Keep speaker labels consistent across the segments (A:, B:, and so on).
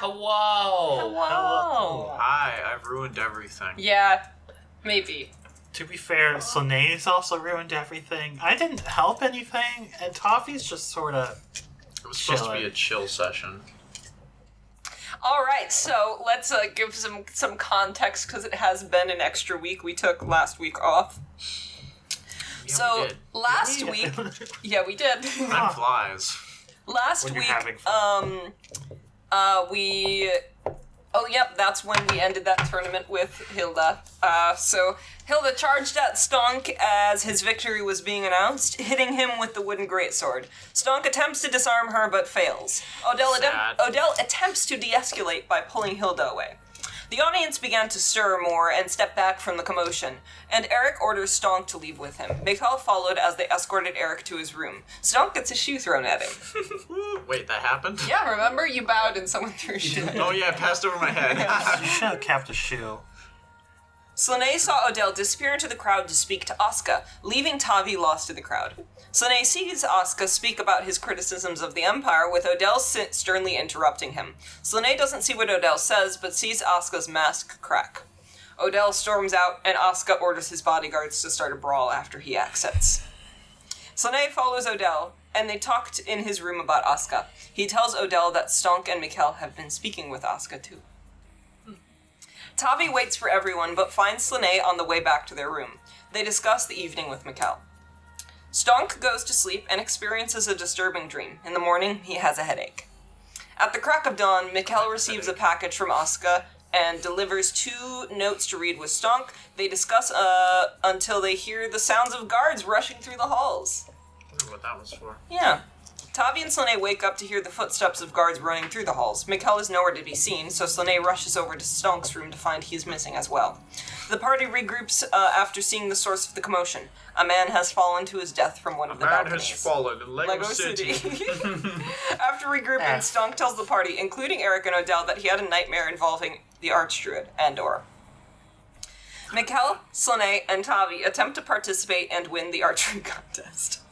A: Hello.
B: Hi, I've ruined everything.
C: Yeah, maybe.
A: To be fair, Slane's also ruined everything. I didn't help anything, and Tavi's just sort of
B: It was supposed to be a chill session.
C: All right, so let's give some context because it has been an extra week. We took last week off.
B: Yeah,
C: So
B: we did.
C: last week, yeah, we did.
B: Time flies.
C: Last
A: When you're
C: week,
A: having fun.
C: that's when we ended that tournament with Hilda. So Hilda charged at Stonk as his victory was being announced, hitting him with the wooden greatsword. Stonk attempts to disarm her but fails. Odell attempts to de-escalate by pulling Hilda away. The audience began to stir more and step back from the commotion, and Erik orders Stonk to leave with him. Mikkel followed as they escorted Erik to his room. Stonk gets a shoe thrown at him.
B: Wait, that happened?
C: Yeah, remember? You bowed and someone threw a shoe at you.
B: Oh yeah, it passed over my head.
A: You should have kept a shoe.
C: Slanei saw Odell disappear into the crowd to speak to Asuka, leaving Tavi lost to the crowd. Slanei sees Asuka speak about his criticisms of the Empire, with Odell sternly interrupting him. Slanei doesn't see what Odell says, but sees Asuka's mask crack. Odell storms out, and Asuka orders his bodyguards to start a brawl after he exits. Slanei follows Odell, and they talked in his room about Asuka. He tells Odell that Stonk and Mikkel have been speaking with Asuka too. Tavi waits for everyone, but finds Slanei on the way back to their room. They discuss the evening with Mikkel. Stonk goes to sleep and experiences a disturbing dream. In the morning, he has a headache. At the crack of dawn, Mikkel receives a package from Asuka and delivers 2 notes to read with Stonk. They discuss until they hear the sounds of guards rushing through the halls.
B: I wonder what that was for.
C: Yeah. Tavi and Slanei wake up to hear the footsteps of guards running through the halls. Mikkel is nowhere to be seen, so Slanei rushes over to Stonk's room to find he's missing as well. The party regroups after seeing the source of the commotion. A man has fallen to his death from one of the balconies.
B: A man has fallen in Lego City.
C: After regrouping, Stonk tells the party, including Erik and Odell, that he had a nightmare involving the Archdruid, Andor. Mikkel, Slanei, and Tavi attempt to participate and win the archery contest.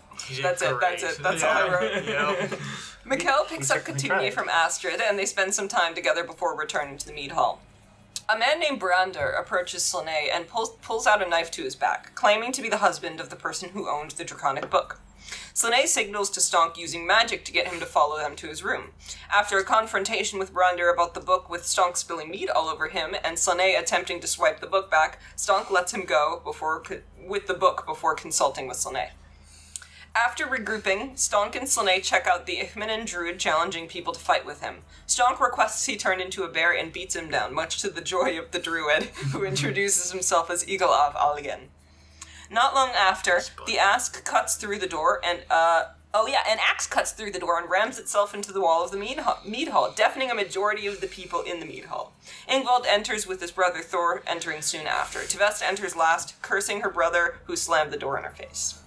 C: That's it. That's all I wrote.
B: Yep.
C: Mikkel picks up Katunia from Astrid, and they spend some time together before returning to the mead hall. A man named Brander approaches Slanei and pulls out a knife to his back, claiming to be the husband of the person who owned the draconic book. Slanei signals to Stonk using magic to get him to follow them to his room. After a confrontation with Brander about the book, with Stonk spilling mead all over him and Slanei attempting to swipe the book back, Stonk lets him go with the book before consulting with Slanei. After regrouping, Stonk and Slanei check out the Ichmanen druid challenging people to fight with him. Stonk requests he turn into a bear and beats him down, much to the joy of the druid, who introduces himself as Eagleav Alligan. Not long after, the axe cuts through the door and, an axe cuts through the door and rams itself into the wall of the mead hall, deafening a majority of the people in the mead hall. Ingvald enters with his brother Thor, entering soon after. Teveste enters last, cursing her brother, who slammed the door in her face.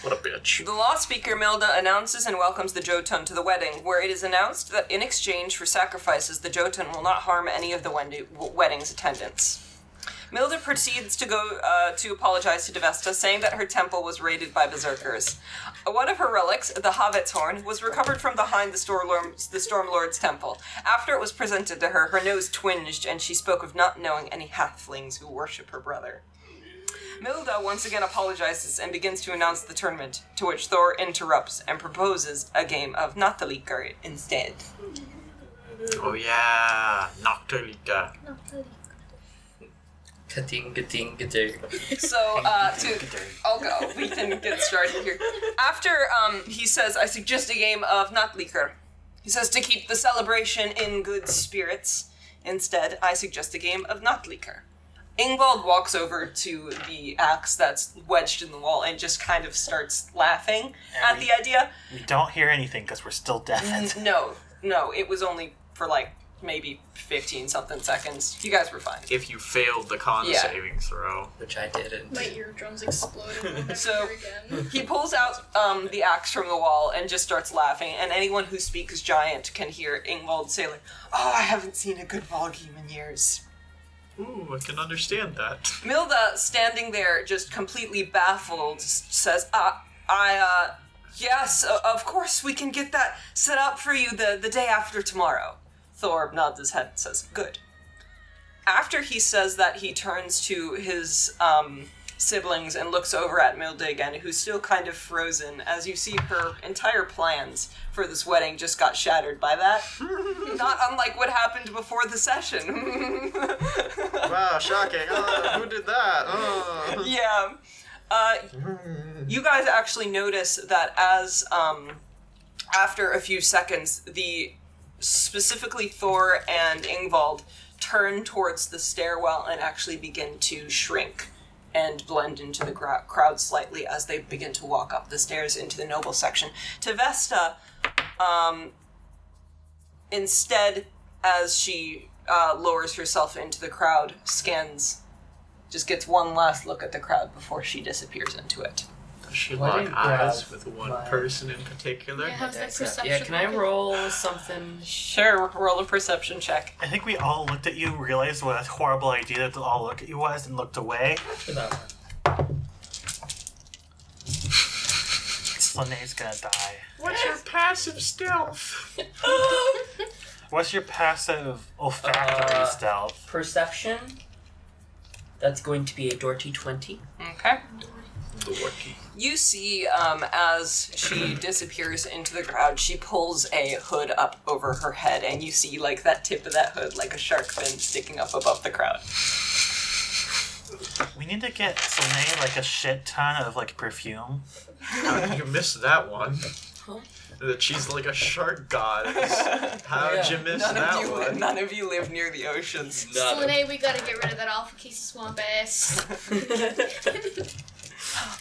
B: What a bitch.
C: The law speaker Milda announces and welcomes the Jotun to the wedding, where it is announced that in exchange for sacrifices, the Jotun will not harm any of the wedding's attendants. Milda proceeds to go to apologize to Teveste, saying that her temple was raided by berserkers. One of her relics, the Havets horn, was recovered from behind the Stormlord's temple. After it was presented to her, her nose twinged, and she spoke of not knowing any halflings who worship her brother. Milda once again apologizes and begins to announce the tournament, to which Thor interrupts and proposes a game of knattleikr instead.
B: Oh yeah, knattleikr.
C: So, I'll go. We can get started here. After he says, I suggest a game of knattleikr. He says to keep the celebration in good spirits. Instead, I suggest a game of knattleikr. Ingvald walks over to the axe that's wedged in the wall and just kind of starts laughing at the idea.
A: We don't hear anything because we're still deafened.
C: No, it was only for maybe 15-something seconds. You guys were fine.
B: If you failed the con saving throw.
D: Which I didn't.
E: My eardrums exploded.
C: So, he pulls out the axe from the wall and just starts laughing, and anyone who speaks giant can hear Ingvald say, oh, I haven't seen a good ball game in years.
B: Ooh, I can understand that.
C: Milda, standing there, just completely baffled, says, yes, of course we can get that set up for you the day after tomorrow. Thor nods his head and says, good. After he says that, he turns to his siblings and looks over at Milde again, who's still kind of frozen, as you see her entire plans for this wedding just got shattered by that. Not unlike what happened before the session.
B: Wow, shocking. Who did that?
C: Yeah. You guys actually notice that as, after a few seconds, specifically Thor and Ingvald turn towards the stairwell and actually begin to shrink and blend into the crowd slightly as they begin to walk up the stairs into the noble section. Tevesta, instead, as she lowers herself into the crowd, just gets one last look at the crowd before she disappears into it.
B: Does she
D: Why
B: lock
D: didn't
B: eyes
D: grab
B: with one
D: my-
B: person in particular?
E: Yeah, how's that perception?
D: Yeah, can I
E: looking?
D: roll something?
C: Sure, roll a perception check.
A: I think we all looked at you, realized what a horrible idea to all look at you was, and looked away.
D: For that one.
A: Slanei's gonna die.
B: What's your passive stealth?
A: What's your passive olfactory stealth?
D: Perception. That's going to be a Dorty 20.
C: Okay.
B: Dorky.
C: You see, as she disappears into the crowd, she pulls a hood up over her head, and you see, like, that tip of that hood, like a shark fin sticking up above the crowd.
A: We need to get Slanei, like, a shit ton of, like, perfume.
B: You missed that one. That she's like a shark goddess. How did you miss that one?
C: None of you live near the oceans.
E: Slanei, we gotta get rid of that alpha case of swamp ass.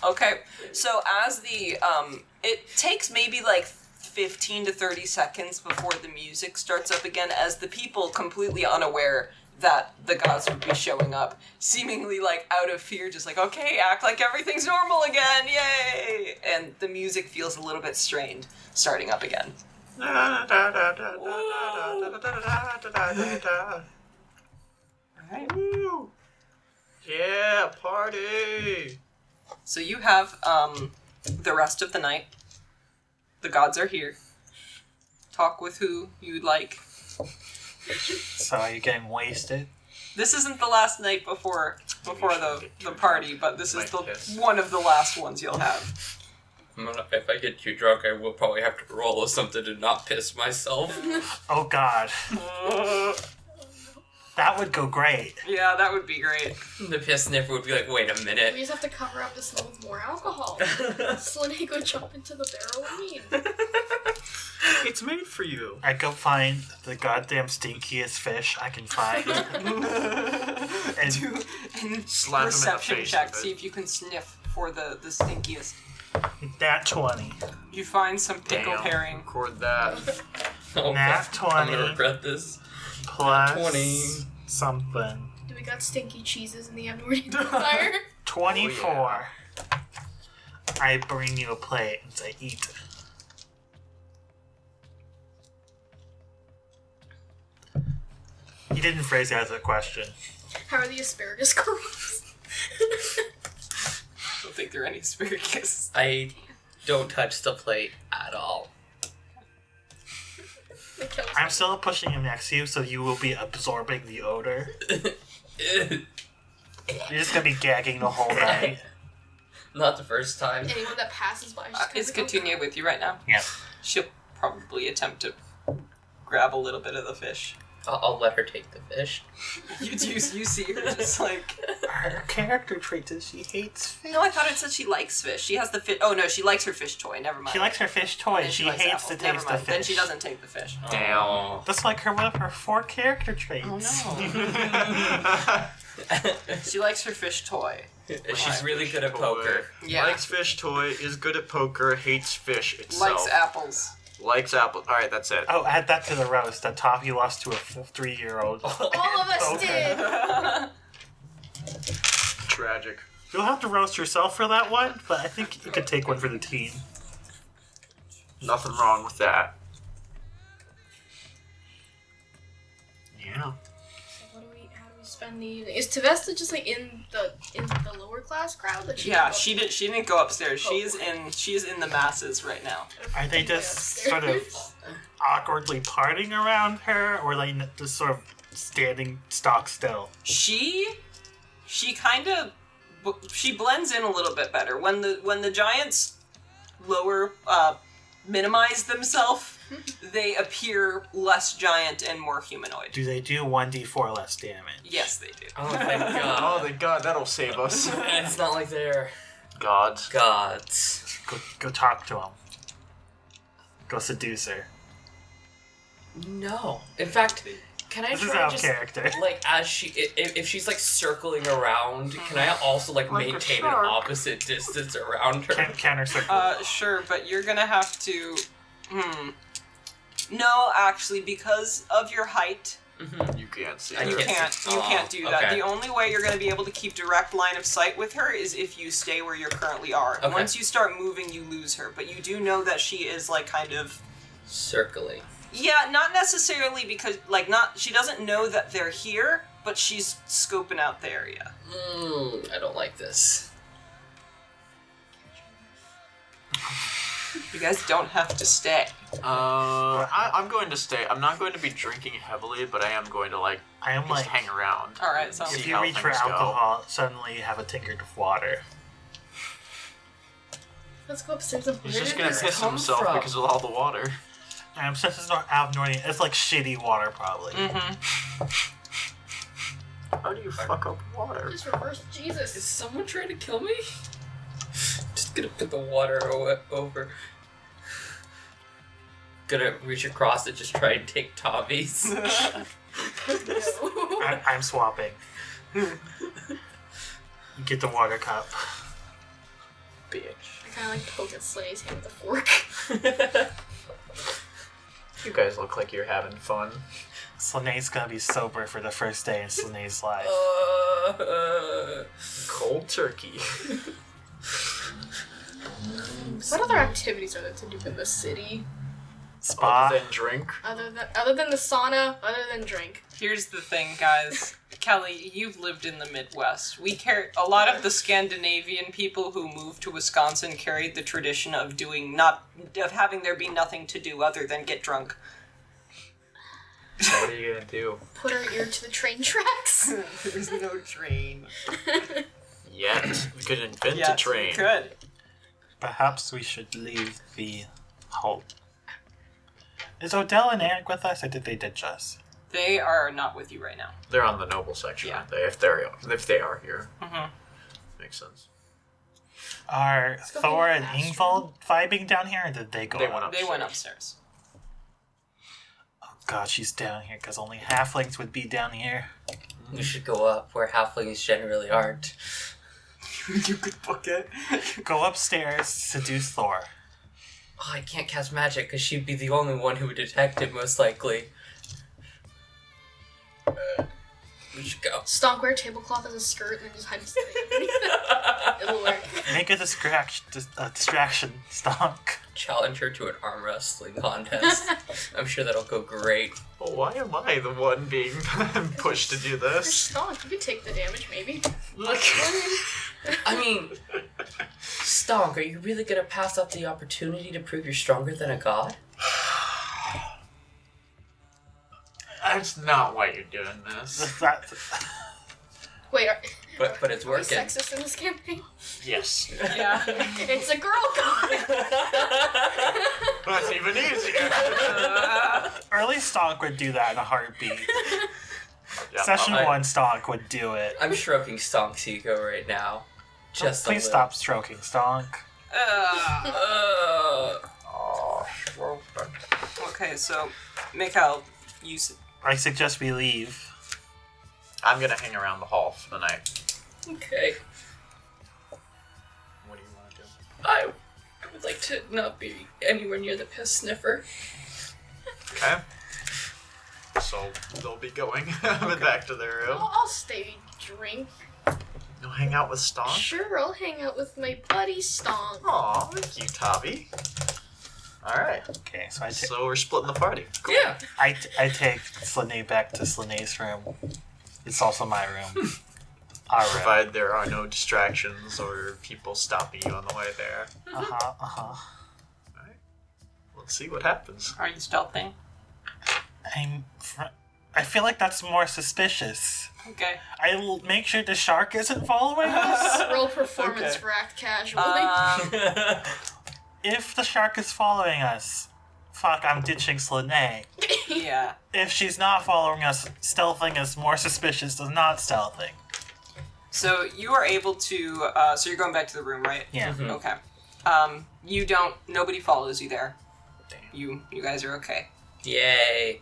C: Okay, so as it takes maybe like 15 to 30 seconds before the music starts up again, as the people, completely unaware that the gods would be showing up, seemingly like out of fear, just like, okay, act like everything's normal again, yay! And the music feels a little bit strained, starting up again. Alright.
B: Woo! Yeah, party!
C: So you have the rest of the night. The gods are here. Talk with who you'd like.
A: So are you getting wasted?
C: This isn't the last night before the party, but this is one of the last ones you'll have.
F: If I get too drunk, I will probably have to roll or something to not piss myself.
A: Oh god. That would go great.
C: Yeah, that would be great.
F: The piss sniffer would be like, wait a
E: We
F: minute.
E: just have to cover up the smell with more alcohol. Slanei, go jump into the barrel of mead.
B: It's made for you.
A: I go find the goddamn stinkiest fish I can find. And
C: Do an
B: Slap him in the
C: perception
B: face
C: check,
B: with it.
C: see if you can sniff for the stinkiest.
A: nat 20.
C: You find some pickled
B: Damn.
C: herring.
B: Record that.
F: Oh,
A: Nat
F: I'm
A: 20
F: gonna regret this.
A: plus
F: 20.
A: something.
E: Do we got stinky cheeses in the Edward fire?
A: 24. I bring you a plate and say eat. You didn't phrase it as a question.
E: How are the asparagus kernels?
C: I don't think there are any asparagus.
D: I don't touch the plate at all.
A: I'm still pushing him next to you, so you will be absorbing the odor. You're just gonna be gagging the whole night.
D: Not the first time.
E: Anyone that passes by
C: Is Petunia with you right now?
A: Yeah.
C: She'll probably attempt to grab a little bit of the fish.
D: I'll let her take the fish.
C: You see her just like...
A: Her character trait is she hates fish.
C: No, I thought it said she likes fish. She has the fish... Oh, no, she likes her fish toy. Never mind.
A: She likes her fish toy.
C: And
A: She
C: likes
A: hates
C: apples.
A: the
C: Never
A: taste
C: mind.
A: of fish.
C: Then she doesn't take the fish.
B: Damn.
A: That's like one of her 4 character traits.
C: Oh, no. She likes her fish toy.
D: She's really good at poker.
C: Yeah.
B: Likes fish toy, is good at poker, hates fish itself.
C: Likes apples.
B: Likes apple. Alright, that's it.
A: Oh, add that to the roast. That Tavi lost to a 3-year-old.
E: All of us
A: Okay.
E: did.
B: Tragic.
A: You'll have to roast yourself for that one, but I think you could take one for the team.
B: Nothing wrong with that. Yeah.
E: So how do we spend the evening? Is Tevesta just like in the lower class crowd? That she
C: Yeah,
E: didn't go
C: she
E: up
C: did. She didn't go upstairs. She is in the masses right now.
A: Are they just sort of awkwardly parting around her, or like just sort of standing stock still?
C: She kind of she blends in a little bit better when the giants lower minimize themselves. They appear less giant and more humanoid.
A: Do they do 1d4 less damage?
C: Yes, they do.
F: Oh, thank God.
B: Oh, thank God, that'll save us.
F: It's not like they're
B: Gods.
F: gods.
A: Go talk to him. Go seduce her.
F: No. In fact, can I
A: This is
F: try
A: out of
F: just
A: character.
F: like as she if she's like circling around, can I also like
B: Like a
F: maintain an
B: shark.
F: opposite distance around her?
A: Counter circle.
C: Sure, but you're gonna have to. No, actually, because of your height,
B: You can't see
F: I
B: her.
C: you
F: can't
C: can't do that.
F: okay.
C: The only way you're gonna be able to keep direct line of sight with her is if you stay where you currently are.
F: Okay.
C: Once you start moving, you lose her. But you do know that she is like kind of.
F: Circling.
C: Yeah, not necessarily because she doesn't know that they're here, but she's scoping out the area.
F: I don't like this.
C: You guys don't have to stay.
B: I'm going to stay. I'm not going to be drinking heavily, but I am going to
A: I am
B: just
A: like,
B: hang around.
C: All right, sounds
A: if
B: See
A: you
B: how
A: reach for
B: things go.
A: alcohol, suddenly you have a tinker of water.
E: Let's go upstairs and
B: He's
E: where
B: just
E: did
B: gonna
E: this
B: piss
E: come
B: himself
E: from?
B: because of all the water.
A: Since it's not Abnornian, it's like shitty water, probably.
B: How do you fuck up water?
E: Just reverse
F: Is
E: Jesus.
F: someone trying to kill me? Just gonna put the water over. Gonna reach across and just try and take Tavi's.
A: I'm swapping. You get the water cup.
B: Bitch.
E: I kind of like poke at Slaney's hand with a fork.
B: You guys look like you're having fun.
A: Slanei's gonna be sober for the first day in Slanei's life.
B: Cold turkey.
E: What other activities are there to do in the city?
A: Spa.
B: Other than drink.
E: Other than the sauna, other than drink.
C: Here's the thing, guys. Kelly, you've lived in the Midwest. A lot of the Scandinavian people who moved to Wisconsin carried the tradition of having there be nothing to do other than get drunk.
B: So what are you gonna do?
E: Put our ear to the train tracks.
C: There's no train.
B: Yet. We could invent a train.
C: Good.
A: Perhaps we should leave the home. Is Odell and Erik with us, or did they ditch us?
C: They are not with you right now.
B: They're on the noble section,
C: Yeah.
B: aren't they? If they are here.
C: Mm-hmm.
B: Makes sense.
A: Are
E: go
A: Thor
E: get
A: and
E: an Astrid.
A: Ingvald vibing down here, or did they go
B: They
A: up?
B: went up.
C: They went upstairs.
A: Oh god, she's down here, because only halflings would be down here.
F: We should go up where halflings generally aren't.
C: You could book it.
A: Go upstairs, seduce Thor.
F: Oh, I can't cast magic because she'd be the only one who would detect it, most likely. We should go.
E: Stonk, wear a tablecloth as a skirt and then just hide his thing. It'll work.
A: Make a distraction, Stonk.
F: Challenge her to an arm wrestling contest. I'm sure that'll go great.
B: Well, why am I the one being pushed to do
E: You're
B: this?
E: Stonk, you could take the damage, maybe.
B: Look.
F: I mean, Stonk, are you really gonna pass up the opportunity to prove you're stronger than a god?
B: That's not why you're doing this.
E: Wait,
F: But it's
E: are we
F: working.
E: sexist in this campaign?
B: Yes.
C: Yeah.
E: It's a girl god!
B: That's even easier.
A: Early Stonk would do that in a heartbeat.
B: Yeah,
A: Session
F: I-
A: 1 Stonk would do it.
F: I'm stroking Stonk's ego right now. Just a
A: Please
F: little.
A: stop stroking Stonk.
B: Oh,
C: Okay, so Mikkel,
A: I suggest we leave.
B: I'm gonna hang around the hall for the night.
F: Okay.
B: What do you want to do?
F: I would like to not be anywhere near the piss sniffer.
B: Okay. So they'll be going back to their room.
E: I'll stay drink.
B: You'll hang out with Stonk?
E: Sure, I'll hang out with my buddy Stonk.
B: Aw, thank you, Tavi. Alright,
A: Okay, so
B: so we're splitting the party. Cool.
F: Yeah.
A: I take Slanei back to Slanei's room. It's also my room. Our room.
B: Provided there are no distractions or people stopping you on the way there.
A: Uh-huh.
B: Well, Let's see what happens.
C: Are you stealthing?
A: I feel like that's more suspicious.
C: Okay.
A: I'll make sure the shark isn't following us.
E: Roll performance
B: Okay.
E: for act casually.
A: If the shark is following us, fuck, I'm ditching Slanei.
C: Yeah.
A: If she's not following us, stealthing is more suspicious than not stealthing.
C: So you are able to. So you're going back to the room, right?
A: Yeah.
F: Mhm.
C: Okay. You don't. Nobody follows you there. You guys are okay.
F: Yay.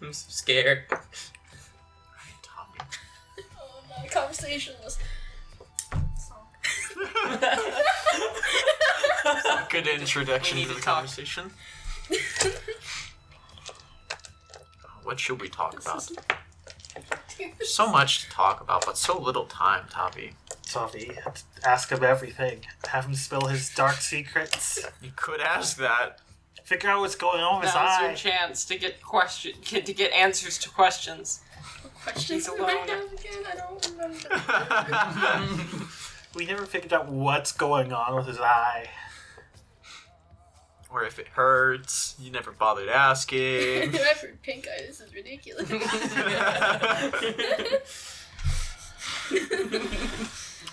F: I'm so scared.
B: Tommy.
E: Oh no, conversation was.
B: Good introduction
C: We
B: to
C: need
B: the
C: to talk.
B: conversation. What should we talk about? So much to talk about, but so little time, Tavi.
A: Tavi, ask him everything. Have him spill his dark secrets.
B: You could ask that.
A: Figure out what's going on with his
C: Now's your
A: eye.
C: chance to get answers to questions.
E: Questions
C: He's
E: did I
C: alone.
E: have again? I don't remember.
A: We never figured out what's going on with his eye.
B: Or if it hurts, you never bothered asking.
E: I've heard pink eye. This is ridiculous.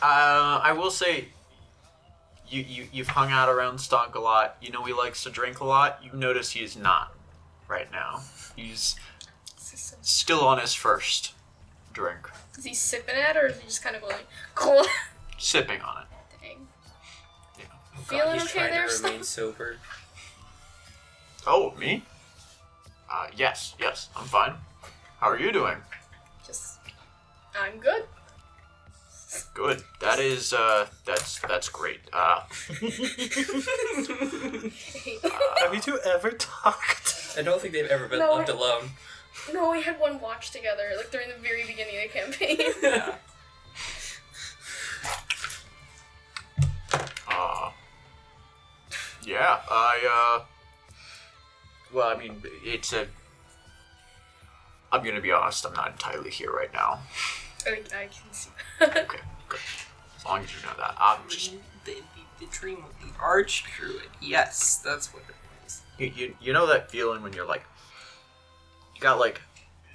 B: I will say, you've hung out around Stonk a lot. You know he likes to drink a lot. You notice he is not right now. He's still on his first drink,
E: Is he sipping at it, or is he just kind of going, cool?
B: sipping on it.
E: Dang.
B: Yeah.
F: Oh,
E: Feeling
F: he's
E: okay
F: trying
E: there,
F: to
E: Stonk?
F: remain sober.
B: Oh, me? Yes, I'm fine. How are you doing?
E: I'm good.
B: Good. That is, that's great.
A: Have you two ever talked?
F: I don't think they've ever been
E: No.
F: left alone.
E: No, we had one watch together, like during the very beginning of the campaign.
C: Yeah.
B: Yeah, well, I mean, I'm gonna be honest, I'm not entirely here right now.
E: I can see.
B: Okay, good. As long as you know that. I'm just,
C: The dream of the arch druid. Yes, that's what it is.
B: you know that feeling when you're like, you got like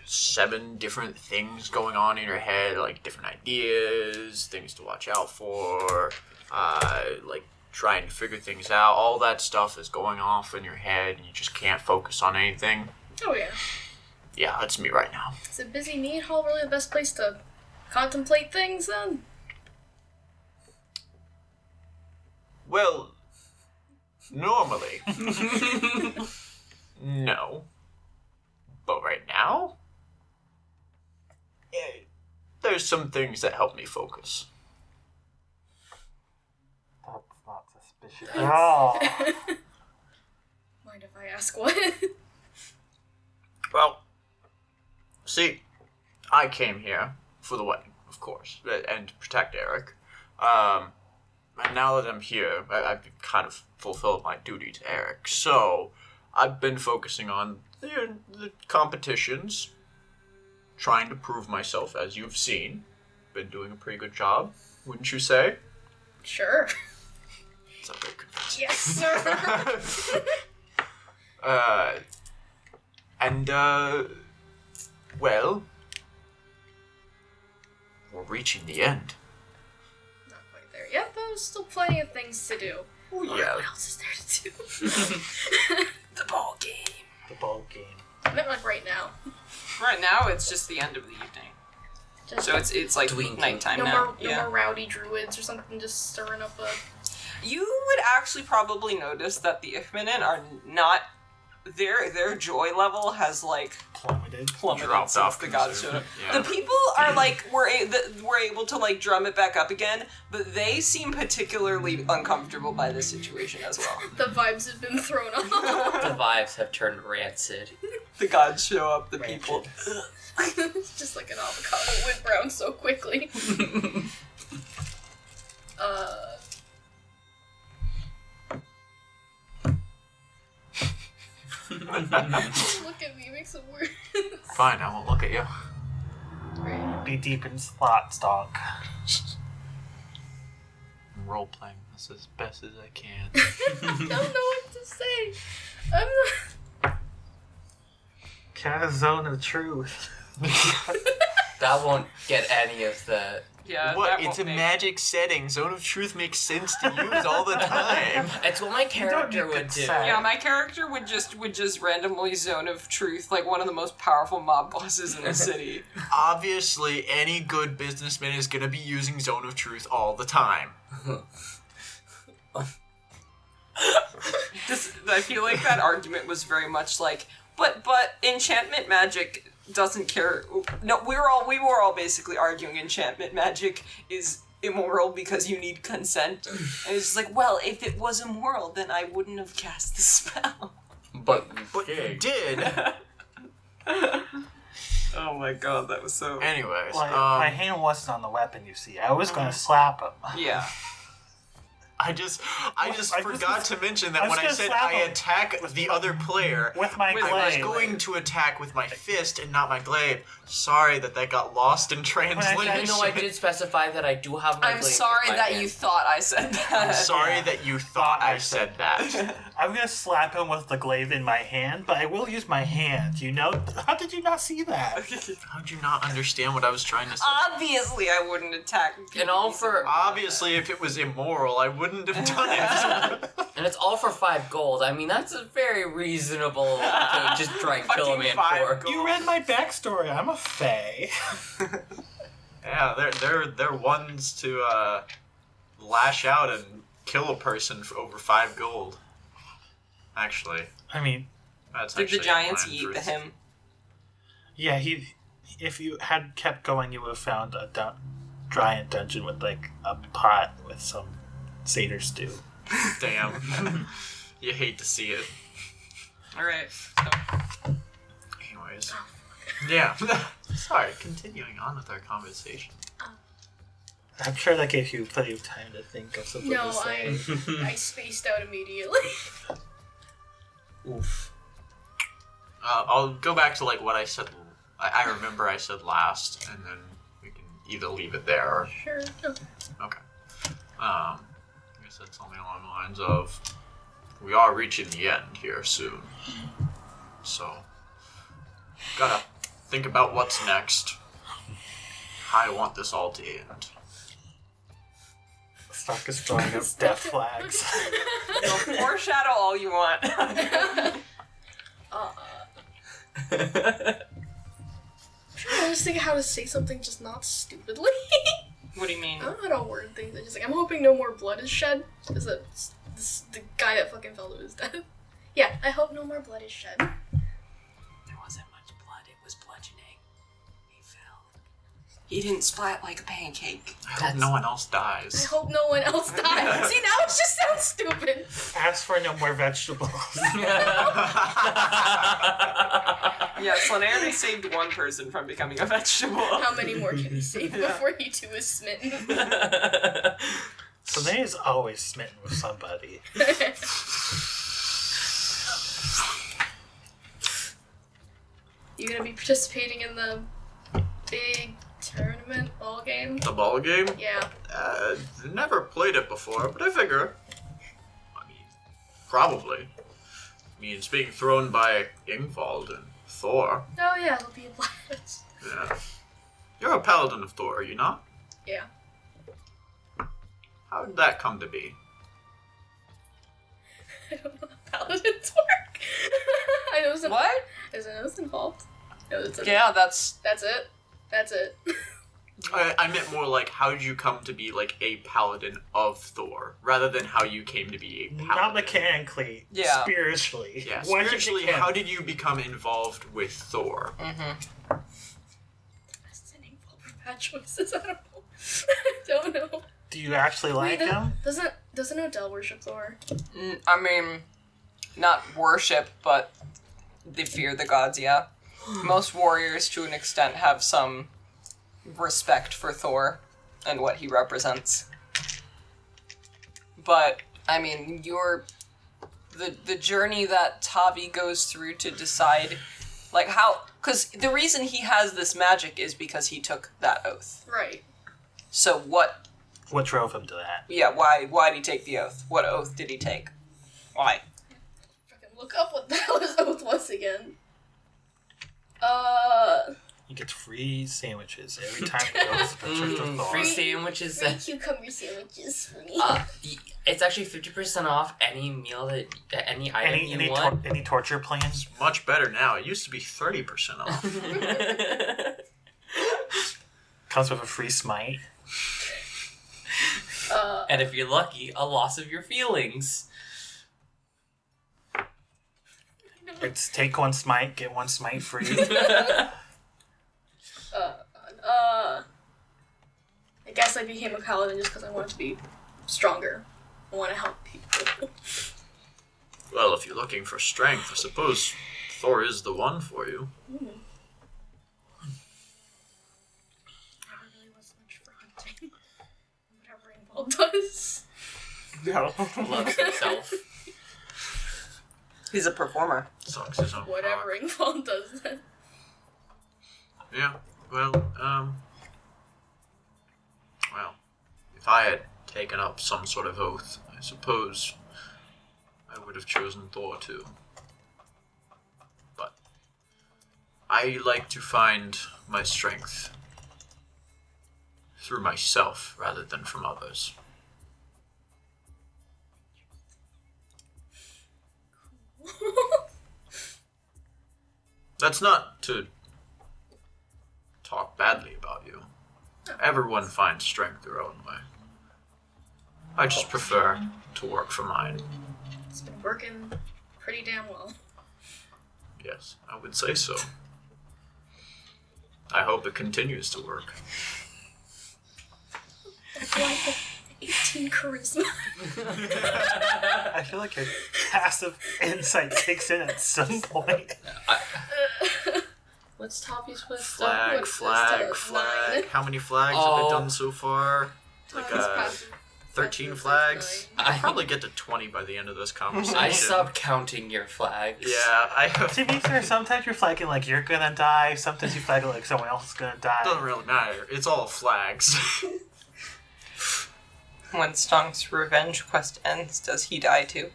B: 7 different things going on in your head, like different ideas, things to watch out for, like trying to figure things out. All that stuff is going off in your head and you just can't focus on anything.
E: Oh yeah.
B: Yeah, that's me right now.
E: Is a busy mead hall really the best place to contemplate things then?
B: Well, normally. No. But right now, there's some things that help me focus.
A: That's not suspicious at all.
E: Mind if I ask what?
B: Well, see, I came here for the wedding, of course, and to protect Erik. And now that I'm here, I've kind of fulfilled my duty to Erik. So, I've been focusing on the competitions, trying to prove myself, as you've seen. Been doing a pretty good job, wouldn't you say?
E: Sure.
B: It's not very convincing.
E: Yes, sir.
B: Well, we're reaching the end.
E: Not quite there yet, though. There's still plenty of things to do.
B: Oh, yeah.
E: What else is there to do?
C: The ball game.
A: The ball game.
E: I meant like right now.
C: Right now, it's just the end of the evening.
E: Just
C: So it's like
F: Dwindling.
C: nighttime
E: no
C: now.
E: more,
C: Yeah.
E: no more rowdy druids or something just stirring up a.
C: You would actually probably notice that the Ifminen are not. Their joy level has like
A: Plummeted.
C: plummeted
B: Dropped
C: since
B: off
C: the gods showed up.
B: Yeah.
C: The people are like were able to like drum it back up again, but they seem particularly uncomfortable by this situation as well.
E: The vibes have been thrown off.
F: The vibes have turned rancid.
C: The gods show up, the people.
E: It's just like an avocado went brown so quickly. Look at me, make some words.
B: Fine, I won't look at you.
E: Right.
A: Be deep in thought, Stonk.
B: I'm role playing. That's as best as I can.
E: I don't know what to say. I'm not...
A: Cast zone of truth.
F: That won't get any of the...
C: Yeah,
B: What?
C: that
B: It's
C: won't
B: a
C: make-
B: magic setting. Zone of truth makes sense to use all the time.
F: It's what my character
A: need
F: would do.
A: consent.
C: Yeah, my character would just randomly zone of truth, like one of the most powerful mob bosses in the city.
B: Obviously, any good businessman is gonna be using zone of truth all the time.
C: I feel like that argument was very much like, but enchantment magic doesn't care. No, we were all basically arguing enchantment magic is immoral because you need consent. And it's just like, well, if it was immoral, then I wouldn't have cast the spell.
F: But
B: You did.
C: Oh my god, that was so...
B: Anyways,
A: Well, my hand wasn't on the weapon, you see. I was going to slap him.
C: Yeah.
B: I just
A: I
B: forgot
A: just-
B: to mention
A: I
B: that
A: was
B: when I
A: gonna
B: said
A: slap
B: I
A: him.
B: attack the other player,
A: With my
C: With
B: I
C: my
B: was
A: glaive.
B: going to attack with my fist and not my glaive. Sorry that got lost in translation.
F: even though I did specify that I do have my
C: I'm
F: blade
C: sorry
F: in my
C: that
F: hand.
C: you thought I said that.
B: I'm sorry that you thought I said that.
A: I'm going to slap him with the glaive in my hand, but I will use my hand. You know? How did you not see that?
B: How did you not understand what I was trying to say?
C: Obviously, I wouldn't attack people.
F: And all for
B: Obviously, if it was immoral, I wouldn't have done it.
F: and it's all for 5 gold. I mean, that's a very reasonable to just try and kill a man
C: Fucking 5
F: for.
C: gold.
A: You read my backstory. I'm a fae.
B: Yeah, they're ones to lash out and kill a person for over 5 gold. Actually,
A: I mean,
B: that's
C: Did
B: actually
C: the giants
B: a line
C: eat
B: truth.
C: him?
A: yeah, if you had kept going, you would have found a giant dungeon with, like, a pot with some satyr stew.
B: Damn. You hate to see it.
C: Alright.
B: Anyways. Yeah. Sorry, continuing on with our conversation.
A: I'm sure that gave you plenty of time to think of something
E: No,
A: to say.
E: I spaced out immediately.
F: Oof.
B: I'll go back to like what I said. I remember I said last, and then we can either leave it there or
E: Sure.
B: okay. I said something along the lines of, we are reaching the end here soon, so gotta think about what's next. How I want this all to end.
A: Stonk is throwing up death flags.
C: Foreshadow all you want.
E: I just think how to say something just not stupidly.
C: What do you mean?
E: I don't know how to word things. I just like, I'm hoping no more blood is shed. Is it the guy that fucking fell to his death? Yeah, I hope no more blood is shed.
F: There wasn't much blood. It was bludgeoning. He fell.
C: He didn't splat like a pancake.
B: I hope no one else
E: I
B: dies.
E: hope no one else dies. See, now it just sounds stupid.
A: Ask for no more vegetables.
C: Yeah, Slanei already saved one person from becoming a vegetable.
E: How many more can he save before he too is smitten?
A: Slanei is always smitten with somebody.
E: You gonna be participating in the big tournament ball game?
B: The ball game?
E: Yeah.
B: Never played it before, but I figure. I mean, probably. I mean, it's being thrown by Ingvald and Thor.
E: Oh yeah, it'll be a blast.
B: Yeah. You're a paladin of Thor, are you not?
E: Yeah.
B: How did that come to be?
E: I don't know how paladins work. I know it's
C: What?
E: There's a nose involved. I know it's a-
C: Yeah, that's...
E: That's it. That's it.
B: I meant more like, how did you come to be like a paladin of Thor, rather than how you came to be a paladin?
A: Not mechanically.
C: Yeah.
A: Spiritually.
B: Yeah,
A: Why did you
B: spiritually,
A: get-
B: how did you become involved with Thor?
E: Fascinating bad choices. I don't know. I don't know.
A: Do you actually like
E: Wait,
A: him?
E: doesn't Odell worship Thor?
C: I mean, not worship, but they fear the gods, yeah. Most warriors, to an extent, have some respect for Thor and what he represents. But, I mean, the journey that Tavi goes through to decide, like, how... Because the reason he has this magic is because he took that oath.
E: Right.
C: So what
A: What drove him to that?
C: Yeah, why did he take the oath? What oath did he take? Why?
E: Fucking look up what the hell his oath was again.
A: He gets free sandwiches every time he goes to the Church of Thor.
F: Free sandwiches.
E: Free cucumber sandwiches for me.
F: It's actually 50% off any meal any item you want.
A: Any torture plans?
B: Much better now. It used to be 30% off.
A: Comes with a free smite.
F: And if you're lucky, a loss of your feelings.
A: It's take one smite, get one smite free.
E: I guess I became a paladin just because I wanted to be stronger. I want to help people.
B: Well, if you're looking for strength, I suppose Thor is the one for you.
E: I don't really want so much for hunting. Whatever Ingvald does.
C: No.
F: Loves himself.
C: He's a performer.
B: Sucks his own
E: Whatever
B: cock.
E: Ingvald does then.
B: Yeah, well, if I had taken up some sort of oath, I suppose I would have chosen Thor too. But I like to find my strength through myself rather than from others. That's not to talk badly about you. Everyone finds strength their own way. I just prefer to work for mine.
E: It's been working pretty damn well.
B: Yes, I would say so. I hope it continues to work.
E: I feel like 18 charisma.
A: I feel like your passive insight kicks in at some point.
F: What's Tavi's with?
B: Flag.
E: Nine.
B: How many flags have I done so far? Like,
E: Tommy's passive.
B: 13
E: Passive
B: flags?
E: nine.
B: I'll probably get to 20 by the end of this conversation.
F: I stopped counting your flags.
B: Yeah, I have.
A: To be fair, sometimes you're flagging like you're gonna die, sometimes you flag it like someone else is gonna die.
B: Doesn't really matter. It's all flags.
C: When Stonk's revenge quest ends, does he die too?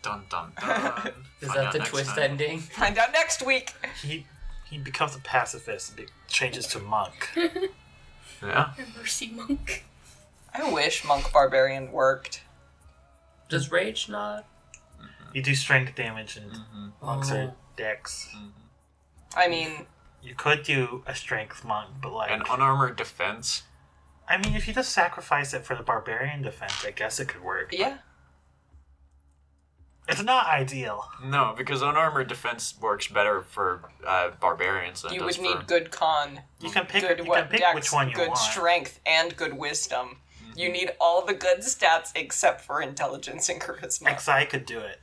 B: Dun dun dun.
F: Is
B: Find
F: that
B: out
F: the
B: next
F: twist
B: time.
F: ending?
C: Find out next week.
A: He becomes a pacifist and changes to monk.
B: Yeah.
E: A mercy monk.
C: I wish Monk Barbarian worked.
F: Does rage not?
A: You do strength damage and monks
F: Oh.
A: are dex.
C: I mean,
A: You could do a strength monk, but like
B: An unarmored defense.
A: I mean, if you just sacrifice it for the barbarian defense, I guess it could work.
C: yeah.
A: It's not ideal.
B: No, because unarmored defense works better for barbarians than it
C: You
B: does
C: would
B: for...
C: need good con,
A: You can pick.
C: good
A: You can pick
C: dex,
A: which one you
C: good
A: want.
C: strength, and good wisdom. You need all the good stats except for intelligence and charisma.
A: XI could do it.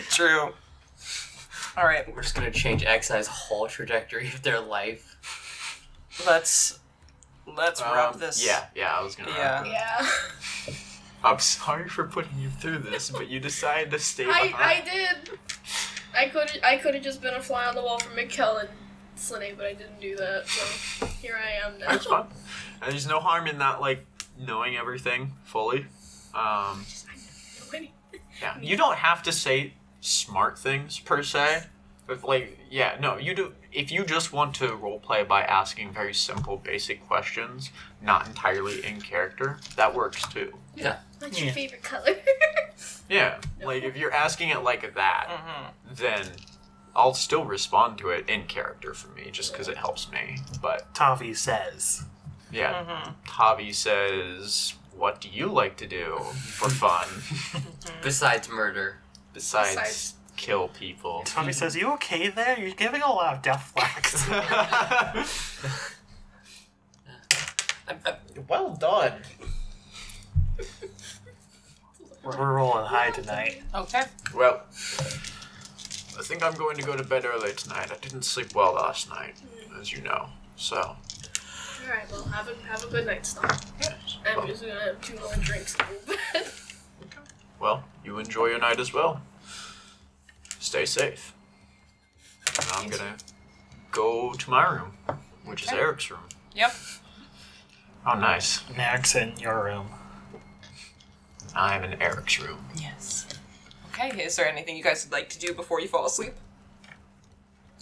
C: True. All right,
F: We're just gonna change Xi's whole trajectory of their life.
C: let's wrap this.
B: Yeah, I was gonna wrap it.
E: Yeah.
B: I'm sorry for putting you through this, but you decided to stay behind.
E: I did. I could have just been a fly on the wall for Mikkel and Slanei, but I didn't do that. So here I am now.
B: That's fun. And there's no harm in not like knowing everything fully. Yeah, you don't have to say smart things per se, but like, yeah, no, you do. If you just want to roleplay by asking very simple, basic questions, not entirely in character, that works too.
F: Yeah.
E: What's your favorite color?
B: Yeah, like if you're asking it like that, then I'll still respond to it in character for me, just because it helps me. But
A: Tavi says.
B: yeah, Tavi says, "What do you like to do for fun
F: Besides murder.
B: besides kill people?"
A: Tavi says, "You okay there? You're giving a lot of death flags."
B: Well done.
A: We're rolling high tonight.
C: Okay.
B: Well, I think I'm going to go to bed early tonight. I didn't sleep well last night, as you know. So,
E: Alright, well, have a good night, Stonk. I'm just gonna have 2 more drinks to go to bed.
B: well, you enjoy your night as well. Stay safe. And I'm gonna go to my room, which is
C: Okay.
B: Eric's room.
C: Yep.
B: Oh, nice.
A: Eric's in your room.
B: I'm in Eric's room.
C: Yes. Okay, is there anything you guys would like to do before you fall asleep?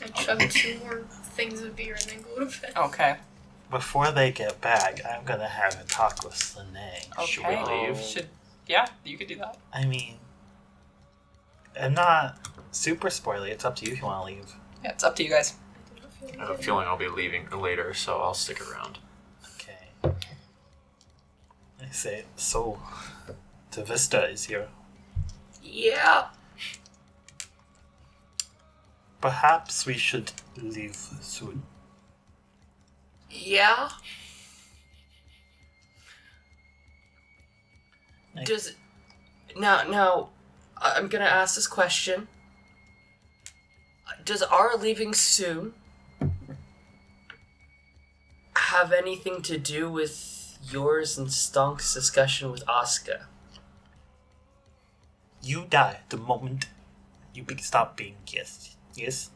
E: I chug 2 more things of beer and then go to bed.
C: Okay.
A: Before they get back, I'm gonna have a talk with Slanei.
B: Should we leave?
C: Yeah, you could do that.
A: I mean, I'm not super spoily. It's up to you if you want to leave.
C: Yeah, it's up to you guys.
B: I have a feeling I'll be leaving later, so I'll stick around.
A: Okay. I say, so, the Vista is here.
F: Yeah.
A: Perhaps we should leave soon.
F: Yeah. Does now I'm gonna ask this question. Does our leaving soon have anything to do with yours and Stonk's discussion with Asuka?
A: You die the moment you stop being yes. Yes?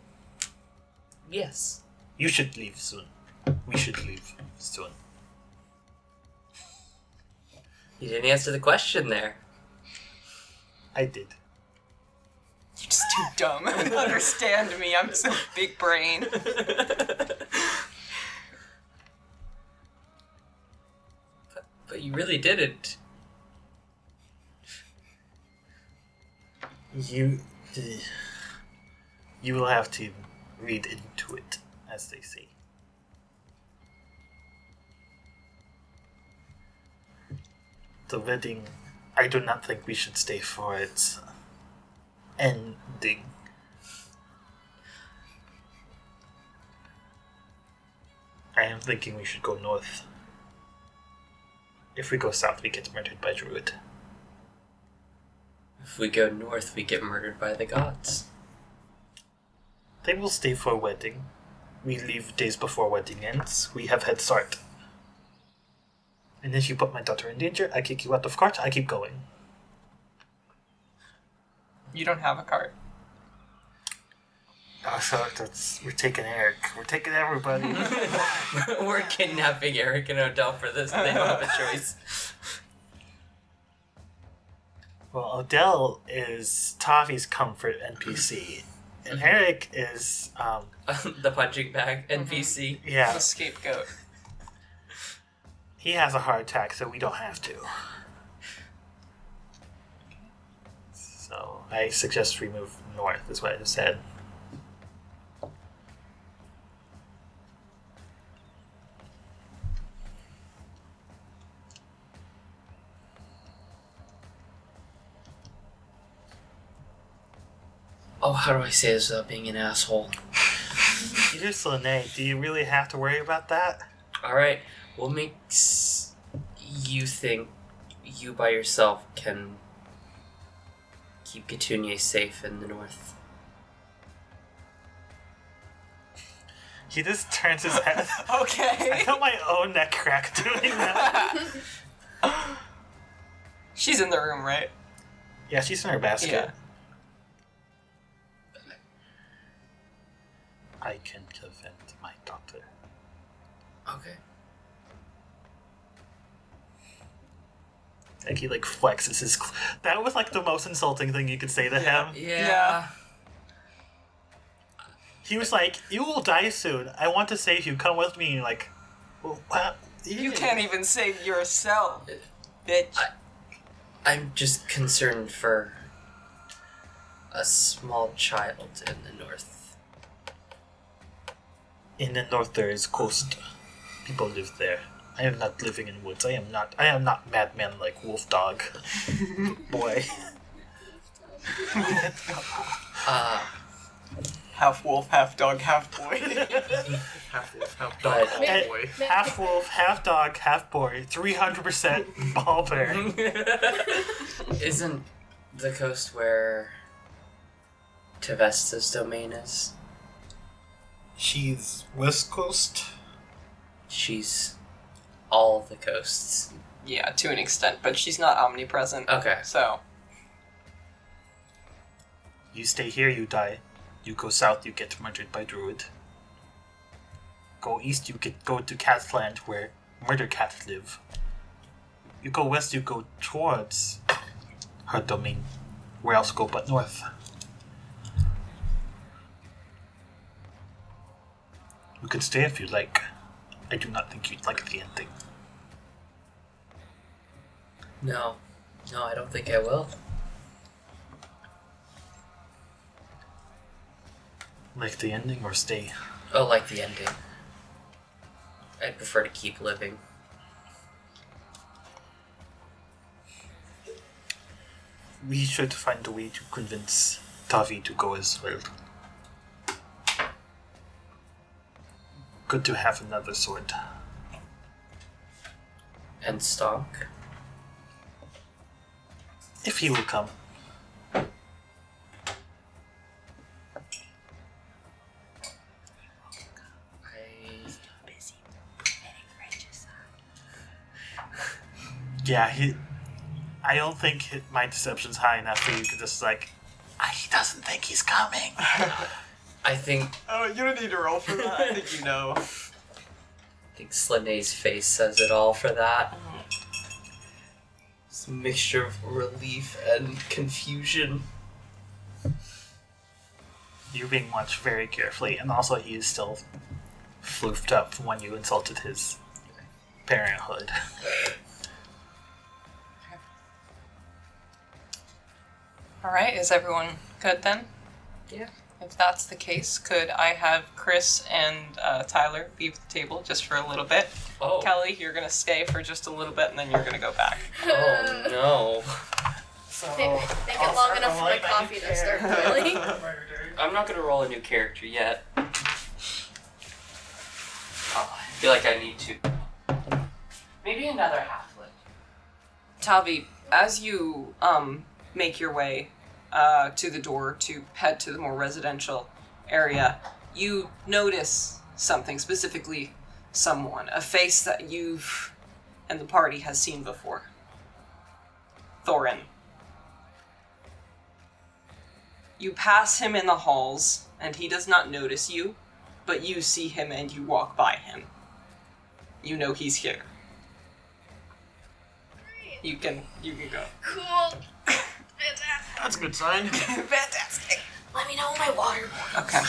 F: Yes.
A: You should leave soon. We should leave soon.
F: You didn't answer the question there.
A: I did.
C: You're just too dumb to understand me. I'm so big brain.
F: But you really didn't.
A: You will have to read into it, as they say. The wedding, I do not think we should stay for its ending. I am thinking we should go north. If we go south, we get murdered by Druid.
F: If we go north, we get murdered by the gods.
A: They will stay for a wedding. We leave days before wedding ends. We have head start. And if you put my daughter in danger, I kick you out of cart, I keep going.
C: You don't have a cart.
A: Oh, so we're taking Eric. We're taking everybody.
F: We're kidnapping Erik and Odell for this. They don't have a choice.
A: Well, Odell is Tavi's comfort NPC. And Erik is,
F: The punching bag NPC.
A: yeah,
C: The scapegoat.
A: he has a heart attack, so we don't have to. So I suggest we move north, is what I just said.
F: Oh, how do I say this without being an asshole?
A: Peter Slanei, do you really have to worry about that?
F: Alright, what makes you think you by yourself can keep Petunia safe in the north?
A: He just turns his head.
C: Okay.
A: I felt my own neck crack doing that.
C: She's in the room, right?
A: Yeah, she's in her basket.
C: Yeah.
A: I can prevent my daughter.
F: Okay.
A: Like he flexes his. That was the most insulting thing you could say to him.
C: Yeah.
A: He was like, "You will die soon. I want to save you. Come with me." And you're like, well, what?
C: You can't even save yourself, bitch.
F: I'm just concerned for a small child in the north.
A: In the north, there is coast. People live there. I am not living in woods. I am not madman like Wolf Dog. Boy.
C: Half wolf, half dog, half boy.
B: Half wolf, half dog,
F: But-
B: half boy.
A: Half wolf, half dog, half boy. 300% ball bear.
F: Isn't the coast where Tevesta's domain is?
A: She's west coast.
F: She's all the coasts.
C: Yeah, to an extent, but she's not omnipresent.
F: Okay.
C: So,
A: You stay here, you die. You go south, you get murdered by Druid. Go east, you go to Catland, where murder cat live. You go west, you go towards her domain. Where else go but north? You can stay if you like. I do not think you'd like the ending.
F: No, I don't think I will.
A: Like the ending or stay?
F: Oh, like the ending. I'd prefer to keep living.
A: We should find a way to convince Tavi to go as well. Good to have another sword.
F: And Stonk.
A: If he will come. Yeah, I don't think my deception's high enough for you to just like, he doesn't think he's coming.
F: I think
B: Oh, you don't need to roll for that. I think you know.
F: Slanei's face says it all for that. It's a mixture of relief and confusion.
A: You're being watched very carefully, and also he is still floofed up from when you insulted his parenthood.
C: Alright, is everyone good then?
F: Yeah.
C: If that's the case, could I have Chris and Tyler leave the table just for a little bit?
F: Oh.
C: Kelly, you're gonna stay for just a little bit and then you're gonna go back.
F: Oh no.
A: So,
E: Make it long enough for my coffee to start boiling.
F: I'm not gonna roll a new character yet. Oh, I feel like I need to. Maybe another halfling.
C: Tavi, as you make your way to the door to head to the more residential area, you notice something, specifically someone, a face that you've and the party has seen before. Thorin. You pass him in the halls, and he does not notice you, but you see him and you walk by him. You know he's here. You can go.
E: Cool. Fantastic.
B: That's a good sign.
C: Fantastic.
E: Let me know when my water boils.
C: Okay.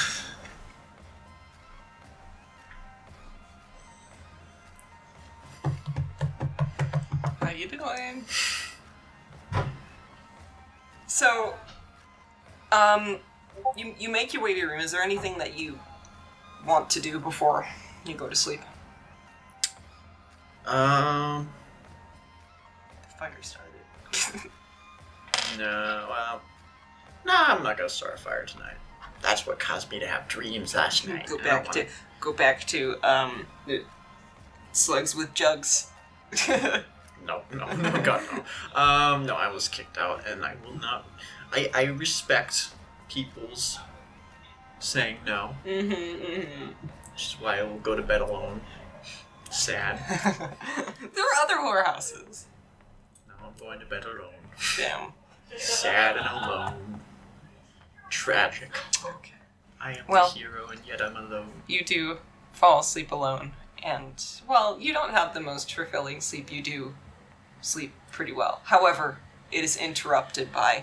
C: How you doing? So, you make your way to your room. Is there anything that you want to do before you go to sleep?
B: Um,
C: The fire started.
B: no, well, I'm not gonna start a fire tonight. That's what caused me to have dreams last night.
C: Go back to slugs with jugs.
B: No, God, no. No, I was kicked out, and I will not. I respect people's saying no. Which is why I will go to bed alone. Sad.
C: There are other whorehouses.
B: No, I'm going to bed alone.
C: Damn.
B: Sad and alone. Tragic.
C: Okay.
B: I am
C: Well-
B: the hero, and yet I'm alone.
C: You do fall asleep alone, and, well, you don't have the most fulfilling sleep. You do sleep pretty well. However, it is interrupted by,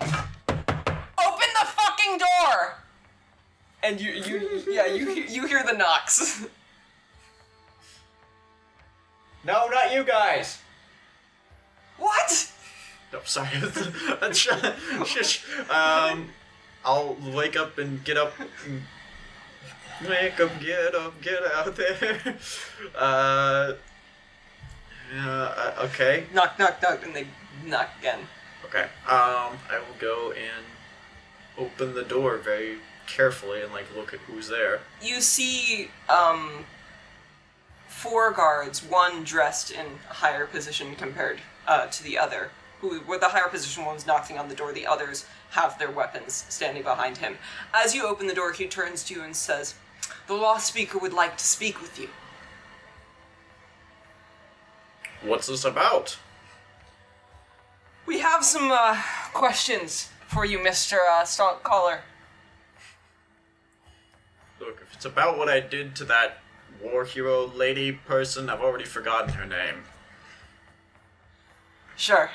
C: open the fucking door! And you hear the knocks.
B: No, not you guys!
C: What?
B: No, sorry. Shush. I'll wake up and get up. Wake up, get out there. Okay.
C: Knock, and they knock again.
B: Okay. I will go and open the door very carefully and look at who's there.
C: You see, 4 guards, one dressed in a higher position compared to the other. With the higher position one's knocking on the door, the others have their weapons standing behind him. As you open the door, he turns to you and says, "The law speaker would like to speak with you."
B: What's this about?
C: We have some questions for you, Mr. Stonk Caller.
B: Look, if it's about what I did to that war hero lady person. I've already forgotten her name.
C: Sure.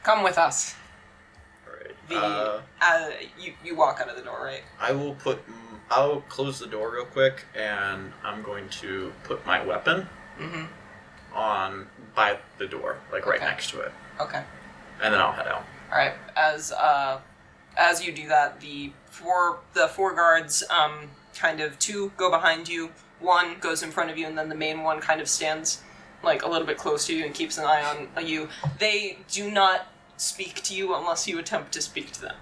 C: Come with us.
B: Alright.
C: You walk out of the door, right?
B: I'll close the door real quick, and I'm going to put my weapon on by the door, like right next to it.
C: Okay.
B: And then I'll head out.
C: All right. As you do that, the four guards, kind of two go behind you, one goes in front of you, and then the main one kind of stands like a little bit close to you and keeps an eye on you. They do not speak to you unless you attempt to speak to them.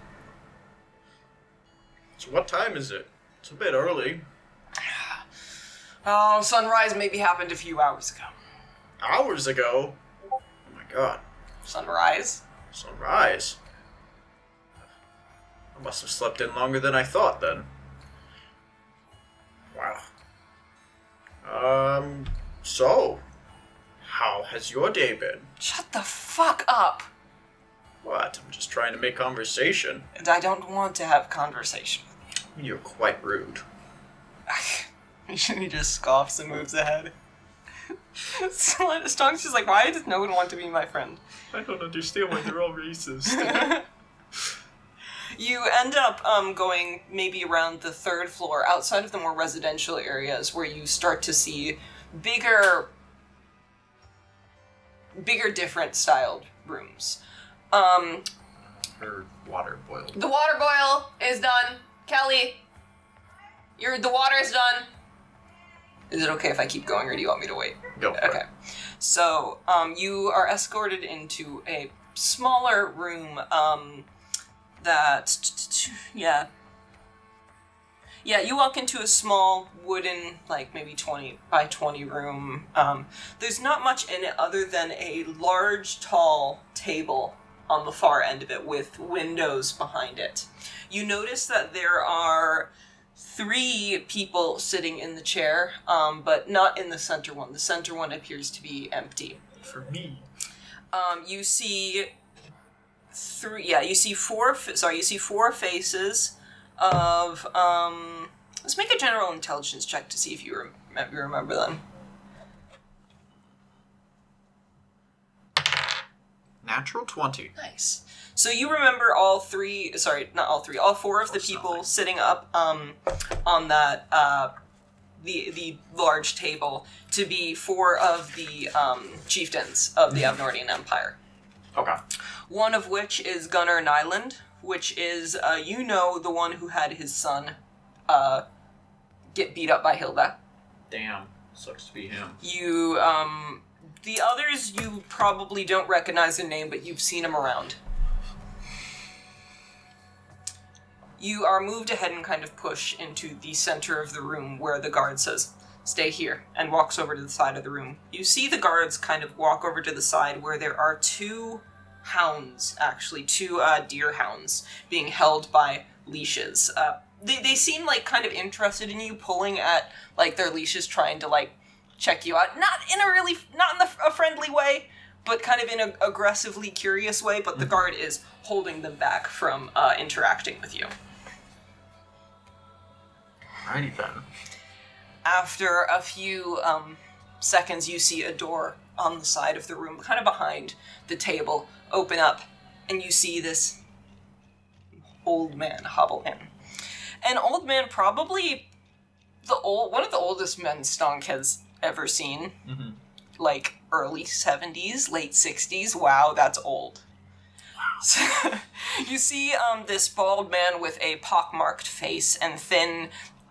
B: So what time is it? It's a bit early.
C: Oh, sunrise maybe happened a few hours ago.
B: Hours ago? Oh my god.
C: Sunrise?
B: Sunrise? I must have slept in longer than I thought then. Wow. So, how has your day been?
C: Shut the fuck up!
B: What? I'm just trying to make conversation.
C: And I don't want to have conversation.
B: You're quite rude.
C: He just scoffs and moves ahead. Stonk's just like, why does no one want to be my friend?
B: I don't understand why they're all racist.
C: You end up going maybe around the third floor, outside of the more residential areas, where you start to see bigger different styled rooms.
B: Her water boiled.
C: The water boil is done. Kelly, the water is done. Is it okay if I keep going, or do you want me to wait?
B: Go for
C: Okay. So, you are escorted into a smaller room, you walk into a small wooden, like maybe 20 by 20 room. There's not much in it other than a large, tall table on the far end of it with windows behind it. You notice that there are 3 people sitting in the chair, but not in the center one. The center one appears to be empty.
B: For me.
C: You see 4 faces of, let's make a general intelligence check to see if you remember them.
B: Natural 20.
C: Nice. So you remember all 4 of the people sitting up on that the large table to be 4 of the chieftains of the Avnordian Empire.
B: Okay.
C: One of which is Gunnar Nyland, which is the one who had his son get beat up by Hilda.
B: Damn. Sucks to be him.
C: You the others you probably don't recognize their name, but you've seen them around. You are moved ahead and kind of push into the center of the room where the guard says, "Stay here," and walks over to the side of the room. You see the guards kind of walk over to the side where there are 2 hounds, actually, 2 deer hounds being held by leashes. They seem like kind of interested in you, pulling at like their leashes, trying to like check you out. Not in a friendly way, but kind of in an aggressively curious way. But the guard is holding them back from interacting with you.
B: Alrighty then.
C: After a few seconds, you see a door on the side of the room, kind of behind the table, open up, and you see this old man hobble in. An old man, probably one of the oldest men Stonk has ever seen. Mm-hmm. Like early 70s, late 60s. Wow, that's old. Wow. So, you see this bald man with a pockmarked face and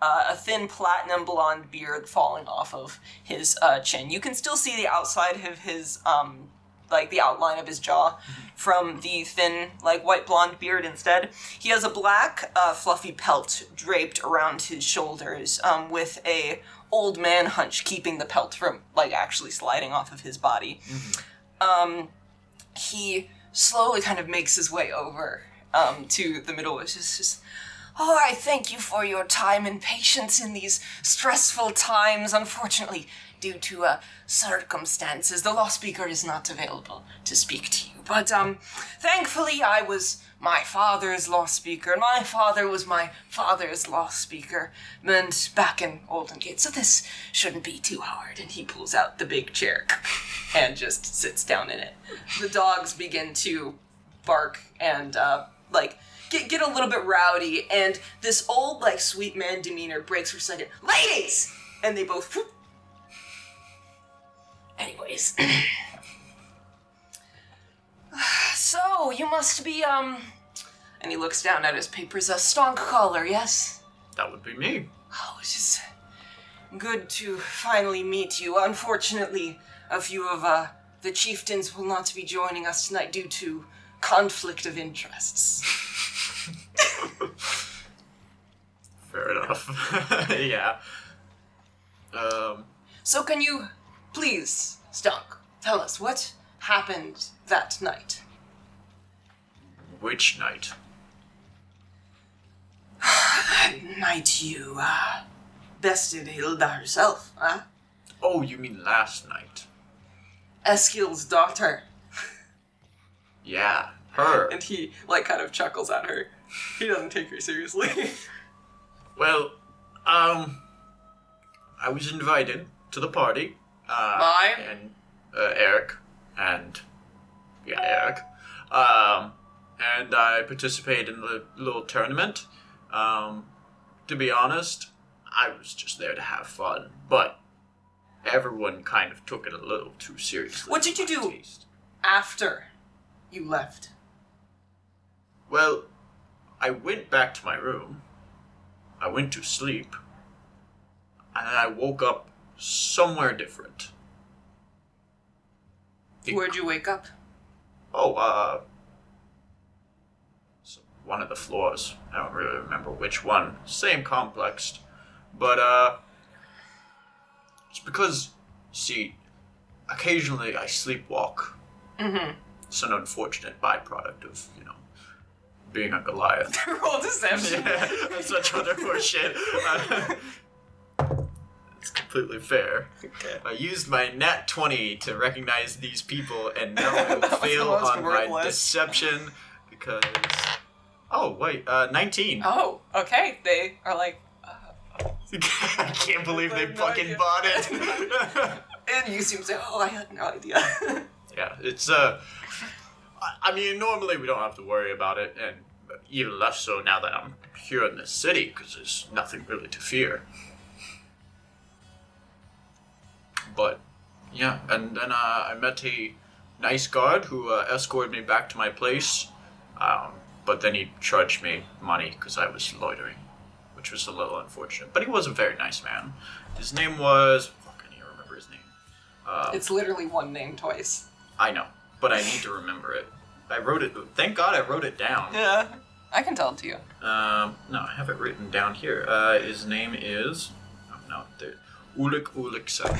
C: a thin platinum blonde beard falling off of his chin. You can still see the outside of his, the outline of his jaw from the thin, white blonde beard instead. He has a black, fluffy pelt draped around his shoulders, with a old man hunch keeping the pelt from, actually sliding off of his body. Mm-hmm. He slowly kind of makes his way over, to the middle, which is just... "Oh, I thank you for your time and patience in these stressful times. Unfortunately, due to circumstances, the law speaker is not available to speak to you. But thankfully, I was my father's law speaker, and my father was my father's law speaker, and back in Olden Gate, so this shouldn't be too hard. And he pulls out the big chair and just sits down in it. The dogs begin to bark and, get a little bit rowdy, and this old, sweet man demeanor breaks for a second. Ladies! And they both... Whoop. Anyways. So, you must be, And he looks down at his papers. A Stonk caller, yes?
B: That would be me.
C: Oh, it's just good to finally meet you. Unfortunately, a few of, the chieftains will not be joining us tonight due to conflict of interests.
B: Fair enough. Yeah.
C: So can you, please, Stonk, tell us what happened that night?
B: Which night?
C: That night you, bested Hilda herself, huh?
B: Oh, you mean last night?
C: Eskil's daughter.
B: Yeah, her.
C: And he, kind of chuckles at her. He doesn't take her seriously.
B: Well, I was invited to the party.
C: By?
B: And, Erik. And, yeah, Erik. And I participated in the little tournament. To be honest, I was just there to have fun. But everyone kind of took it a little too seriously.
C: What did you do after you left?
B: Well, I went back to my room. I went to sleep. And then I woke up somewhere different.
C: Where'd you wake up?
B: Oh, so one of the floors. I don't really remember which one. Same complex. But, it's because, see, occasionally I sleepwalk.
C: Mm-hmm.
B: It's an unfortunate byproduct of, being a Goliath.
C: Roll deception.
B: Yeah, that's such other horseshit. It's completely fair.
C: Okay.
B: I used my nat 20 to recognize these people, and now I will
C: That was
B: fail
C: the most
B: on my
C: worthless.
B: deception because... Oh, wait, 19.
C: Oh, okay. They are like...
B: I can't believe
C: I
B: they
C: have no
B: fucking
C: idea.
B: bought it.
C: And you seem to say, oh, I had no idea.
B: Yeah, it's, I mean, normally we don't have to worry about it, and even less so now that I'm here in this city, because there's nothing really to fear. But, yeah, and then I met a nice guard who escorted me back to my place, but then he charged me money because I was loitering, which was a little unfortunate. But he was a very nice man. His name was... Fuck, I can't remember his name.
C: It's literally one name twice.
B: I know, but I need to remember it. I wrote it... Thank God I wrote it down.
C: Yeah. I can tell it to you.
B: No, I have it written down here. His name is... Oh, no, there... Ulikson.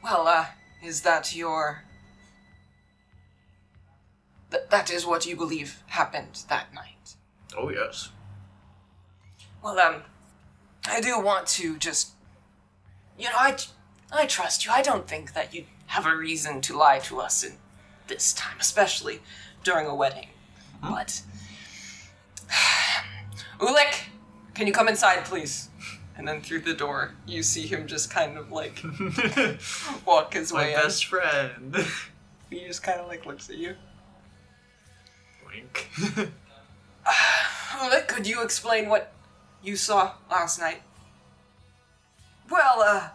C: Well, is that your... that is what you believe happened that night?
B: Oh, yes.
C: Well, I do want to just... I trust you. I don't think that you'd have a reason to lie to us in this time, especially during a wedding.
B: Hmm?
C: But... Ulik, can you come inside, please? And then through the door, you see him just kind of, walk his
B: My
C: way
B: best friend.
C: in. He just kind of, looks at you.
B: Wink.
C: Ulik, could you explain what you saw last night? Well,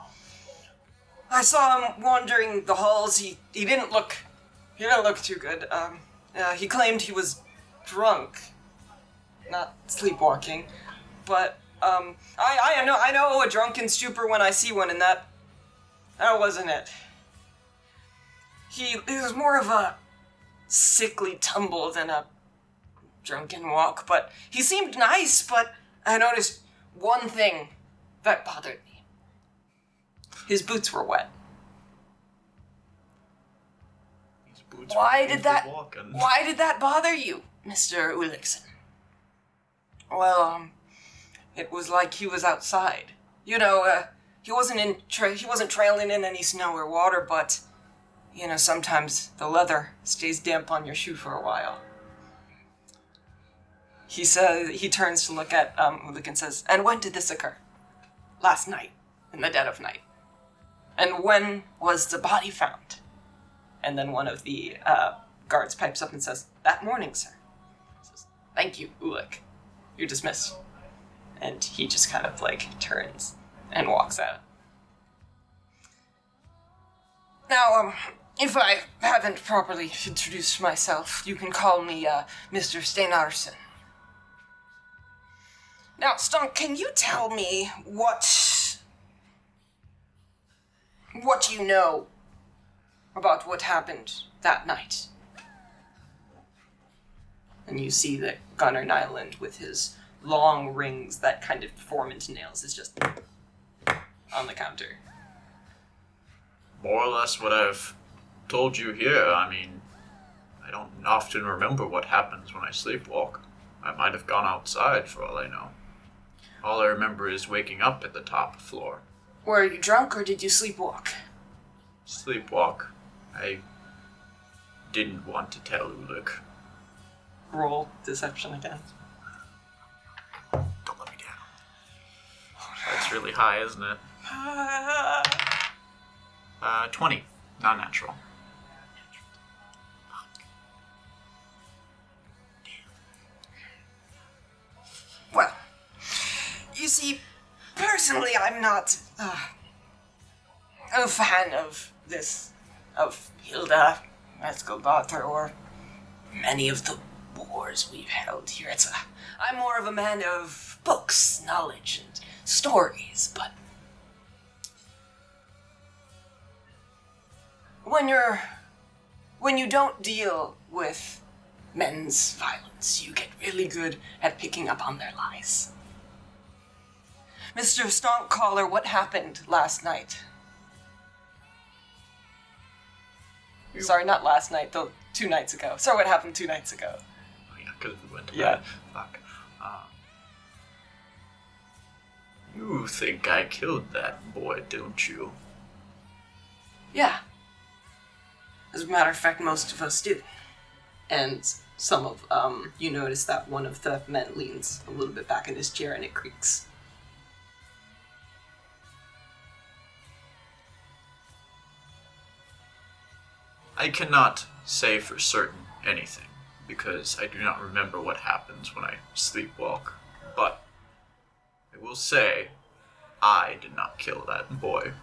C: I saw him wandering the halls. He didn't look too good. He claimed he was drunk, not sleepwalking. But I know a drunken stupor when I see one, and that wasn't it. He was more of a sickly tumble than a drunken walk, but he seemed nice. But I noticed one thing that bothered me. His boots were wet.
B: These boots
C: Why
B: were
C: did
B: easy
C: that?
B: walking.
C: Why did that bother you, Mr. Ulikson? Well, it was like he was outside. He wasn't trailing in any snow or water, but You know, sometimes the leather stays damp on your shoe for a while. He turns to look at Ulik and says, "And when did this occur?" "Last night, in the dead of night." "And when was the body found?" And then one of the guards pipes up and says, "That morning, sir." He says, "Thank you, Ulik. You're dismissed." And he just kind of turns and walks out. Now, if I haven't properly introduced myself, you can call me Mr. Stenarrson. Now, Stonk, can you tell me what you know about what happened that night? And you see that Gunnar Nyland, with his long rings that kind of form into nails, is just on the counter.
B: More or less what I've told you here. I mean, I don't often remember what happens when I sleepwalk. I might have gone outside for all I know. All I remember is waking up at the top floor.
C: Were you drunk or did you sleepwalk?
B: Sleepwalk. I didn't want to tell Ulik.
C: Roll deception again.
B: Don't let me down. That's really high, isn't it? 20. Not natural.
C: Well, you see, personally, I'm not a fan of Hilda, Escobar, or many of the wars we've held here. I'm more of a man of books, knowledge, and stories, but when you don't deal with men's violence, you get really good at picking up on their lies. Mr. Stonkcaller, what happened last night? Sorry, not last night, 2 nights ago. Sorry, what happened 2 nights ago?
B: Oh yeah, because we went to
C: Yeah.
B: bed. Fuck. You think I killed that boy, don't you?
C: Yeah. As a matter of fact, most of us do. And some of, you notice that one of the men leans a little bit back in his chair and it creaks.
B: I cannot say for certain anything, because I do not remember what happens when I sleepwalk. But I will say, I did not kill that boy.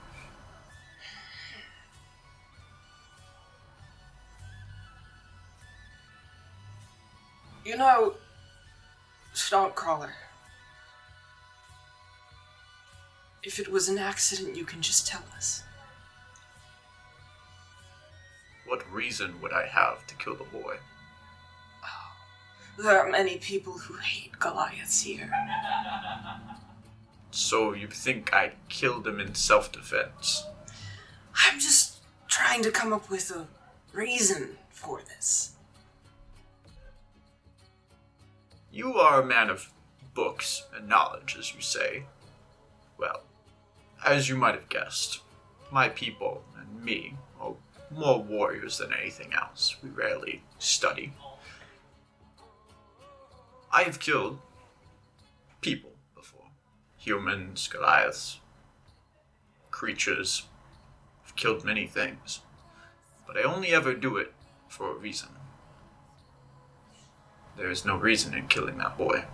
C: You know, Stonkcaller, if it was an accident, you can just tell us.
B: What reason would I have to kill the boy?
C: There are many people who hate Goliaths here.
B: So you think I killed him in self-defense?
C: I'm just trying to come up with a reason for this.
B: You are a man of books and knowledge, as you say. Well, as you might have guessed, my people and me are more warriors than anything else. We rarely study. I have killed people before. Humans, Goliaths, creatures. I've killed many things. But I only ever do it for a reason. There is no reason in killing that boy.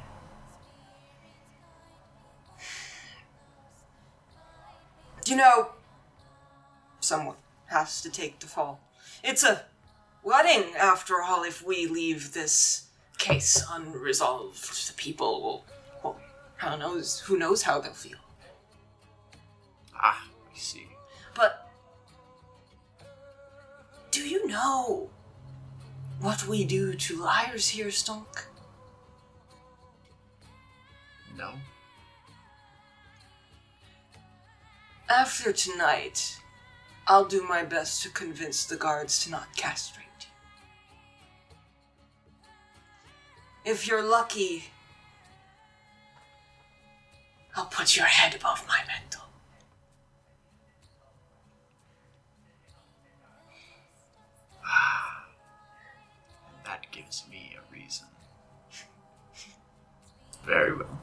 C: You know, someone has to take the fall. It's a wedding, after all. If we leave this case unresolved, the people will who knows how they'll feel.
B: Ah, I see.
C: But do you know what we do to liars here, Stonk?
B: No.
C: After tonight, I'll do my best to convince the guards to not castrate you. If you're lucky, I'll put your head above my mantle.
B: Very well.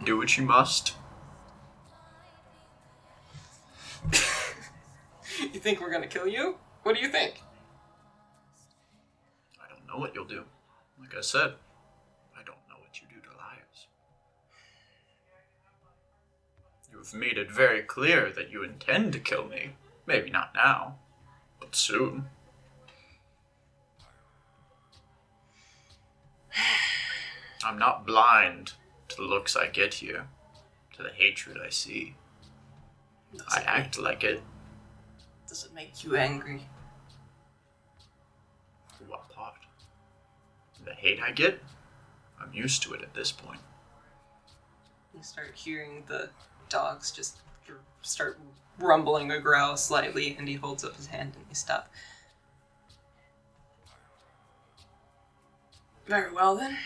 B: Do what you must.
C: You think we're gonna kill you? What do you think?
B: I don't know what you'll do. Like I said, I don't know what you do to liars. You've made it very clear that you intend to kill me. Maybe not now, but soon. I'm not blind to the looks I get here, to the hatred I see. I act like it.
C: Does it make you angry?
B: What part? The hate I get? I'm used to it at this point.
C: You start hearing the dogs just start rumbling or growl slightly, and he holds up his hand and you stop. Very well then.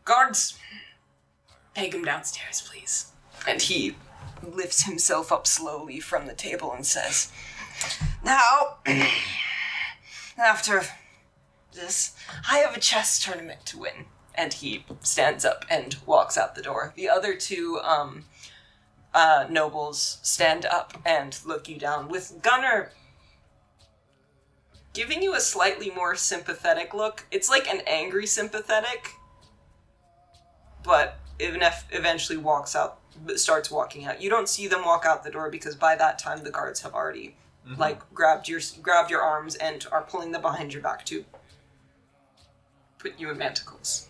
C: Guards, take him downstairs, please. And he lifts himself up slowly from the table and says, now, after this, I have a chess tournament to win. And he stands up and walks out the door. The other two nobles stand up and look you down, with Gunnar giving you a slightly more sympathetic look. It's like an angry sympathetic, but eventually starts walking out. You don't see them walk out the door because by that time the guards have already grabbed your arms and are pulling them behind your back to put you in manacles.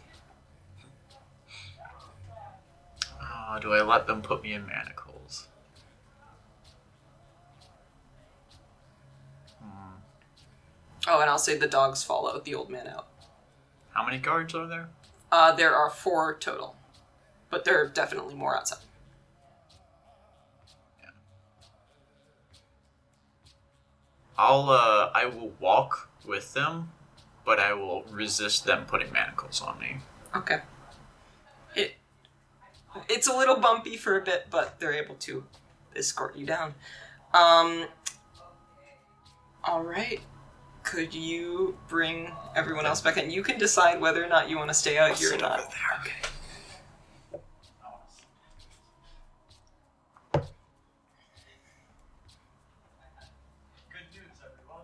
B: Do I let them put me in manacles?
C: Oh, and I'll say the dogs follow the old man out.
B: How many guards are there?
C: There are 4 total, but there are definitely more outside.
B: Yeah. I will walk with them, but I will resist them putting manacles on me.
C: Okay. It's a little bumpy for a bit, but they're able to escort you down. Alright. Could you bring everyone else back in? You can decide whether or not you want to stay out here or not. Okay.
A: Good news, everyone.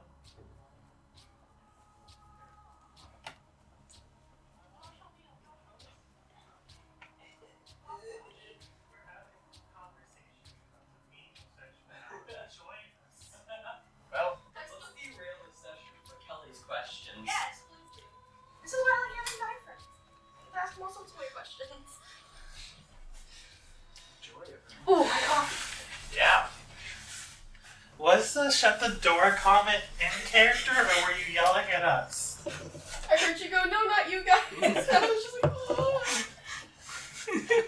F: Well, let's derail the session for Kelly's questions.
E: Yes, please. This is why I like having guy friends. You ask all sorts of weird questions. Oh my god.
B: Yeah.
A: Was the shut the door comment in character, or were you yelling at us?
E: I heard you go, no, not you guys. And I was just like, oh.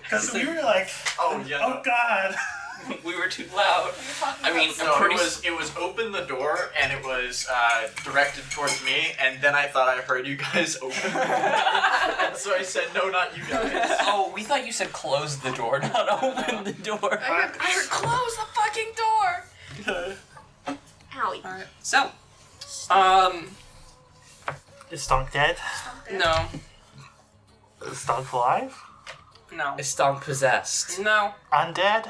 A: Because we were like,
B: Oh yeah.
A: oh god.
F: We were too loud. I mean,
B: No,
F: I'm pretty
B: it was open the door and it was directed towards me, and then I thought I heard you guys open the door. And so I said, no, not you guys.
F: Oh, we thought you said close the door, not open the door.
E: I heard close the fucking door. Owie.
C: Alright. So,
A: Is Stonk dead?
C: no.
A: Is Stonk alive?
C: No.
F: Is Stonk possessed?
C: No.
A: Undead?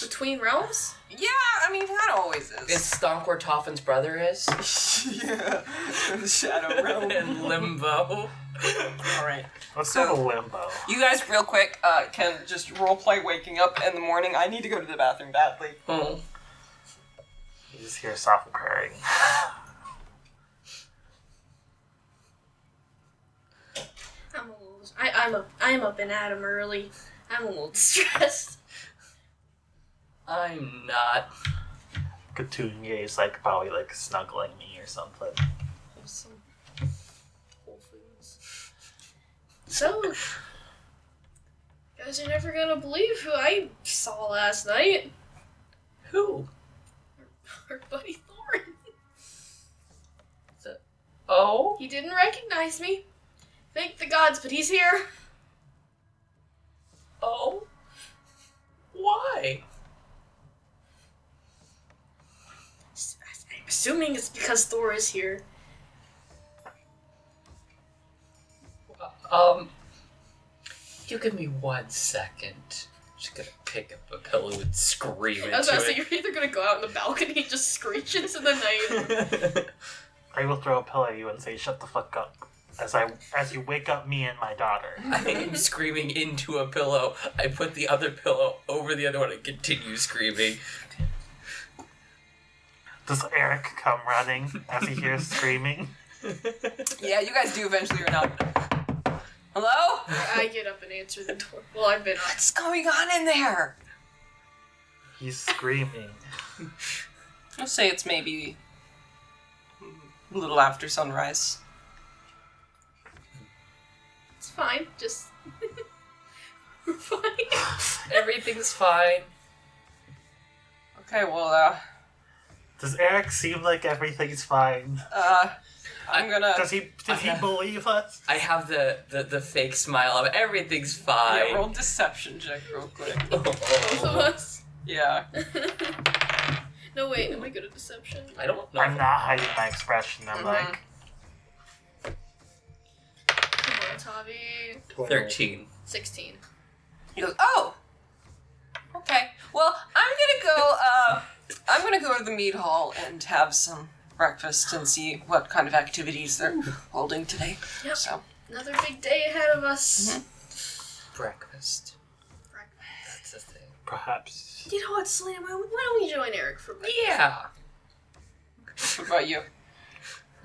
E: Between realms?
C: Yeah, I mean, that always is.
F: Is Stonk where Toffin's brother is?
C: Yeah. The Shadow Realm.
F: In limbo.
C: Alright.
A: Let's go to limbo.
C: You guys, real quick, can just roleplay waking up in the morning. I need to go to the bathroom badly.
F: Oh.
A: You just hear soft purring.
E: I'm up and at 'em early. I'm a little distressed.
F: I'm not.
A: Petunia is like probably like snuggling me or something.
E: Some whole foods. So, you guys are never gonna believe who I saw last night.
F: Who?
E: Our buddy Thor.
F: Oh?
E: He didn't recognize me. Thank the gods, but he's here.
F: Oh? Why?
E: I'm assuming it's because Thor is here.
F: You give me 1 second. Just gonna pick up a pillow and scream
E: I was about to
F: into
E: say,
F: it.
E: you're either gonna go out on the balcony and just screech into the night.
A: I will throw a pillow at you and say, "Shut the fuck up," as you wake up me and my daughter.
F: I am screaming into a pillow. I put the other pillow over the other one and continue screaming.
A: Does Erik come running as he hears screaming?
C: Yeah, you guys do eventually or not. Hello?
E: I get up and answer the door. Well, I've been up.
C: What's going on in there?
A: He's screaming.
C: I'll say it's maybe a little after sunrise.
E: It's fine. Just we're fine.
F: Everything's fine.
C: Okay, well,
A: Does Erik seem like everything's fine?
C: I'm gonna...
A: Does he believe us?
F: I have the fake smile of everything's fine.
C: Yeah, roll deception check real quick.
E: Both of us.
C: Yeah.
E: No, wait. Am I good at deception?
F: I don't know.
A: I'm not hiding my expression. I'm like...
E: Come on, Tavi.
F: 13.
E: 16.
C: He goes, oh! Okay. Well, I'm gonna go to the mead hall and have some breakfast and see what kind of activities they're holding today.
E: Yep.
C: So,
E: Another big day ahead of us.
F: Breakfast. That's the thing.
A: Perhaps.
E: You know what, Slanei? Why don't we join Erik for breakfast?
F: Yeah.
C: what about you?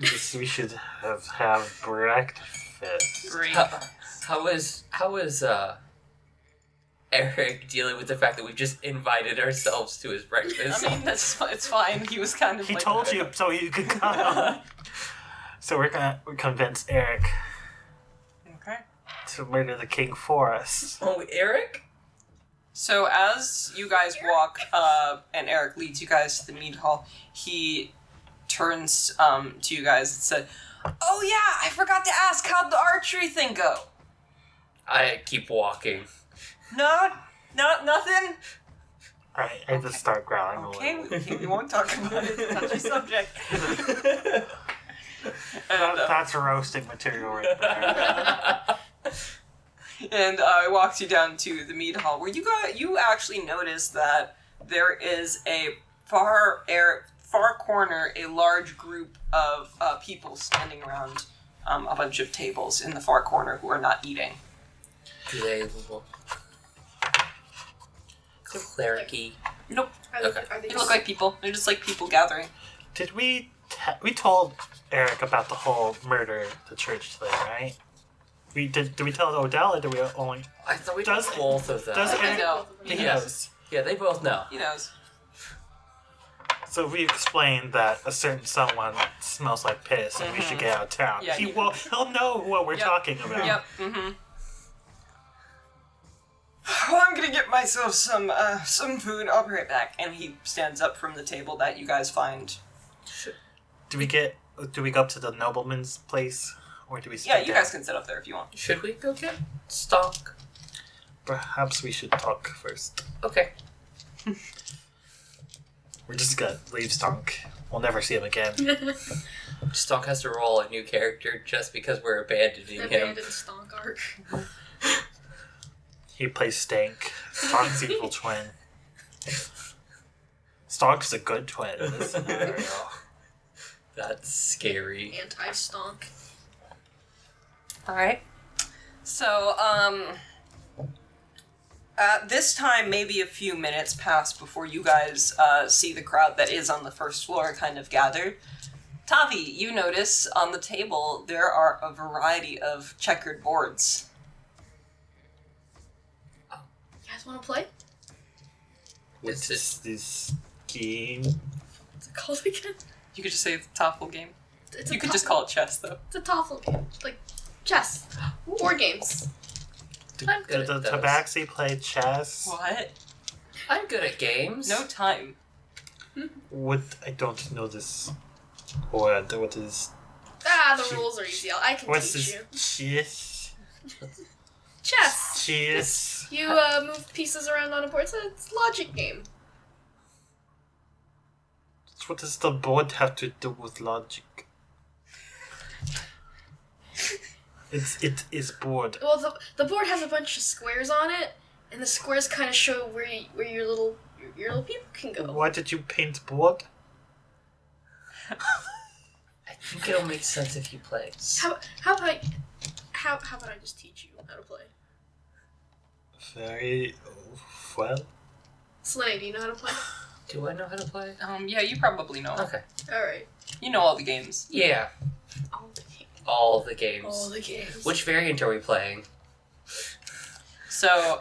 A: Yes, we should have breakfast.
C: Great.
F: How is Erik dealing with the fact that we've just invited ourselves to his breakfast?
C: I mean, it's fine. He was kind of
A: He
C: like...
A: told you so you could come. So we're gonna convince Erik
C: Okay.
A: to murder the king for us.
F: Oh, Erik?
C: So as you guys walk, and Erik leads you guys to the mead hall, he turns to you guys and said, "Oh yeah, I forgot to ask, how'd the archery thing go?"
F: I keep walking.
C: No, nothing.
A: Alright, I just start growling a
C: Okay,
A: little.
C: we won't talk about it. It's a touchy subject.
A: That's roasting material right there.
C: And it walks you down to the mead hall, where you actually notice that there is a far corner, a large group of people standing around a bunch of tables in the far corner who are not eating.
F: Do they look clericy?
C: Nope.
F: Okay.
E: Are they
C: They look like people. They're just like people gathering.
A: Did we told Erik about the whole murder at the church thing, right? Did we tell Odell or did we only...
F: I thought we
A: Does-
F: told both of them.
A: does
C: I
A: Erik...
C: know.
A: He
F: Yes.
A: knows.
F: Yeah, they both know.
C: He knows.
A: So we explained that a certain someone smells like piss and we should get out of town.
C: Yeah,
A: He'll know what we're
C: Yep.
A: talking about.
C: Yep. Mm-hmm. Well, I'm gonna get myself some food. I'll be right back. And he stands up from the table that you guys find.
A: Do we go up to the nobleman's place? Or do we stay
C: Yeah, you
A: down?
C: guys can sit up there if you want.
F: Should we go get Stonk?
A: Perhaps we should talk first.
F: Okay.
A: We're just gonna leave Stonk. We'll never see him again.
F: Stonk has to roll a new character just because we're abandoning him.
E: Abandoned Stonk arc.
A: He plays Stank, Stonk's evil twin. Stonk's a good twin in this scenario.
F: That's scary.
E: Anti-Stonk.
C: Alright. So, at this time, maybe a few minutes pass before you guys see the crowd that is on the first floor kind of gathered. Tavi, you notice on the table there are a variety of checkered boards.
E: You guys want to play?
F: What's
A: this game?
E: What's it called again?
C: You could just say it's a TOEFL game.
E: It's
C: You could just call it chess, though.
E: It's a TOEFL game. Like chess. Board games.
F: I'm good
A: Did
F: at
A: the
F: those.
A: Tabaxi play chess?
C: What?
F: I'm good at games.
C: No time.
A: What? I don't know this. What is...
E: The rules are easy. I can
A: What's
E: teach
A: this?
E: you.
A: Chess?
E: Chess.
A: Chess?
E: You move pieces around on a board. It's a logic game.
A: What does the board have to do with logic? It is board.
E: Well, the board has a bunch of squares on it, and the squares kind of show where your little people can go.
A: Why did you paint board?
F: I think it'll make sense if you play.
E: How about I just teach you how to play?
A: Very well.
E: Slanei, do you know how to play?
F: Do I know how to play?
C: Yeah, you probably know.
F: Okay.
E: All right.
C: You know all the games.
F: Yeah. All the games.
E: All the games.
F: Which variant are we playing?
C: So,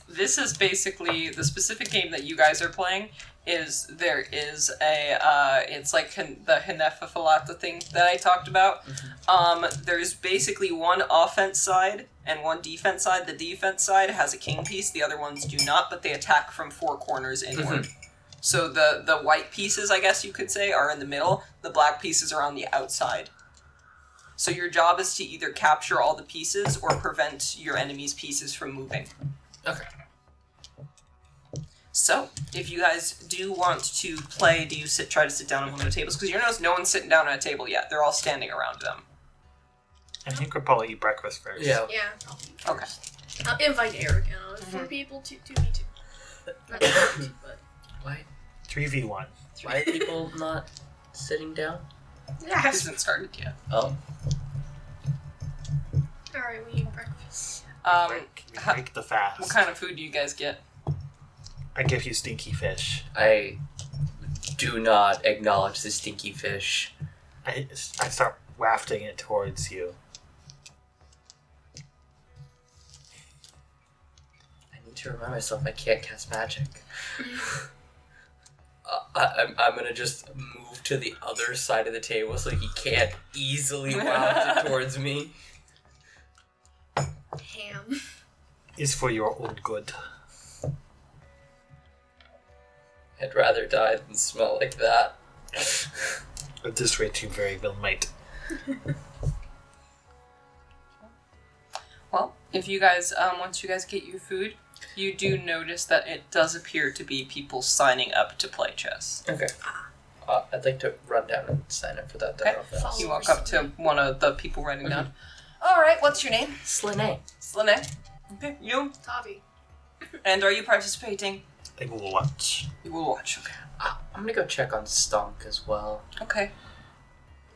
C: this is basically the specific game that you guys are playing. There is a it's like the hnefatafl thing that I talked about. There's basically one offense side and one defense side. The defense side has a king piece. The other ones do not, but they attack from four corners inward. So the white pieces, I guess you could say, are in the middle. The black pieces are on the outside. So your job is to either capture all the pieces or prevent your enemy's pieces from moving.
F: Okay.
C: So, if you guys do want to play, do you try to sit down at one of the tables? Because you notice no one's sitting down at a table yet. They're all standing around them.
A: I think we'll probably eat breakfast first.
F: Yeah.
E: Yeah.
C: Okay.
E: I'll invite Erik and 4 people, 2v2. Not 2v2, but...
F: Why?
A: 3v1.
F: Why are people not sitting down?
C: It hasn't started yet.
F: Oh.
E: Alright, we eat breakfast.
A: Break the fast.
C: What kind of food do you guys get?
A: I give you stinky fish.
F: I do not acknowledge the stinky fish.
A: I start wafting it towards you.
F: I need to remind myself I can't cast magic. I'm gonna just move to the other side of the table so he can't easily waft it towards me.
E: Ham.
A: Is for your own good.
F: I'd rather die than smell like that.
A: At this rate, you very well might.
C: Well, if you guys, once you guys get your food, you do notice that it does appear to be people signing up to play chess.
F: Okay. I'd like to run down and sign up for that.
C: Okay. You walk up to one of the people writing down. Alright, what's your name?
F: Slanei.
C: Slanei. Okay, you?
E: Tavi.
C: And are you participating?
A: I will watch.
C: You will watch, okay.
F: I'm gonna go check on Stonk as well.
C: Okay.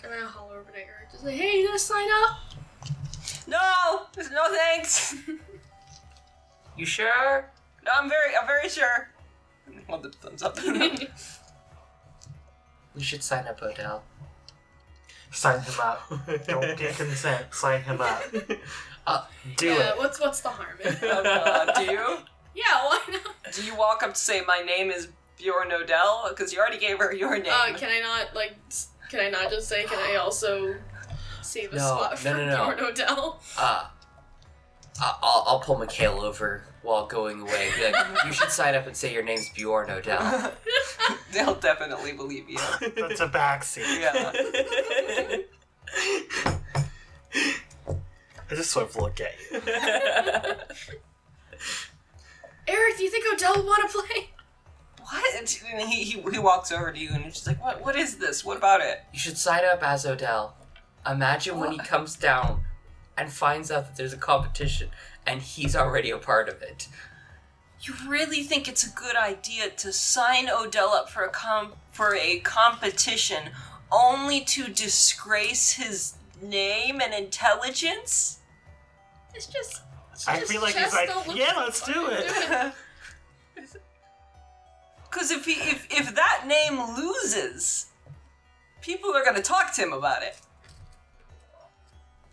E: I'm gonna holler over to Erik. Just like, hey, you gonna sign up?
C: No! No thanks!
F: You sure?
C: No, I'm very sure. Hold the thumbs up.
F: We should sign up, Odell.
A: Sign him up. Don't get consent. Sign him up. Do it.
E: What's the harm in it?
C: Oh god, do you?
E: Yeah, why not?
C: Do you walk up to say, my name is Bjorn Odell? Because you already gave her your name.
E: Can I not just say, can I also save a spot for Bjorn Odell?
F: I'll pull Mikkel over while going away. Be like, you should sign up and say your name's Bjorn Odell.
C: They'll definitely believe you.
A: That's a backseat.
C: Yeah.
A: I just sort of look at you.
E: Erik, do you think Odell would want to play?
C: What? And he walks over to you and he's just like, what is this? What about it?
F: You should sign up as Odell. Imagine when he comes down and finds out that there's a competition and he's already a part of it.
C: You really think it's a good idea to sign Odell up for a competition only to disgrace his name and intelligence?
E: It's just...
A: I feel like he's like, yeah, let's do it.
C: Because if that name loses, people are going to talk to him about it.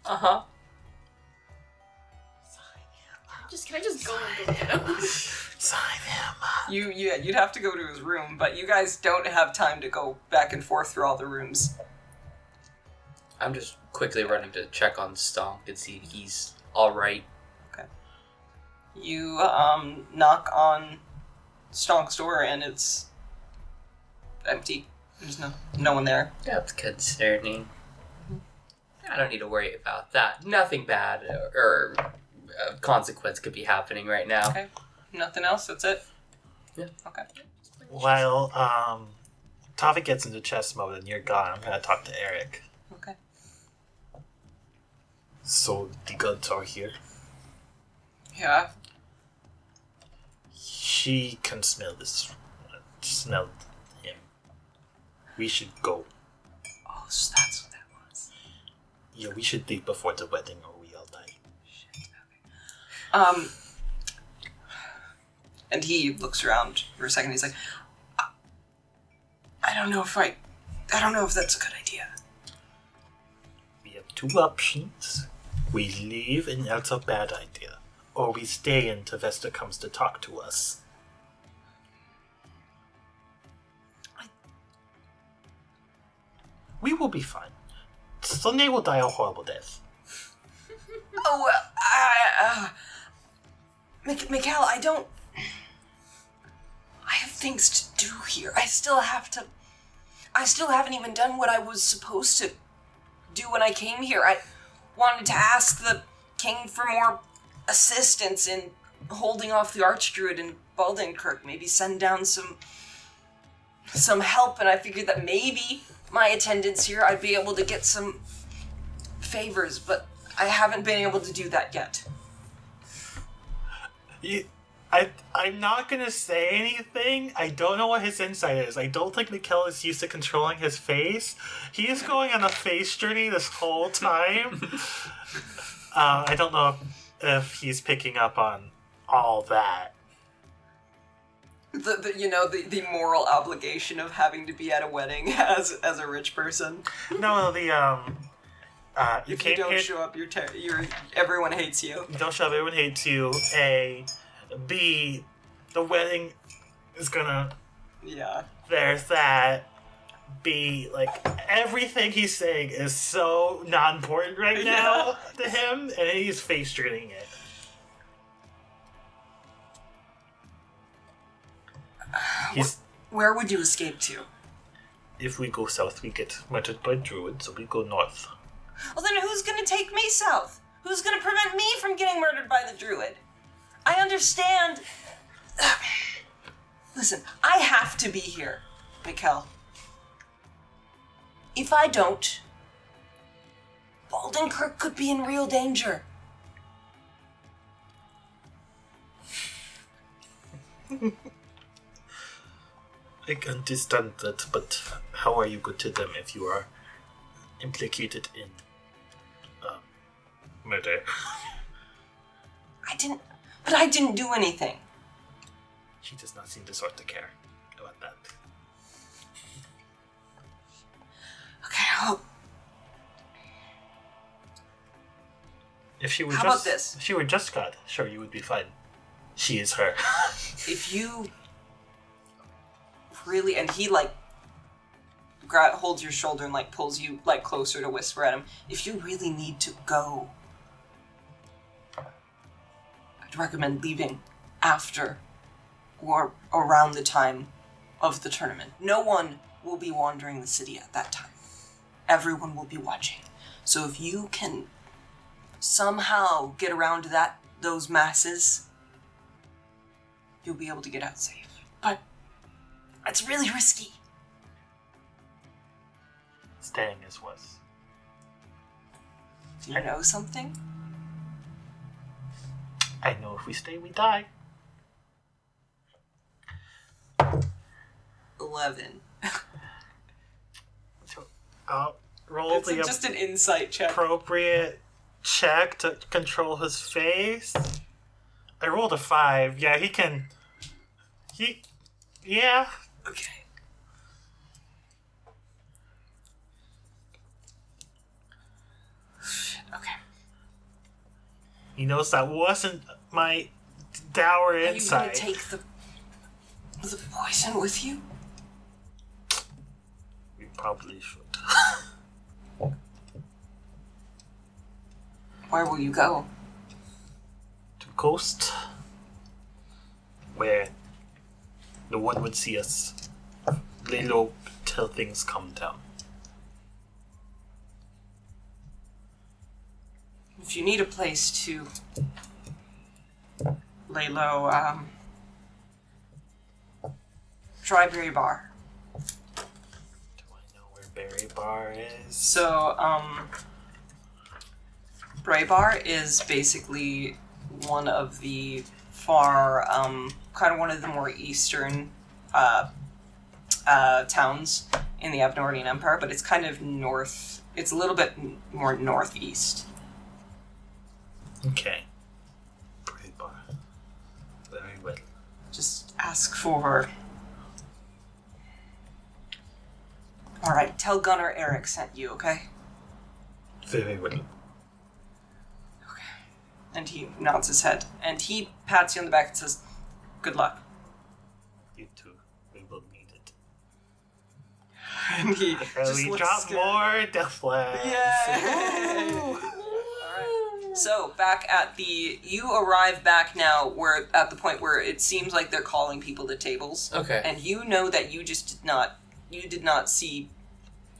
F: Uh-huh.
E: Can I just go and go get him?
A: Sign him.
C: You'd have to go to his room, but you guys don't have time to go back and forth through all the rooms.
F: I'm just quickly running to check on Stonk and see if he's alright.
C: Okay. You knock on Stonk's door and it's empty. There's no one there.
F: That's concerning. I don't need to worry about that. Nothing bad or consequence could be happening right now.
C: Okay. Nothing else? That's it?
F: Yeah.
C: Okay.
A: While Tavi gets into chess mode and you're gone, I'm gonna talk to Erik.
C: Okay.
A: So the gods are here.
C: Yeah.
A: She can smell this. Smell him. We should go.
C: Oh, so that's what that was.
A: Yeah, we should leave before the wedding or we all die.
C: Shit, okay. And he looks around for a second. He's like, I don't know if that's a good idea.
A: We have two options. We leave and that's a bad idea. Or we stay until Vesta comes to talk to us. We will be fine. Slanei will die a horrible death.
C: Oh, Mikkel, I have things to do here. I still haven't even done what I was supposed to do when I came here. I wanted to ask the king for more assistance in holding off the archdruid in Eldingheim. Maybe send down some help, and I figured that maybe my attendance here I'd be able to get some favors, but I haven't been able to do that yet.
A: I'm not gonna say anything. I don't know what his insight is. I don't think Mikkel is used to controlling his face. He is going on a face journey this whole time. I don't know if he's picking up on all that.
C: The moral obligation of having to be at a wedding as a rich person.
A: No,
C: If you don't show up, everyone hates you.
A: You don't show up, everyone hates you. A, B, the wedding is gonna.
C: Yeah.
A: There's that. B, like everything he's saying is so not important right now to him, and he's face turning it.
C: Where would you escape to?
A: If we go south, we get murdered by druids, so we go north.
C: Well, then who's gonna take me south? Who's gonna prevent me from getting murdered by the druid? I understand. Listen, I have to be here, Mikkel. If I don't, Eldingheim could be in real danger.
A: I can understand that, but how are you good to them if you are implicated in murder?
C: I didn't do anything.
A: She does not seem to sort to care about that.
C: Okay, well,
A: if she were
C: how about this?
A: If she were just God, sure, you would be fine. She is her.
C: If you really, and he holds your shoulder and pulls you closer to whisper at him, if you really need to go, I'd recommend leaving after or around the time of the tournament. No one will be wandering the city at that time. Everyone will be watching. So if you can somehow get around to those masses, you'll be able to get out safe. But it's really risky.
A: Staying is worse.
C: Do you know something?
A: I know if we stay, we die.
C: 11.
A: So I'll roll
C: It's
A: the
C: just an insight check.
A: appropriate check to control his face. I rolled a 5. Yeah, he can. Yeah.
C: Okay. Okay.
A: He knows that wasn't my dour
C: Are you
A: insight.
C: gonna take the poison with you?
A: We probably should.
C: Where will you go?
A: To coast, where no one would see us. Lay low till things calm down.
C: If you need a place to lay low, try Berry Bar.
A: Do I know where Berry Bar is?
C: So, Braybar is basically one of the far, kind of one of the more eastern towns in the Avnordian Empire, but it's kind of north. It's a little bit more northeast.
A: Okay. Pretty bar. Very well.
C: Just ask for. All right, tell Gunnar Erik sent you, okay?
A: Very well.
C: And he nods his head, and he pats you on the back and says, "Good luck."
A: You too. We will need it.
C: And he
A: And
C: just
A: we
C: looks
A: drop
C: scared.
A: more death flags.
C: Yay! Alright. So back at you arrive back now where at the point where it seems like they're calling people to tables.
F: Okay.
C: And you know that you did not see,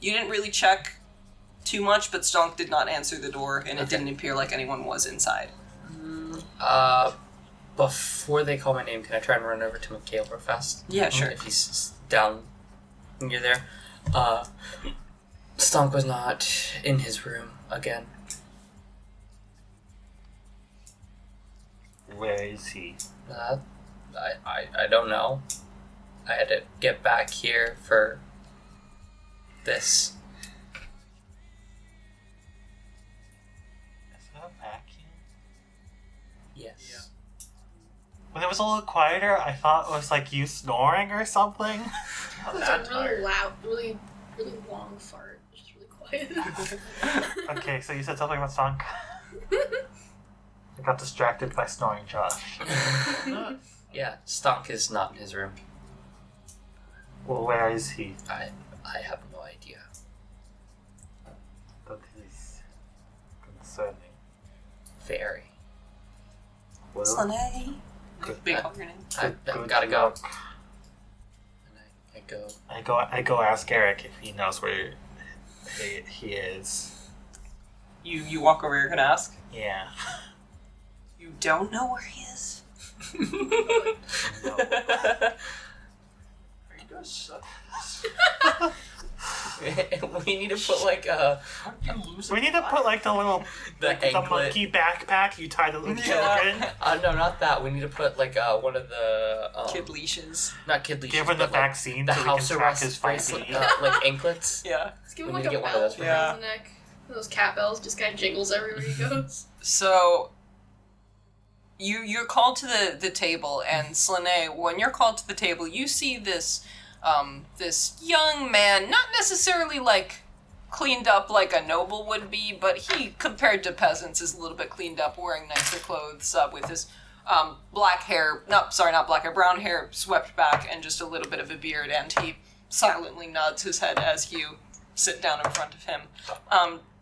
C: you didn't really check too much, but Stonk did not answer the door, and it didn't appear like anyone was inside.
F: Before they call my name, can I try and run over to Mikkel real fast?
C: Yeah, sure.
F: If he's down near there. Stonk was not in his room again.
A: Where is he?
F: I don't know. I had to get back here for this.
A: Is that a vacuum?
F: Yes.
B: Yeah.
A: When it was a little quieter, I thought it was like you snoring or something.
E: It was a really loud, really long fart. Just really quiet.
A: Okay, so you said something about Stonk. I got distracted by snoring Josh.
F: Yeah, Stonk is not in his room.
A: Well, where is he?
F: I have no idea.
A: That is concerning.
F: Very.
A: Well,
C: Slanei.
A: good,
C: Big call your name.
F: I've
A: good
F: gotta go.
A: luck.
F: And I go.
A: I go ask Erik if he knows where he is.
C: You walk over, you're gonna ask?
A: Yeah.
C: You don't know where he is?
A: No.
B: Are you guys suck?
F: We need to put like a
A: We need to put like the little
F: the
A: the
F: anklet.
A: monkey backpack you tie the little
C: Yeah.
A: children.
F: No, not that. We need to put like one of the
C: Kid leashes.
F: not kid leashes,
A: Give him the
F: but, like,
A: vaccine
F: the
A: so we can
F: house
A: track
F: arrest
A: his
F: bracelet,
A: fighting.
F: like anklets.
C: Yeah.
E: Let's give him
F: We
E: like
F: need
E: a
F: to get one of
E: bell
F: those
E: for
F: for
C: him.
E: his neck. Those cat bells just kind of jingles everywhere he goes.
C: So you're called to the table, and Slanei, when you're called to the table, you see this this young man, not necessarily like cleaned up like a noble would be, but he, compared to peasants, is a little bit cleaned up, wearing nicer clothes, with his black hair, not black hair, brown hair swept back, and just a little bit of a beard, and he silently nods his head as you sit down in front of him.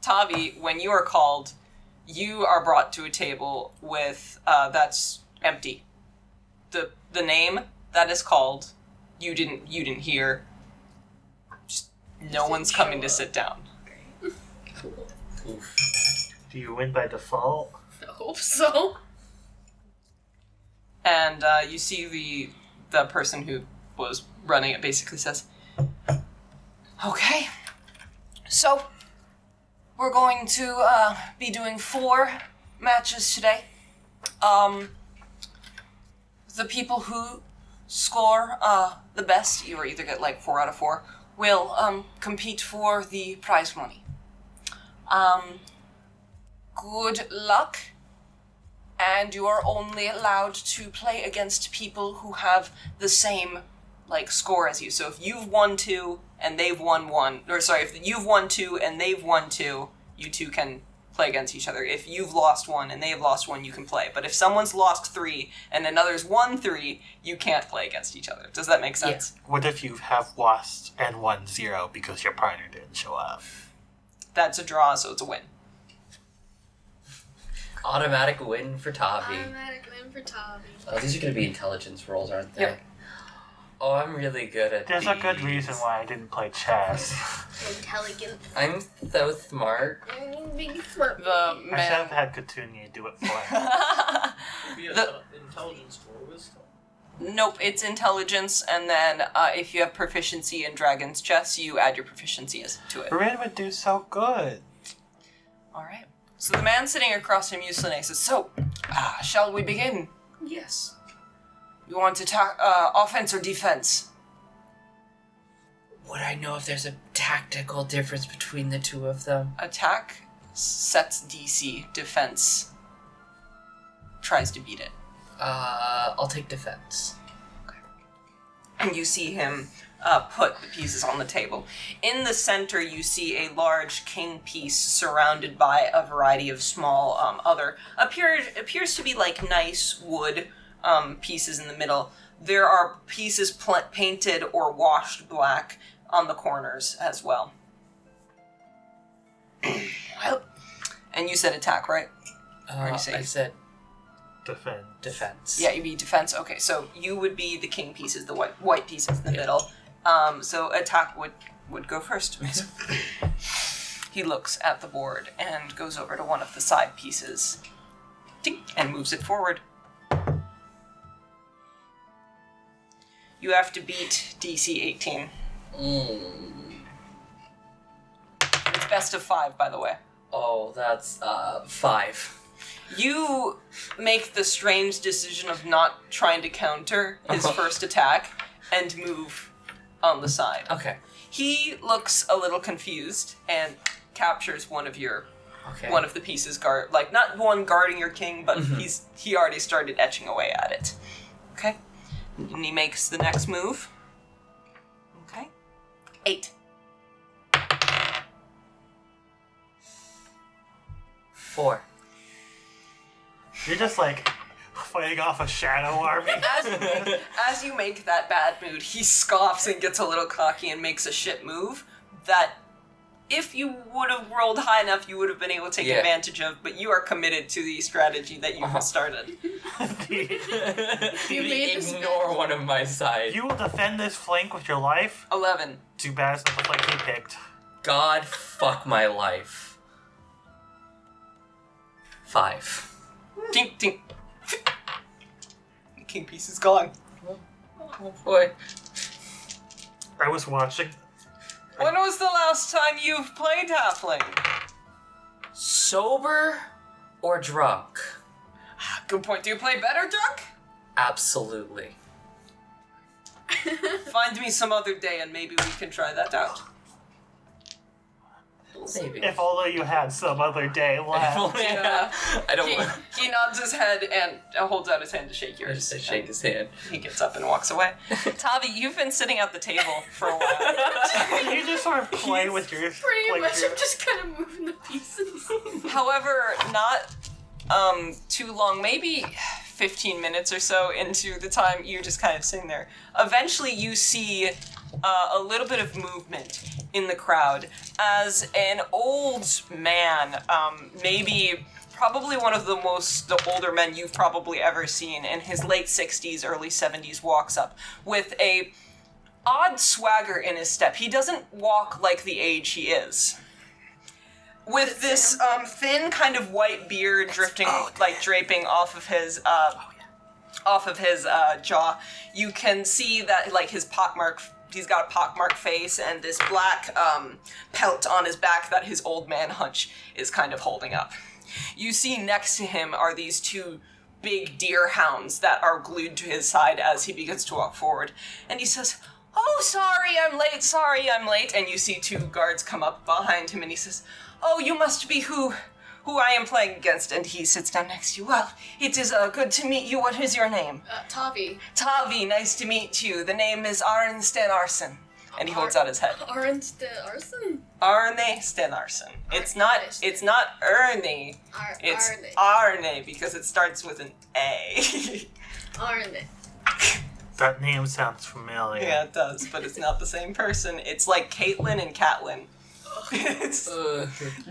C: Tavi, when you are called, you are brought to a table with that's empty. The name that is called, you didn't hear. Just no one's coming to sit down.
E: Great. Cool.
F: Oof.
A: Do you win by default?
E: I hope so.
C: And you see the person who was running it basically says, "Okay, so we're going to be doing 4 matches today. The people who score the best, you either get like 4 out of 4, will compete for the prize money. Good luck, and you are only allowed to play against people who have the same like score as you. So if you've won 2 and they've won 1, or sorry, if you've won 2 and they've won 2, you two can play against each other. If you've lost 1 and they have lost 1, you can play. But if someone's lost 3 and another's won 3, you can't play against each other. Does that make sense?
A: What if you have lost and won 0 because your partner didn't show up?
C: That's a draw, so it's a win.
F: Automatic win for Tavi.
E: Automatic win for Tavi.
F: Oh, these are going to be intelligence rolls, aren't they?
C: Yep.
F: Oh, I'm really good at
A: There's
F: these.
A: a good reason why I didn't play chess.
E: Intelligent.
F: I'm so smart.
E: Big smart.
C: The
A: I should have
C: man.
A: had Petunia do it for me.
B: Be
C: The-
B: intelligence or wisdom.
C: Nope, it's intelligence, and then if you have proficiency in Dragon's Chess, you add your proficiency to it.
A: Rin would do so good.
C: All right. So the man sitting across from you, Slanei, says, "So, shall we begin?
E: Yes.
C: You want to offense or defense?"
F: Would I know if there's a tactical difference between the two of them?
C: Attack sets DC. Defense tries to beat it.
F: I'll take defense.
C: And you see him put the pieces on the table. In the center, you see a large king piece surrounded by a variety of small appears to be like nice wood pieces in the middle. There are pieces painted or washed black on the corners as well. Well, and you said attack, right?
F: I said defense.
C: Yeah, you'd be defense. Okay, so you would be the king pieces, the white pieces in the middle. So attack would go first. He looks at the board and goes over to one of the side pieces, tink, and moves it forward. You have to beat DC 18. It's best of 5, by the way.
F: Oh, that's 5.
C: You make the strange decision of not trying to counter his first attack and move on the side.
F: Okay.
C: He looks a little confused and captures one of the pieces like not one guarding your king, but he already started etching away at it. Okay? And he makes the next move. Okay. 8.
F: 4.
A: You're just like fighting off a shadow army.
C: As you make that bad mood, he scoffs and gets a little cocky and makes a shit move that if you would have rolled high enough, you would have been able to take advantage of, but you are committed to the strategy that you have started.
E: You made this
F: Ignore one of my sides.
A: You will defend this flank with your life?
C: 11.
A: Too bad it's not the flank he picked.
F: God fuck my life. 5.
C: Tink, tink. The king piece is gone.
F: Oh boy.
A: I was watching.
C: When was the last time you've played Halfling?
F: Sober or drunk?
C: Good point. Do you play better drunk?
F: Absolutely.
C: Find me some other day and maybe we can try that out.
F: Maybe.
A: If only you had some other day left.
C: Yeah.
F: I don't want
C: He nods his head and holds out his hand to shake yours.
F: to shake his hand.
C: He gets up and walks away. Tavi, you've been sitting at the table for a while.
A: You just sort of play with your...
E: pretty much.
A: your-
E: I'm just kind of moving the pieces.
C: However, not too long, maybe 15 minutes or so into the time you're just kind of sitting there. Eventually you see a little bit of movement in the crowd as an old man, probably one of the older men you've probably ever seen, in his late 60s, early 70s, walks up with a odd swagger in his step. He doesn't walk like the age he is. With this thin kind of white beard drifting, draping off of his jaw, you can see that he's got a pockmarked face and this black pelt on his back that his old man hunch is kind of holding up. You see next to him are these 2 big deer hounds that are glued to his side as he begins to walk forward. And he says, "Oh, sorry, I'm late. And you see 2 guards come up behind him and he says, "Oh, you must be who I am playing against." And he sits down next to you. "Well, it is good to meet you. What is your name?"
E: Tavi.
C: "Tavi, nice to meet you. The name is Arne Stenarrson." And he holds out his head.
E: Arne Stenarrson?
C: Arne Stenarrson. It's not Ernie. It's Arne because it starts with an A.
E: Arne.
A: That name sounds familiar.
C: Yeah, it does, but it's not the same person. It's like Caitlin and Catlin. It's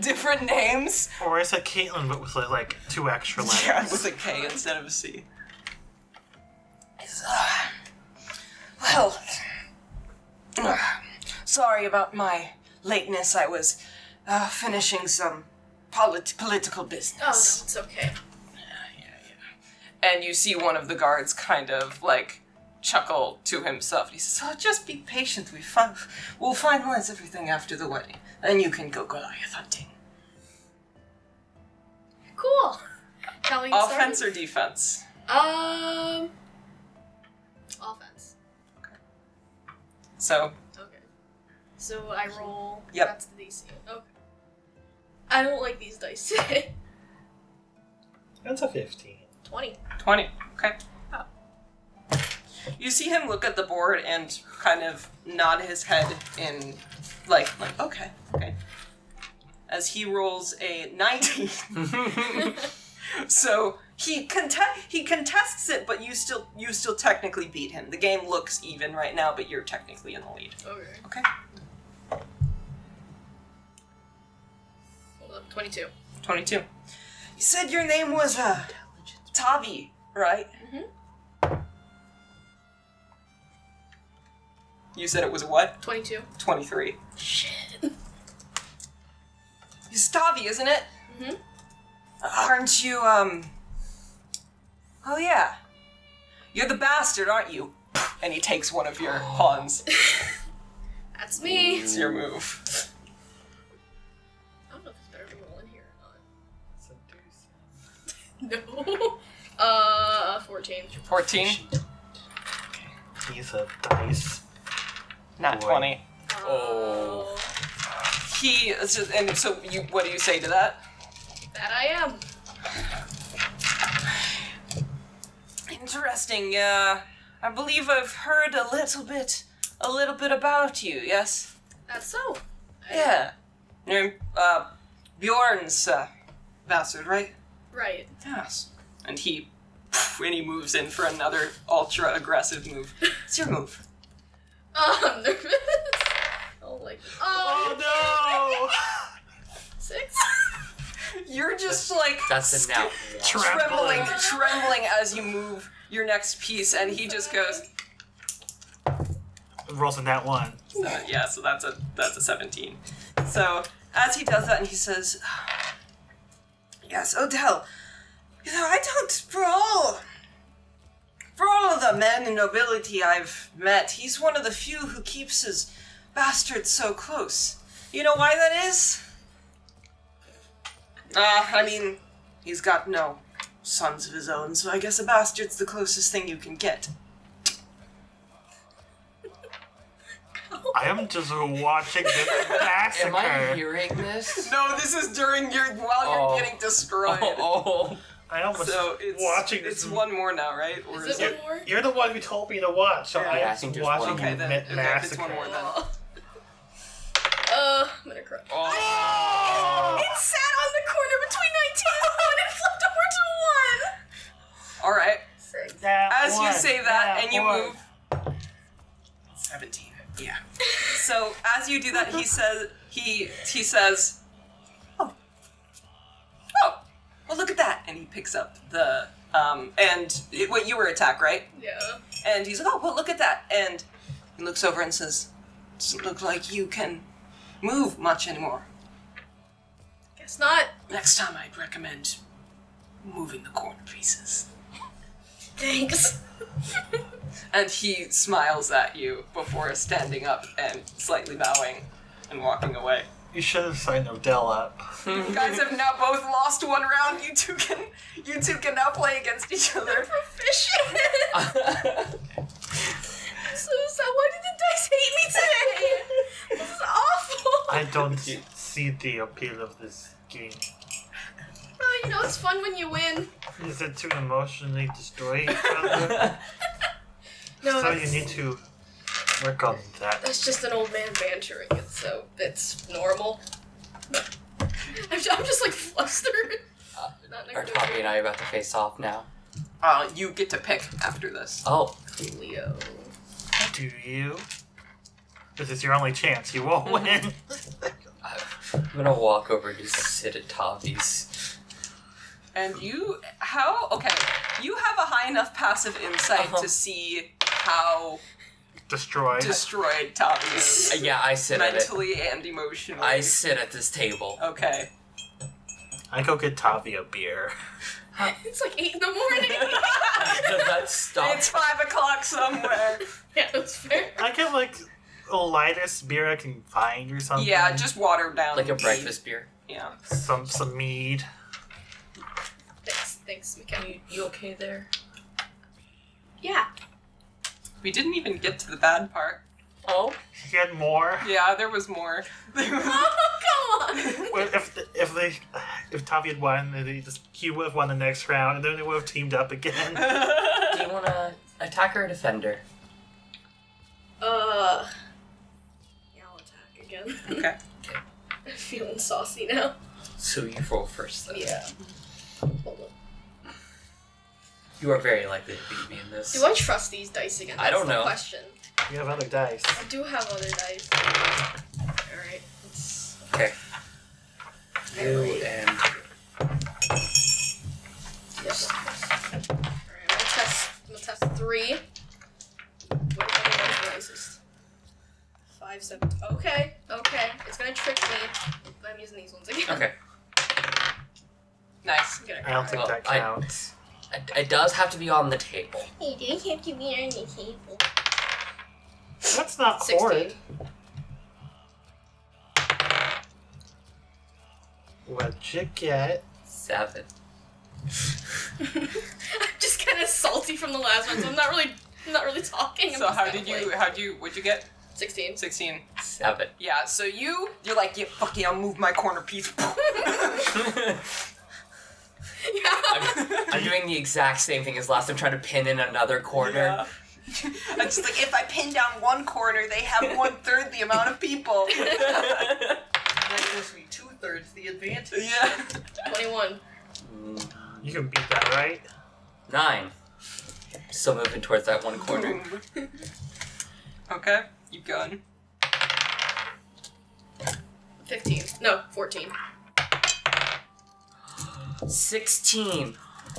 C: different names.
A: Or is it Caitlin but with like 2 extra letters?
C: Yeah, with a K instead of a C. Sorry about my lateness. I was finishing some political business.
E: Oh, no, it's okay.
C: Yeah. And you see one of the guards kind of chuckle to himself. He says, "Oh, just be patient. We'll finalize everything after the wedding. Then you can go Goliath hunting."
E: going to start
C: Offense
E: it?
C: or defense?
E: Offense.
C: So,
E: Okay. So I roll.
C: Yep.
E: That's the DC. Okay. I don't like these dice today.
A: That's a 15.
E: 20.
C: 20. Okay. You see him look at the board and kind of nod his head in, like okay. As he rolls a 19. So he contests it, but you still technically beat him. The game looks even right now, but you're technically in the lead.
E: Okay.
C: Okay.
E: Hold up. 22.
C: 22. You said your name was Tavi, right?
E: Mhm.
C: You said it was what?
E: 22.
C: 23.
E: Shit.
C: It's Tavi, isn't it?
E: Mhm.
C: Aren't you, Oh yeah. You're the bastard, aren't you? And he takes one of your pawns.
E: That's me.
C: It's your move.
E: I don't know if it's better to roll in here or not. No. 14.
C: 14?
A: Piece of dice.
C: Not
A: Boy.
C: 20.
E: Oh.
C: And so what do you say to that?
E: That I am.
C: Interesting, I believe I've heard a little bit about you, yes?
E: That's so.
C: Yeah. You're, Bjorn's, bastard, right?
E: Right.
C: Yes. And he moves in for another ultra aggressive move. It's your move.
E: Oh, I'm nervous. Oh, like.
A: Oh
E: 6.
C: You're just like
F: That's a now.
C: trembling as you move your next piece, and he just goes.
A: no! Rolls in that one.
C: So that's a 17. So as he does that, and he says, "Yes, Odell. You know, I don't for all of the men in nobility I've met, he's one of the few who keeps his bastards so close. You know why that is? I mean, he's got no sons of his own, so I guess a bastard's the closest thing you can get."
A: I am just watching this massacre.
F: Am I hearing this?
C: No, this is while you're getting destroyed.
A: I almost
C: So it's
A: watching this.
C: It's one more now, right? Or
E: Is it one more?
A: You're the one who told me to watch, so
C: Yeah,
A: I'm
F: I think there's
A: watching
F: one
A: you
C: Okay, then if
A: massacre.
C: it's one more then.
E: I'm gonna cry. It sat on the corner between 19 and flipped over to 1.
C: All right.
E: 6.
C: As you say that and you move 17. Yeah. So as you do that, he says, "Oh, well, look at that," and he picks up the what you were attack, right?
E: Yeah.
C: And he's like, "Oh, well, look at that," and he looks over and says, "Doesn't look like you can move much anymore.
E: Guess not.
C: Next time, I'd recommend moving the corner pieces."
E: Thanks.
C: And he smiles at you before standing up and slightly bowing and walking away.
A: You should have signed Odell up.
C: You guys have now both lost one round. You two can now play against each other.
E: Proficient. So sad. Why did the dice hate me today? This is awful.
A: I don't see the appeal of this game.
E: Oh, you know, it's fun when you win.
A: Is it too emotionally destroy each other?
E: No,
A: So
E: that's,
A: you need to work on that.
E: that's just an old man bantering. It's normal. I'm just like flustered. Not in a
F: Are
E: good
F: Tommy
E: way.
F: and I about to face off now?
C: You get to pick after this.
F: Oh.
E: Leo.
A: Do you? This is your only chance. You won't win.
F: I'm gonna walk over and just sit at Tavi's.
C: And you have a high enough passive insight to see how
A: Destroyed.
C: destroyed Tavi is.
F: Yeah, I sit at it.
C: Mentally and emotionally.
F: I sit at this table.
C: Okay.
A: I go get Tavi a beer.
E: It's like 8 in the morning.
F: Does that stop?
C: It's 5 o'clock somewhere.
E: Yeah, that's fair.
A: I get like the lightest beer I can find or something.
C: Yeah, just watered down.
F: Like a
C: mead.
F: breakfast beer.
C: Yeah.
A: some mead.
E: Thanks. Thanks, Mikkel.
F: You okay there?
E: Yeah.
C: We didn't even get to the bad part.
F: Oh.
A: He had more.
C: Yeah, there was more.
E: Oh, come on!
A: Well, if Tavi had won, he would have won the next round, and then they would have teamed up again.
F: Do you want to attacker or defender?
E: Yeah, I'll attack again.
C: Okay.
E: I'm feeling saucy now.
F: So you roll first, then.
E: Yeah. Hold on.
F: You are very likely to beat me in this.
E: Do I trust these dice again?
F: I don't
E: That's the
F: know.
E: question.
A: You have other dice.
E: I do have other dice. Alright, let's...
F: Okay. You
E: Alright.
F: and...
E: Yes. Alright, I'm gonna test 3. What if I get racist? 5, 7... Okay. It's gonna trick me. I'm using these ones again.
F: Okay.
C: Nice.
E: Okay.
A: I don't think
F: Well,
A: that counts.
F: It does have to be on the table.
E: It does have to be on the table.
A: That's not
E: 16.
A: horrid. What'd you get?
F: 7.
E: I'm just kind of salty from the last one, so I'm not really talking. I'm
C: So
E: just
C: how
E: kinda
C: did you?
E: like-
C: What'd you get?
E: 16.
C: 16.
F: 7.
C: Yeah. So you're like, yeah, fuck yeah, I'll move my corner piece.
F: I'm doing the exact same thing as last time, trying to pin in another corner.
C: Yeah. It's just like, if I pin down one corner, they have 1/3 the amount of people.
B: That gives me 2/3 the advantage.
C: Yeah.
E: 21.
A: You can beat that, right?
F: 9. Still moving towards that one corner.
C: Okay, keep going.
E: 15. No, 14.
F: 16.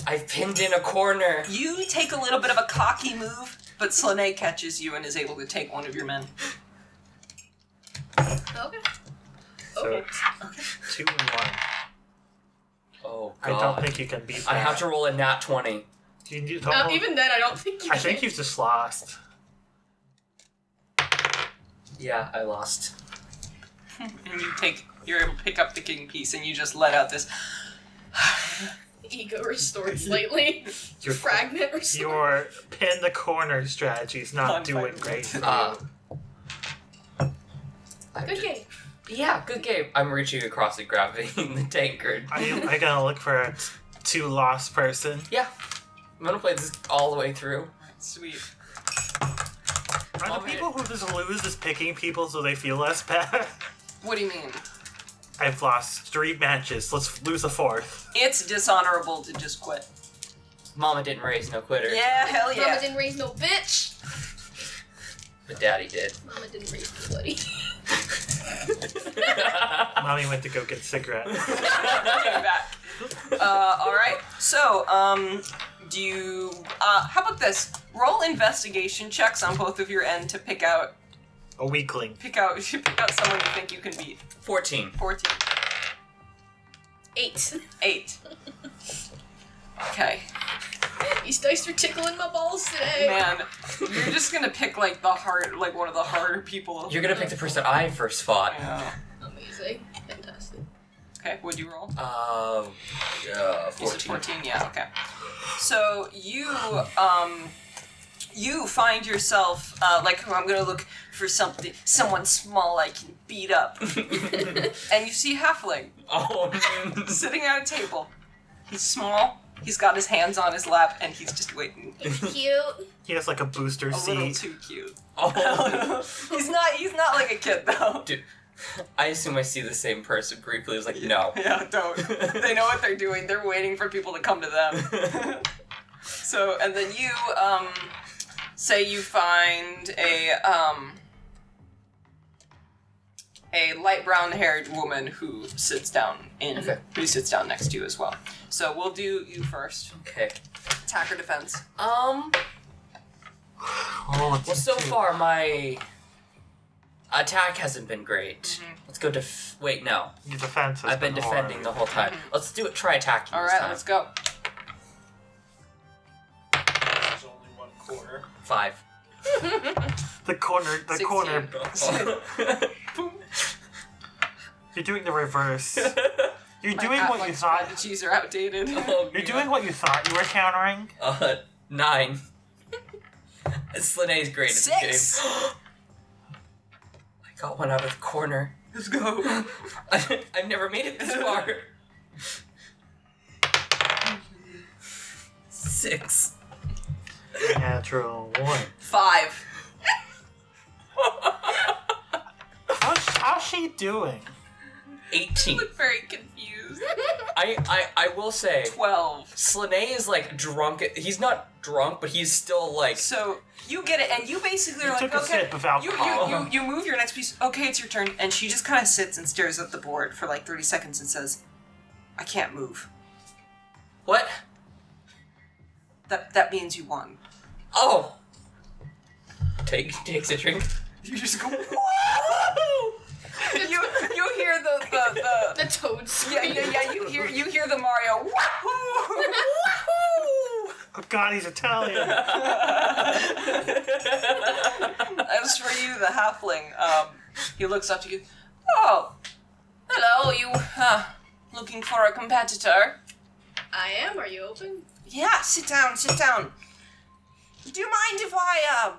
F: I've pinned in a corner.
C: You take a little bit of a cocky move, but Slanei catches you and is able to take one of your men.
E: Okay.
A: So
E: Okay.
A: 2 and 1.
F: Oh,
A: I
F: God.
A: don't think you can beat that.
F: I have to roll a nat 20.
A: You don't
E: Even then, I don't think you
A: I
E: can.
A: think you've just lost.
F: Yeah, I lost.
C: And you're able to pick up the king piece and you just let out this...
E: Ego restored slightly.
A: Your
E: Fragment restored.
A: Your pin the corner strategy is not doing
C: Unfighting.
A: great for you.
E: Good game.
F: Yeah, good game. I'm reaching across and grabbing the tankard.
A: I'm gonna look for a 2 lost person.
F: Yeah. I'm gonna play this all the way through.
C: Sweet.
A: Are the people who just lose just picking people so they feel less bad?
C: What do you mean?
A: I've lost 3 matches. Let's lose a 4th.
C: It's dishonorable to just quit.
F: Mama didn't raise no quitters.
C: Yeah, hell
E: Mama
C: yeah.
E: didn't raise no bitch.
F: But Daddy did.
E: Mama didn't raise nobody.
A: Mommy went to go get cigarettes.
C: Came back. Alright. So, do you... how about this? Roll investigation checks on both of your end to pick out
A: A weakling.
C: someone you think you can beat.
F: 14.
C: 14.
E: 8.
C: 8. Okay.
E: These dice are tickling my balls today.
C: Man, you're just gonna pick one of the harder people.
F: You're gonna pick the person I first fought.
C: Yeah.
E: Amazing. Fantastic.
C: Okay, what'd you roll?
F: 14.
C: You said 14, yeah, okay. So you find yourself, I'm gonna look for someone small I can beat up. And you see Halfling
F: Oh,
C: sitting at a table. He's small, he's got his hands on his lap, and he's just waiting.
E: Cute.
A: He has like a booster
C: A little
A: seat.
C: too cute.
F: oh.
C: He's not like a kid, though.
F: Dude, I assume I see the same person briefly. I was like, no.
C: Yeah, don't. They know what they're doing. They're waiting for people to come to them. So, and then you, say you find a light brown-haired woman who sits down next to you as well. So we'll do you first.
F: Okay.
C: Attack or defense.
A: Oh,
F: Well, so far my attack hasn't been great.
C: Mm-hmm.
F: Let's go wait, no.
A: Your defense has
F: I've been defending
A: horrid.
F: the whole time. Let's do it. Try attacking
C: All
F: this
C: right,
F: time.
C: let's go.
B: There's only one corner.
F: 5.
A: The corner.
C: 16.
A: You're doing the reverse. You're
C: My
A: doing what you
C: halfling
A: thought.
C: strategies are outdated.
A: You're doing what you thought you were countering.
F: 9. Slanei is great at this
C: 6.
F: game. I got one out of the corner.
C: Let's go.
F: I've never made it this far. 6.
A: Natural 1.
C: 5.
A: How's she doing?
F: 18.
C: Look very confused.
F: I will say,
C: 12.
F: Slanei is like drunk. He's not drunk, but he's still like.
C: So you get it, and you basically are like,
A: took a
C: okay,
A: sip of alcohol.
C: you move your next piece. Okay, it's your turn, and she just kind of sits and stares at the board for like 30 seconds and says, "I can't move."
F: What?
C: That means you won.
F: Oh. Takes a drink.
C: You just go. Whoa! you hear the
E: The toad scream.
C: yeah. You hear the Mario. Wahoo! Wahoo!
A: Oh God, he's Italian.
C: As for you, the halfling, he looks up to you. Oh, hello, you, looking for a competitor?
E: I am. Are you open?
C: Yeah, sit down. Do you mind if I,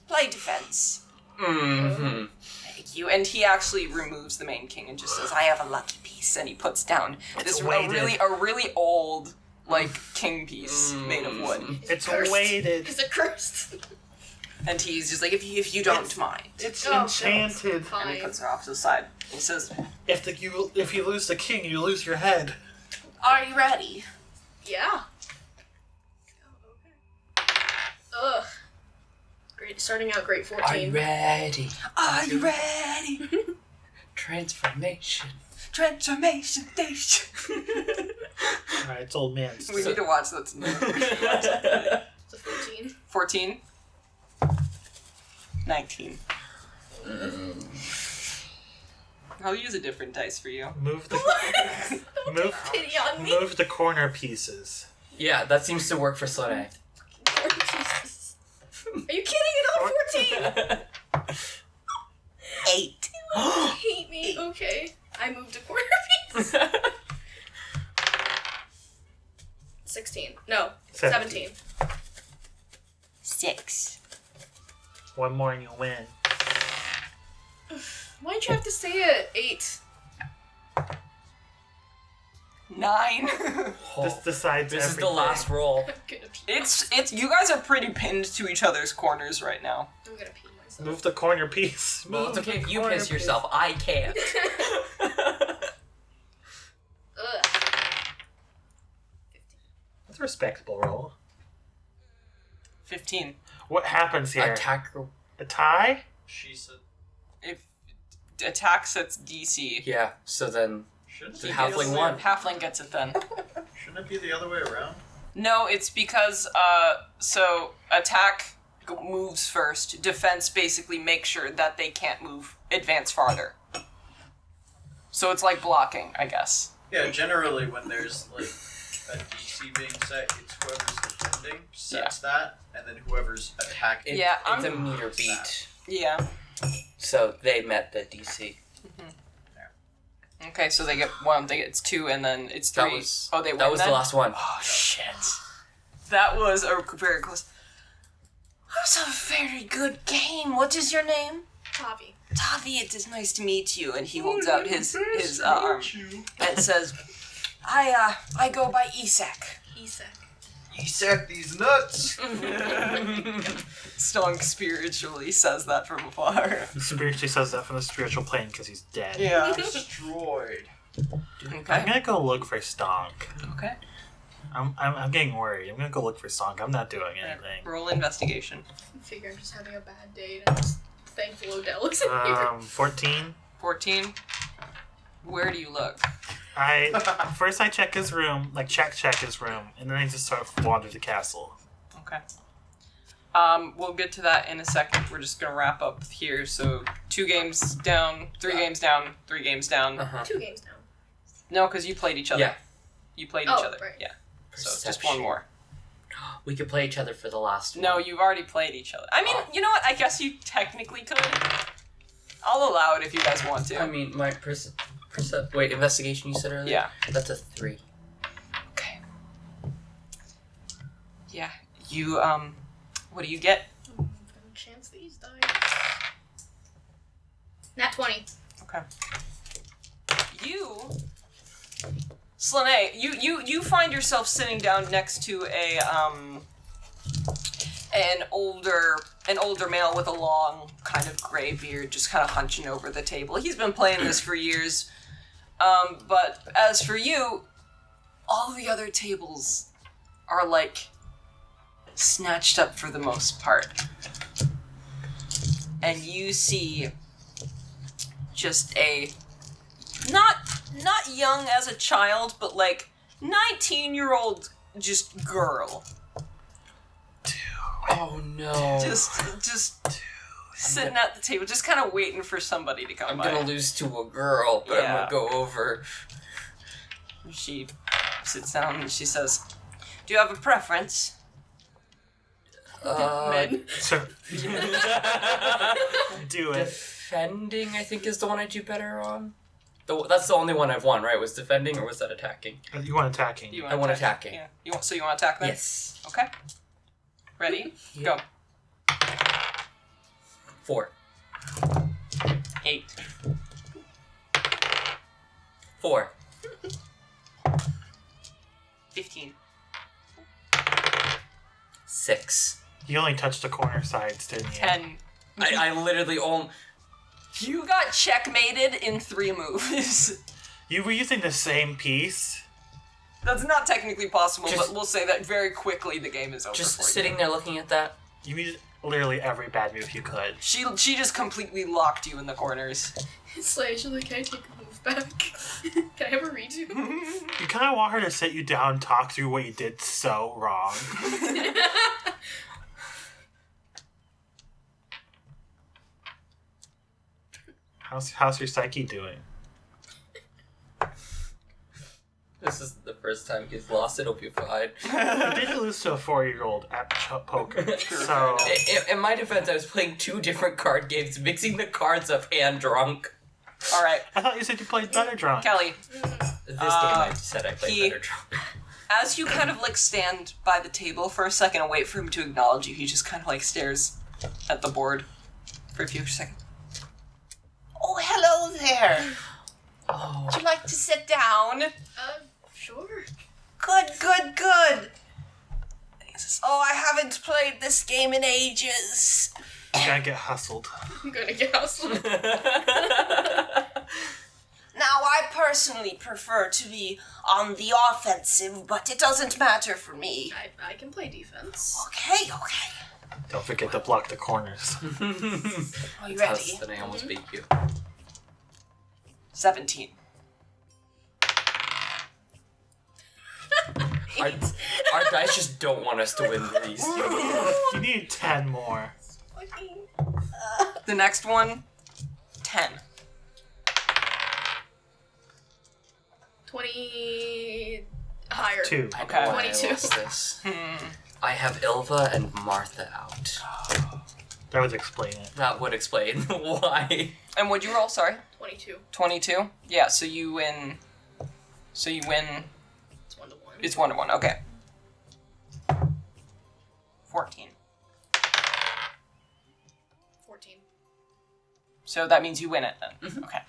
C: play defense?
F: Mm-hmm.
C: Thank you. And he actually removes the main king and just says, I have a lucky piece, and he puts down
A: It's
C: a
A: weighted.
C: really old, like, king piece made of wood.
A: It's
E: Cursed.
A: weighted.
E: Is it cursed?
C: And he's just like, if you don't mind.
A: It's
E: Oh,
A: enchanted.
C: And he
E: Fine.
C: puts her off to the side. He says,
A: If you lose the king, you lose your head.
C: are you ready?
E: Yeah. Oh, okay. Ugh. Great. Starting out great. 14.
F: Are you ready?
C: Are you ready?
F: Transformation.
C: Transformation station.
A: Alright, it's old man.
C: We need to watch that tonight.
E: It's a 14.
C: 14. 19. I'll use a different dice for you.
A: Move the move
E: Pity on me.
A: move the corner pieces.
F: Yeah, that seems to work for Slanei.
E: Jesus. Are you kidding? Another 14.
C: 8.
E: Hate me. Okay. I moved a quarter piece. 16. No. 17.
C: 6.
A: One more and you'll win.
E: Why'd you have to say it? 8.
C: 9.
A: This decides
F: This is
A: everything.
F: the last roll.
E: I'm gonna pee.
C: It's you guys are pretty pinned to each other's corners right now.
E: I'm gonna pee myself.
A: Move the corner piece.
F: Well,
A: Move
F: it's okay
A: the
F: if you
A: corner
F: piss
A: piece.
F: yourself. I can't.
E: Ugh.
A: That's a respectable roll.
C: 15.
A: What happens here?
F: Attacker.
A: A tie?
B: She said,
C: If attack sets DC,
F: Yeah, so then
B: shouldn't
F: the
B: it be
F: halfling
B: the other way-
F: won.
C: halfling gets it then.
B: Shouldn't it be the other way around?
C: No, it's because so attack moves first. Defense basically makes sure that they can't advance farther. So it's like blocking, I guess.
B: Yeah, generally when there's like a DC being set, it's whoever's defending sets that, and then whoever's attacking.
C: Yeah,
F: It's a
C: I'm-
F: meter beat.
C: Yeah.
F: So they met the DC.
C: Okay, so they get 1. It's 2, and then it's 3.
F: That was
C: oh, they win
F: that was
C: then?
F: the last one.
C: Oh shit! That was a very close. That was a very good game. What is your name?
E: Tavi.
C: Tavi, it is nice to meet you. And he holds out his arm and says, I go by Isak.
E: Isak.
B: You said these nuts!
C: Stonk spiritually says that from afar.
A: He spiritually says that from the spiritual plane because he's dead.
C: Yeah.
B: Destroyed.
A: I'm
C: Okay.
A: gonna go look for Stonk.
C: Okay.
A: I'm getting worried. I'm gonna go look for Stonk. I'm not doing anything.
C: Roll investigation.
E: I figure I'm just having a bad day and I'm just thankful Odell isn't here.
A: 14.
C: 14. Where do you look?
A: First I check his room, like check his room, and then I just sort of wander the castle.
C: Okay. We'll get to that in a second. We're just gonna wrap up here. So 2 games down, 3 games down, 3 games down.
E: 2 games now.
C: No, because you played each other.
F: Yeah.
C: You played
E: Oh,
C: each other.
E: right.
C: Yeah. So just
F: Perception.
C: one more.
F: We could play each other for the last one.
C: No, you've already played each other. I mean, you know what? I guess you technically could. I'll allow it if you guys want to.
F: I mean, my Wait, investigation you said earlier?
C: Yeah.
F: That's a 3.
C: Okay. Yeah. You, what do you get?
E: I'm gonna chance these dice. Nat 20.
C: Okay. Slanei, you find yourself sitting down next to an older male with a long kind of gray beard, just kind of hunching over the table. He's been playing this for years. But as for you, all the other tables are like snatched up for the most part. And you see just a not young as a child, but like 19-year-old just girl.
F: Oh no.
C: Just sitting at the table, just kind of waiting for somebody to come
F: I'm
C: by.
F: gonna lose to a girl, but I'm
C: Yeah.
F: gonna go over.
C: She sits down and she says, "Do you have a preference?" Men.
A: So, do it.
F: Defending, I think, is the one I do better on. That's the only one I've won, right? Was defending or was that attacking?
A: You want attacking.
F: I want attacking.
C: Yeah. You want to attack then?
F: Yes.
C: Okay. Ready?
F: Yeah.
C: Go.
F: 4.
C: 8.
F: 4.
C: 15.
F: 6.
A: You only touched the corner sides, didn't you?
C: 10.
F: I literally only.
C: You got checkmated in 3 moves.
A: You were using the same piece.
C: That's not technically possible,
F: Just-
C: but we'll say that very quickly the game is over
F: Just
C: for
F: sitting
C: you.
F: there looking at that.
A: You used literally every bad move you could.
C: She just completely locked you in the corners.
E: Slay, she's like, can I take a move back? Can I have a redo?
A: You kind of want her to sit you down, talk through what you did so wrong. How's your psyche doing?
F: This is the first time he's lost. It'll be fine.
A: You did lose to a 4-year-old at poker, so
F: In my defense, I was playing 2 different card games, mixing the cards up and drunk.
C: All right,
A: I thought you said you played better drunk.
C: Kelly.
F: This game I said I played better drunk.
C: As you kind of like stand by the table for a second and wait for him to acknowledge you, he just kind of like stares at the board for a few seconds. Oh, hello there.
F: Oh.
C: Would you like to sit down?
E: Sure.
C: Good. And he says, "Oh, I haven't played this game in ages."
A: You gotta get hustled.
E: I'm gonna get hustled.
C: Now, I personally prefer to be on the offensive, but it doesn't matter for me.
E: I can play defense.
C: Okay.
A: Don't forget to block the corners.
C: Are you
F: That's
C: ready?
F: then I almost beat you.
C: 17.
F: Our dice just don't want us to win these.
A: You need 10 more.
C: The next one, 10.
E: 20 higher.
A: 2.
F: I know
C: Okay.
F: why
E: 22.
F: I lost this. I have Ilva and Martha out.
A: That would explain it.
F: That would explain why.
C: And what'd you roll? Sorry.
E: 22.
C: 22? Yeah, so you win.
E: It's 1-1.
C: It's 1-1. Okay. 14.
E: 14.
C: So that means you win it then. Okay.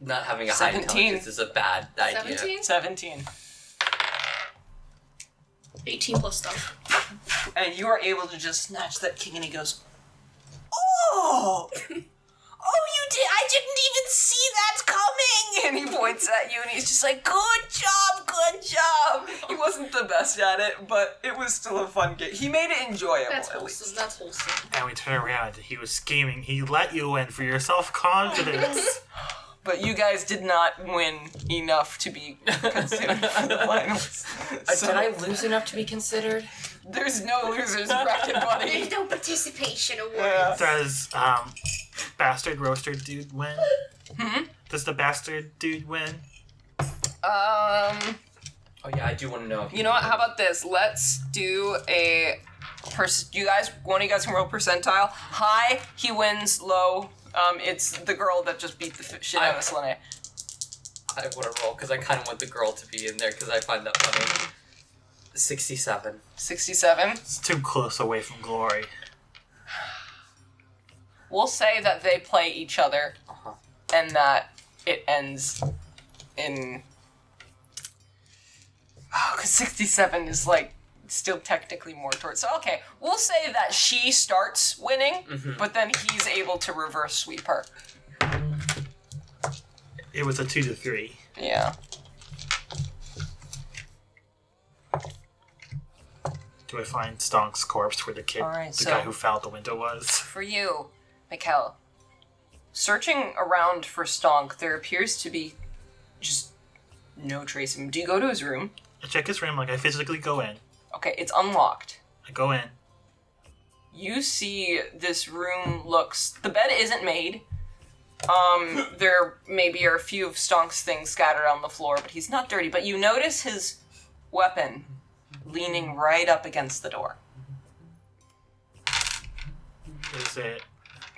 F: Not having a high
C: 17.
F: intelligence is a bad idea.
E: 17?
C: 17.
E: 18 plus stuff.
C: And you are able to just snatch that king, and he goes, "Oh! Oh, you did! I didn't even see that coming!" And he points at you, and he's just like, "Good job, good job!" He wasn't the best at it, but it was still a fun game. He made it enjoyable,
E: That's
C: at
E: wholesome.
C: least.
E: That's wholesome.
A: And we turn around, he was scheming. He let you in for your self-confidence.
C: But you guys did not win enough to be considered for the finals. So
F: Did I lose enough to be considered?
C: there's no losers bracket, buddy.
E: There's no participation award.
C: Yeah.
A: Does bastard roaster dude win? Does the bastard dude win?
F: Oh yeah, I do want to know. If
C: You know what? How about this? Let's do a one of you guys can roll percentile. High, he wins. Low, It's the girl that just beat the shit out of Slanei.
F: I want to roll because I kind of want the girl to be in there because I find that funny. 67.
C: 67.
A: It's too close away from glory.
C: We'll say that they play each other, and that it ends in... Oh, because 67 is, like, still technically more towards... So, okay, we'll say that she starts winning, but then he's able to reverse sweep her.
A: It was a 2-3.
C: Yeah.
A: Do I find Stonk's corpse where the kid,
C: Alright,
A: the
C: so-
A: guy who fouled the window was?
C: For you, Mikkel, searching around for Stonk, there appears to be just no trace of him. Do you go to his room?
A: I check his room, like I physically go in.
C: Okay, it's unlocked.
A: I go in.
C: You see this room looks... The bed isn't made. There maybe are a few of Stonk's things scattered on the floor, but he's not dirty. But you notice his weapon leaning right up against the door.
A: Is it?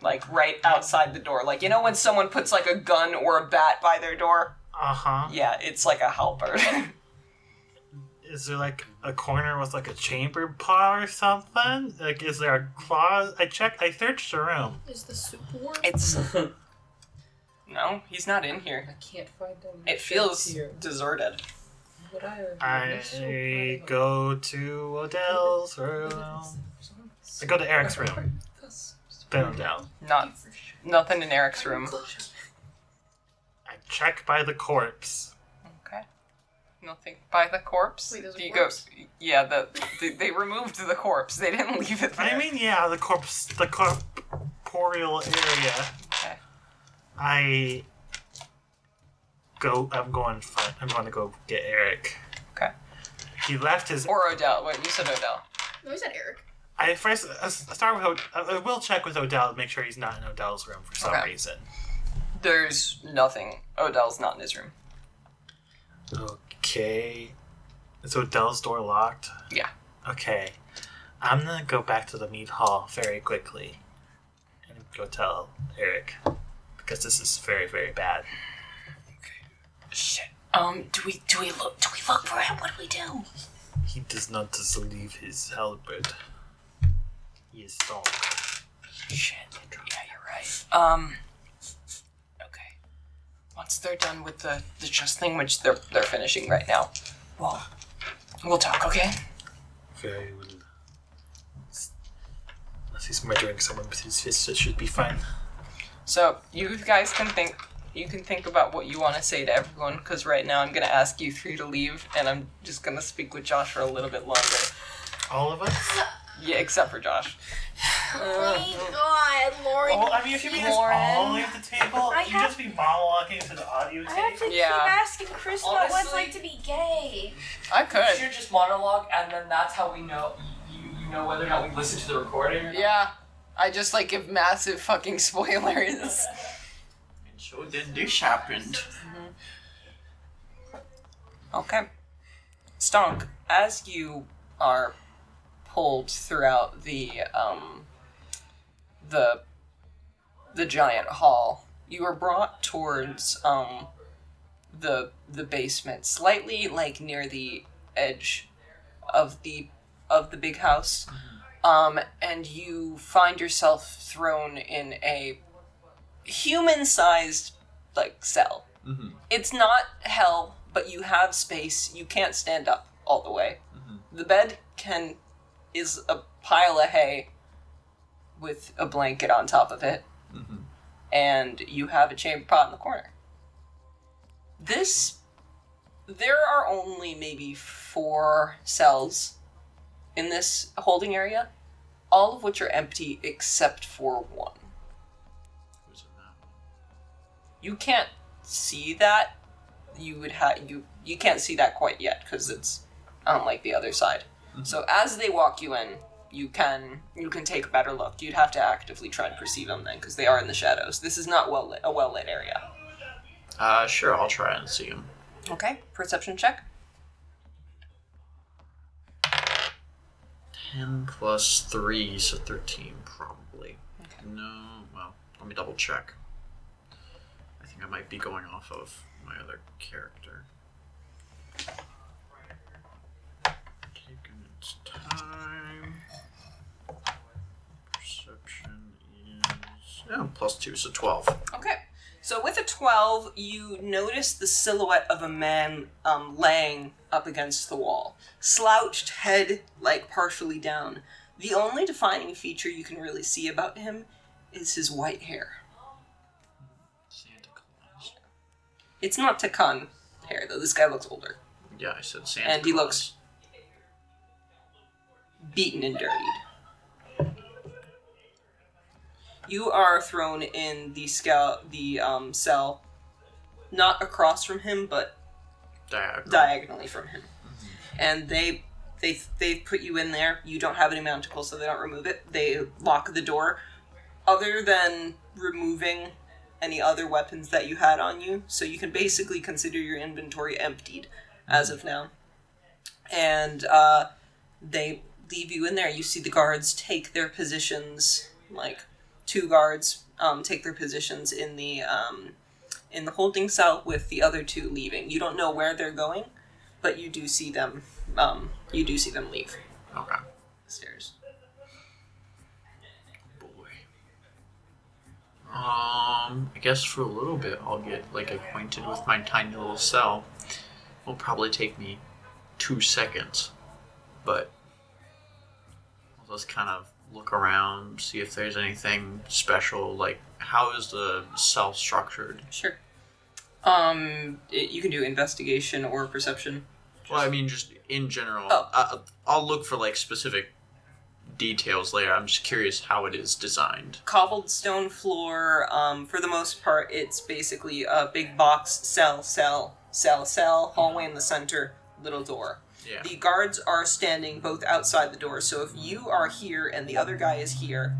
C: Like, right outside the door. Like, you know when someone puts, like, a gun or a bat by their door?
A: Uh-huh.
C: Yeah, it's like a halberd.
A: Is there, like, a corner with, like, a chamber pot or something? Like, is there a closet? I searched the room.
E: Is the soup warm?
C: It's... No, he's not in here.
D: I can't find them.
C: It feels deserted.
D: Would
A: I go to Odell's room. I go to Eric's room. Then Odell.
C: Nothing in Eric's room.
A: I check by the corpse.
C: Okay. Nothing by the corpse?
E: Wait, there's a
C: Do you
E: corpse?
C: go... Yeah, they removed the corpse. They didn't leave it there.
A: I mean, yeah, the corporeal area.
C: Okay.
A: I'm going to go get Eric.
C: Okay.
A: He left his...
C: Or Odell. Wait, you said Odell.
E: No, he said Eric.
A: I start with I will check with Odell to make sure he's not in Odell's room for some
C: Okay.
A: reason.
C: There's nothing. Odell's not in his room.
A: Okay. Is Odell's door locked?
C: Yeah.
A: Okay. I'm gonna go back to the mead hall very quickly and go tell Eric because this is very, very bad.
C: Shit. Do we look for him? What do we do?
A: He does not leave his halberd. He is Stonk.
C: Shit. Yeah, you're right. Okay. Once they're done with the chest thing, which they're finishing right now, we'll talk, okay?
A: Very well. Unless he's murdering someone with his fists, it should be fine.
C: So you guys can think. You can think about what you want to say to everyone, because right now I'm going to ask you three to leave, and I'm just going to speak with Josh for a little bit longer.
A: All of us?
C: Yeah, except for Josh.
E: Thank God, Lauren.
A: Well, I mean, if you mean us
C: Lauren.
A: all leave the table,
E: I
A: you
E: have-
A: just be monologuing to the audio tape.
E: I have to
C: Yeah.
E: keep asking Chris about what it's
F: Honestly-
E: like to be gay.
C: I
F: You
C: could.
F: should just monologue, and then that's how we know you know whether or not we listen to the recording. Or not.
C: Yeah. I just, like, give massive fucking spoilers.
B: And so then this happened.
C: Okay. Stonk, as you are pulled throughout the giant hall, you are brought towards the basement, slightly like near the edge of the big house. And you find yourself thrown in a human-sized like cell.
B: Mm-hmm.
C: It's not hell, but you have space. You can't stand up all the way. The bed is a pile of hay with a blanket on top of it, and you have a chamber pot in the corner. There are only maybe 4 cells in this holding area, all of which are empty except for one.
B: Who's in that one?
C: You can't see that. You can't see that quite yet because it's on like the other side. So as they walk you in, you can take a better look. You'd have to actively try to perceive them then because they are in the shadows. This is not a well lit area.
B: Sure, I'll try and see him.
C: Okay, perception check.
B: 10 plus 3, so 13 probably. No, well, Let me double check. I think I might be going off of my other character. Taking its time. Perception is +2, so 12.
C: Okay. So with a 12, you notice the silhouette of a man laying up against the wall. Slouched head, like partially down. The only defining feature you can really see about him is his white hair.
B: Santa Claus.
C: It's not Takan hair, though. This guy looks older.
B: Yeah, I said Santa
C: And
B: Claus.
C: he looks beaten and dirtied. You are thrown in the cell, not across from him, but diagonally from him. Mm-hmm. And they put you in there. You don't have any manticles, so they don't remove it. They lock the door. Other than removing any other weapons that you had on you, so you can basically consider your inventory emptied as of now. And they leave you in there. You see the guards take their positions, like 2 guards take their positions in the holding cell, with the other 2 leaving. You don't know where they're going, but you do see them. You do see them leave.
B: Okay.
C: The stairs.
B: Boy. I guess for a little bit I'll get acquainted with my tiny little cell. It'll probably take me 2 seconds, but I'll just kind of look around, see if there's anything special. Like, how is the cell structured?
C: Sure. You can do investigation or perception.
B: Well, I mean, just in general.
C: Oh.
B: I'll look for specific details later. I'm just curious how it is designed.
C: Cobbled stone floor. For the most part, it's basically a big box, cell, hallway in the center, little door.
B: Yeah.
C: The guards are standing both outside the door, so if you are here and the other guy is here,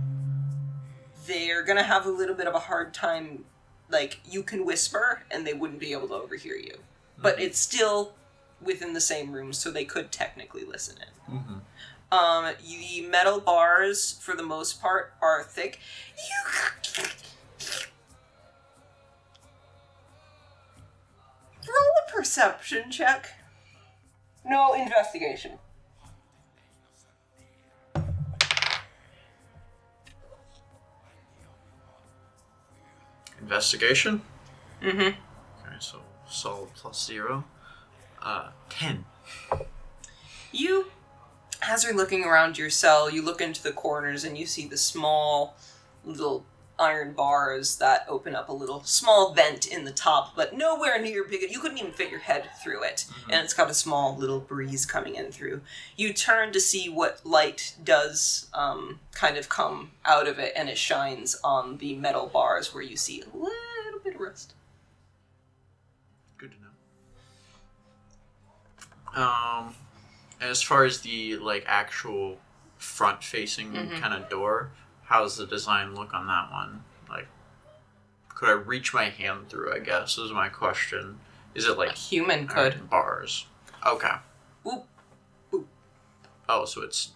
C: they're gonna have a little bit of a hard time. You can whisper, and they wouldn't be able to overhear you. Mm-hmm. But it's still within the same room, so they could technically listen in.
B: Mm-hmm.
C: The metal bars, for the most part, are thick. Roll a perception check. No, investigation.
B: Investigation?
C: Mm-hmm.
B: Okay, so solid +0. 10.
C: You, as you're looking around your cell, you look into the corners and you see the small little iron bars that open up a little small vent in the top, but nowhere near big. You couldn't even fit your head through it. Mm-hmm. And it's got a small little breeze coming in through. You turn to see what light does kind of come out of it, and it shines on the metal bars where you see a little bit of rust.
B: Good to know. As far as the actual front-facing kind of door, how's the design look on that one? Could I reach my hand through, I guess, is my question. Is it
C: A human could.
B: Bars? Okay.
C: Boop. Boop.
B: Oh, so it's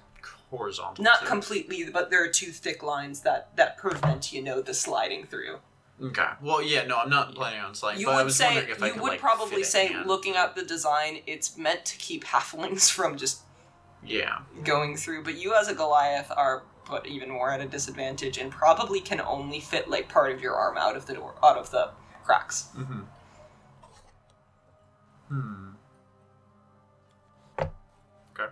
B: horizontal.
C: Not
B: too.
C: completely, but there are 2 thick lines that prevent, the sliding through.
B: Okay. Well, yeah, no, I'm not planning on sliding, but I was wondering if I could,
C: probably
B: fit a
C: say,
B: hand.
C: looking at the design, it's meant to keep halflings from just going through, but you as a Goliath are put even more at a disadvantage and probably can only fit part of your arm out of the door, out of the cracks.
B: Mm-hmm. Okay.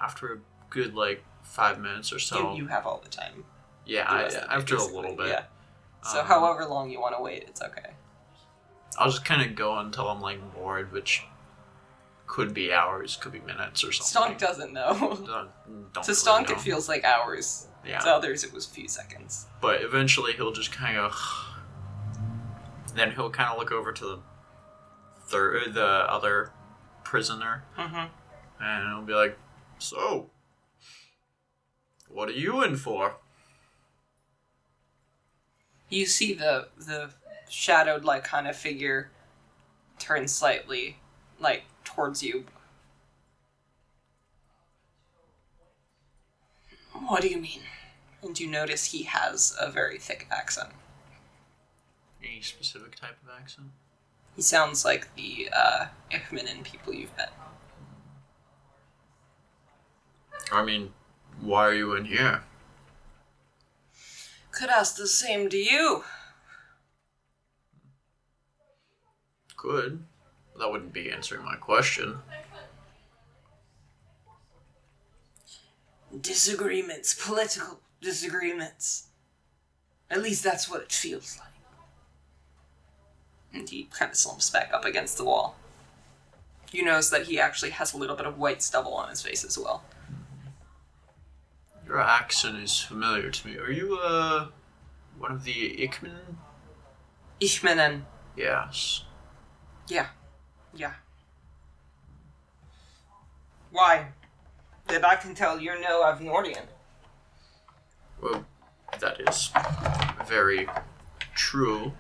B: After a good 5 minutes or so.
C: You have all the time.
B: Yeah, after a little bit.
C: Yeah. So however long you want to wait, it's okay.
B: I'll just kind of go until I'm bored, which could be hours, could be minutes or something.
C: Stonk doesn't know.
B: Don't
C: To
B: really
C: Stonk,
B: know.
C: it feels like hours.
B: Yeah.
C: To others, it was a few seconds.
B: But eventually he'll just kind of then he'll kind of look over to the other prisoner.
C: Mm-hmm.
B: And he'll be like, "So, what are you in for?"
C: You see the shadowed kind of figure turn slightly towards you. What do you mean? And you notice he has a very thick accent.
B: Any specific type of accent?
C: He sounds like the Ichmanen people you've met.
B: I mean, why are you in here?
C: Could ask the same to you.
B: Could. That wouldn't be answering my question.
C: Disagreements, political disagreements. At least that's what it feels like. And he kind of slumps back up against the wall. You notice that he actually has a little bit of white stubble on his face as well.
B: Your accent is familiar to me. Are you, one of the Ichman?
C: Ichmanen.
B: Yes.
C: Yeah. Why? That I can tell you're no Avnordian.
B: Well, that is very true.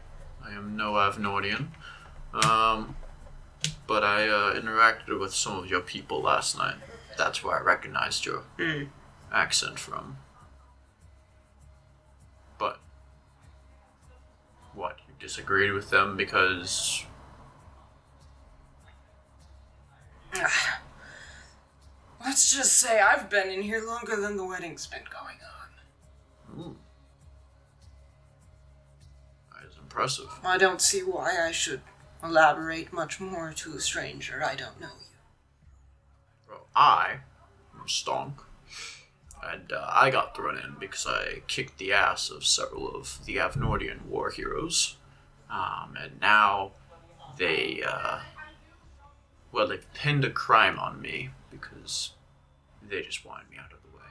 B: I am no Avnordian. But I interacted with some of your people last night. That's where I recognized your accent from. But what, you disagreed with them because...
C: Let's just say I've been in here longer than the wedding's been going on.
B: Ooh. That is impressive.
C: I don't see why I should elaborate much more to a stranger. I don't know you.
B: Well, I am Stonk, and I got thrown in because I kicked the ass of several of the Avnordian war heroes. And now they, they've pinned a crime on me because they just wanted me out of the way.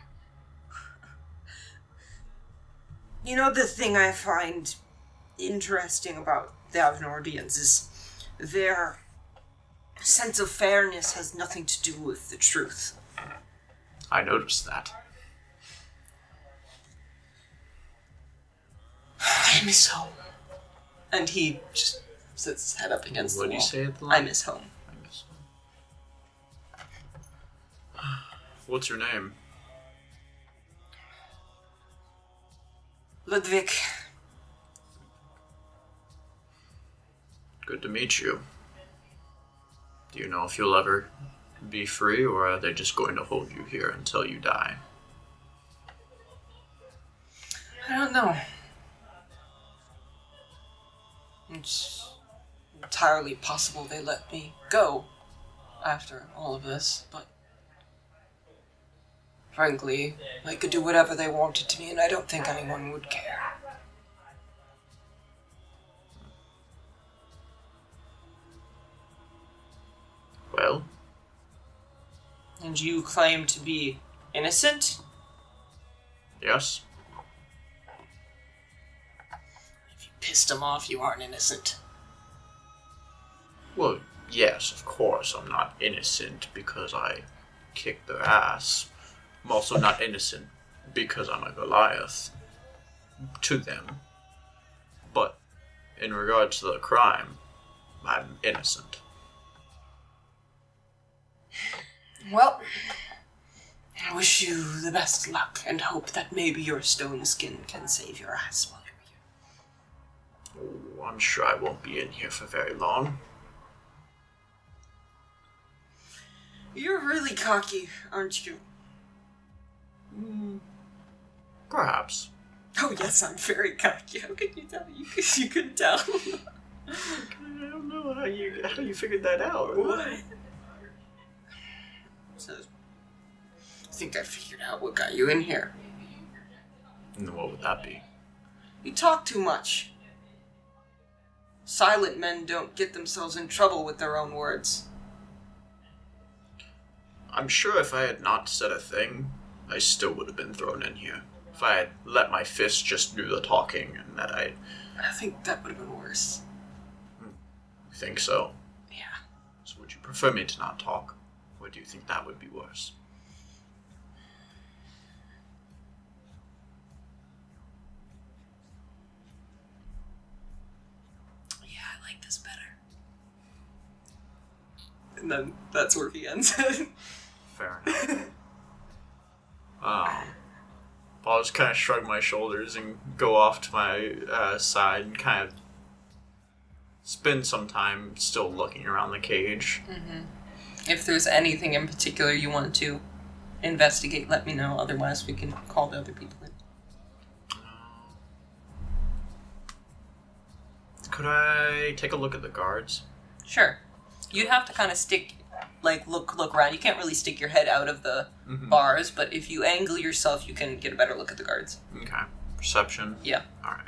C: You know, the thing I find interesting about the Avnordians is their sense of fairness has nothing to do with the truth.
B: I noticed that.
C: I miss home. And he just sits his head up against the wall.
B: What do you say at the
C: I
B: line?
C: miss home.
B: I miss home. What's your name?
C: Ludwig.
B: Good to meet you. Do you know if you'll ever be free, or are they just going to hold you here until you die?
C: I don't know. It's entirely possible they let me go after all of this, but frankly, they could do whatever they wanted to me, and I don't think anyone would care.
B: Well,
C: And you claim to be innocent?
B: yes.
C: If you pissed them off, you aren't innocent.
B: Well, yes, of course, I'm not innocent because I kicked their ass. I'm also not innocent because I'm a Goliath to them. But in regards to the crime, I'm innocent.
C: Well, I wish you the best luck and hope that maybe your stone skin can save your ass while you're here.
B: Oh, I'm sure I won't be in here for very long.
C: You're really cocky, aren't you?
B: Perhaps.
C: Oh yes, I'm very cocky. How could you tell? You couldn't tell.
B: I don't know how you figured that out.
C: What? So, I think I figured out what got you in here.
B: And what would that be?
C: You talk too much. Silent men don't get themselves in trouble with their own words.
B: I'm sure if I had not said a thing, I still would have been thrown in here. If I had let my fist just do the talking and that I
C: think that would have been worse.
B: think so.
C: Yeah.
B: So would you prefer me to not talk? Or do you think that would be worse?
C: Yeah, I like this better. And then that's where he ends.
B: Fair enough. I'll just kind of shrug my shoulders and go off to my side and kind of spend some time still looking around the cage.
C: Mm-hmm. If there's anything in particular you want to investigate, let me know. Otherwise, we can call the other people in.
B: Could I take a look at the guards?
C: Sure. You'd have to kind of look around. You can't really stick your head out of the bars, but if you angle yourself, you can get a better look at the guards.
B: Okay. Perception?
C: Yeah.
B: Alright.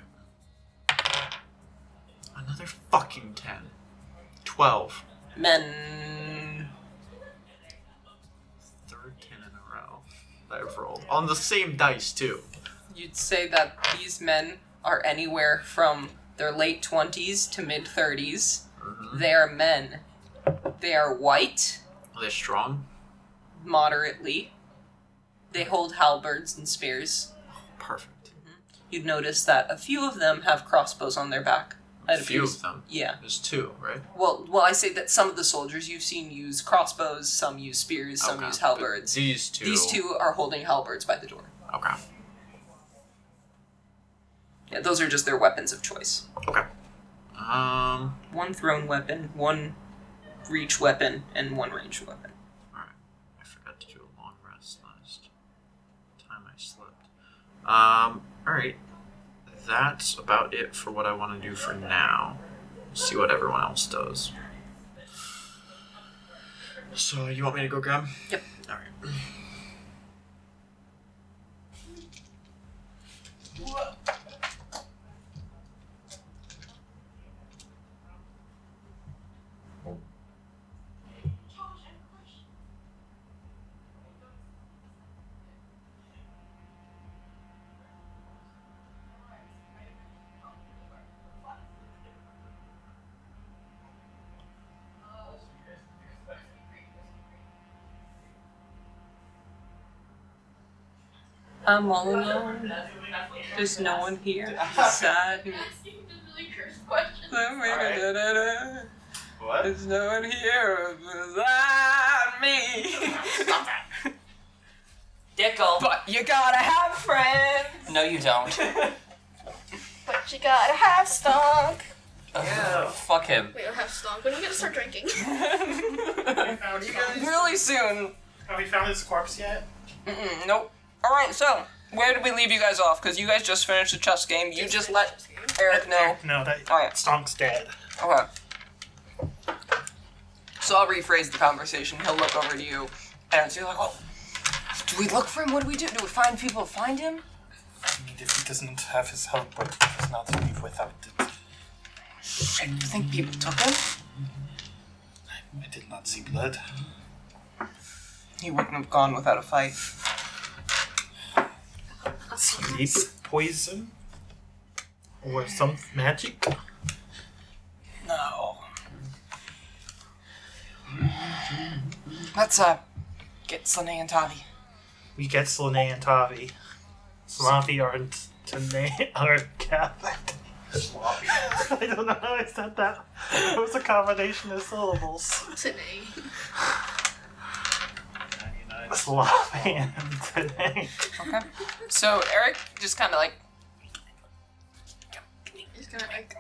B: Another fucking 10. 12.
C: Men.
B: Third 10 in a row that I've rolled. On the same dice, too.
C: You'd say that these men are anywhere from their late 20s to mid 30s.
B: Mm-hmm.
C: They are men. They are white.
B: Are they strong?
C: Moderately. They hold halberds and spears.
B: Perfect.
C: You'd notice that a few of them have crossbows on their back.
B: A few of them?
C: Yeah.
B: There's 2, right?
C: Well, I say that some of the soldiers you've seen use crossbows, some use spears, some use halberds.
B: But these 2...
C: These 2 are holding halberds by the door.
B: Okay.
C: Yeah, those are just their weapons of choice.
B: Okay.
C: One thrown weapon, one reach weapon, and one ranged weapon.
B: Alright. I forgot to do a long rest last time I slept. Alright. That's about it for what I want to do for now. See what everyone else does. So, you want me to go grab?
C: Yep.
B: Alright.
C: I'm all alone. There's no one here beside me.
B: What?
C: There's no one here beside me.
D: Dickle.
C: But you gotta have friends.
D: No, you don't.
E: But you gotta have Stonk.
D: Fuck him.
E: We don't have Stonk. When are you gonna start drinking?
C: Really soon.
A: Have we found his corpse yet?
C: Nope. Alright, so, where did we leave you guys off? Because you guys just finished the chess game. You just let Eric know.
A: No, that
C: Alright.
A: Stonk's dead.
C: Okay. So I'll rephrase the conversation. He'll look over to you, and you're like, oh, do we look for him? What do we do? Do we find people to find him?
A: I mean, if he doesn't have his help, but he does not leave without it.
C: And you think people took him?
A: I did not see blood.
C: He wouldn't have gone without a fight.
A: Sleep poison? Or some magic?
C: No. Let's, get Slanei and Tavi.
A: We get Slanei and Tavi. Slavi aren't Catholic. I don't know how I said that. It was a combination of syllables.
E: Today.
A: Slavi and today.
C: Okay. So Eric just kind of like...
E: He's gonna like...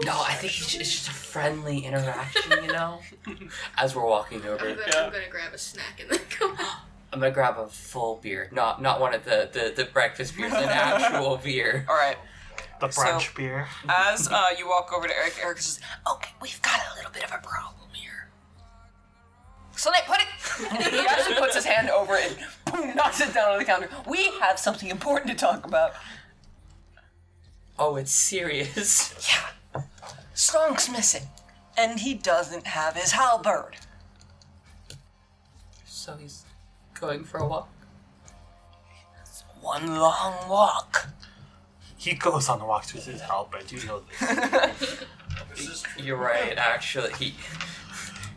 D: No, I think it's just a friendly interaction, you know? As we're walking over.
E: I'm gonna grab a snack and then go.
D: I'm gonna grab a full beer. Not one of the breakfast beers, an actual beer.
C: Alright.
A: The brunch beer.
C: As you walk over to Eric, Eric says, okay, we've got a little bit of a problem here. Slanei, put it! And he actually puts his hand over it and boom, knocks it down on the counter. We have something important to talk about.
D: Oh, it's serious.
C: Yeah. Stonk's missing, and he doesn't have his halberd.
D: So he's going for a walk.
C: One long walk.
A: He goes on walks with his halberd, you know this.
D: You're right, actually. He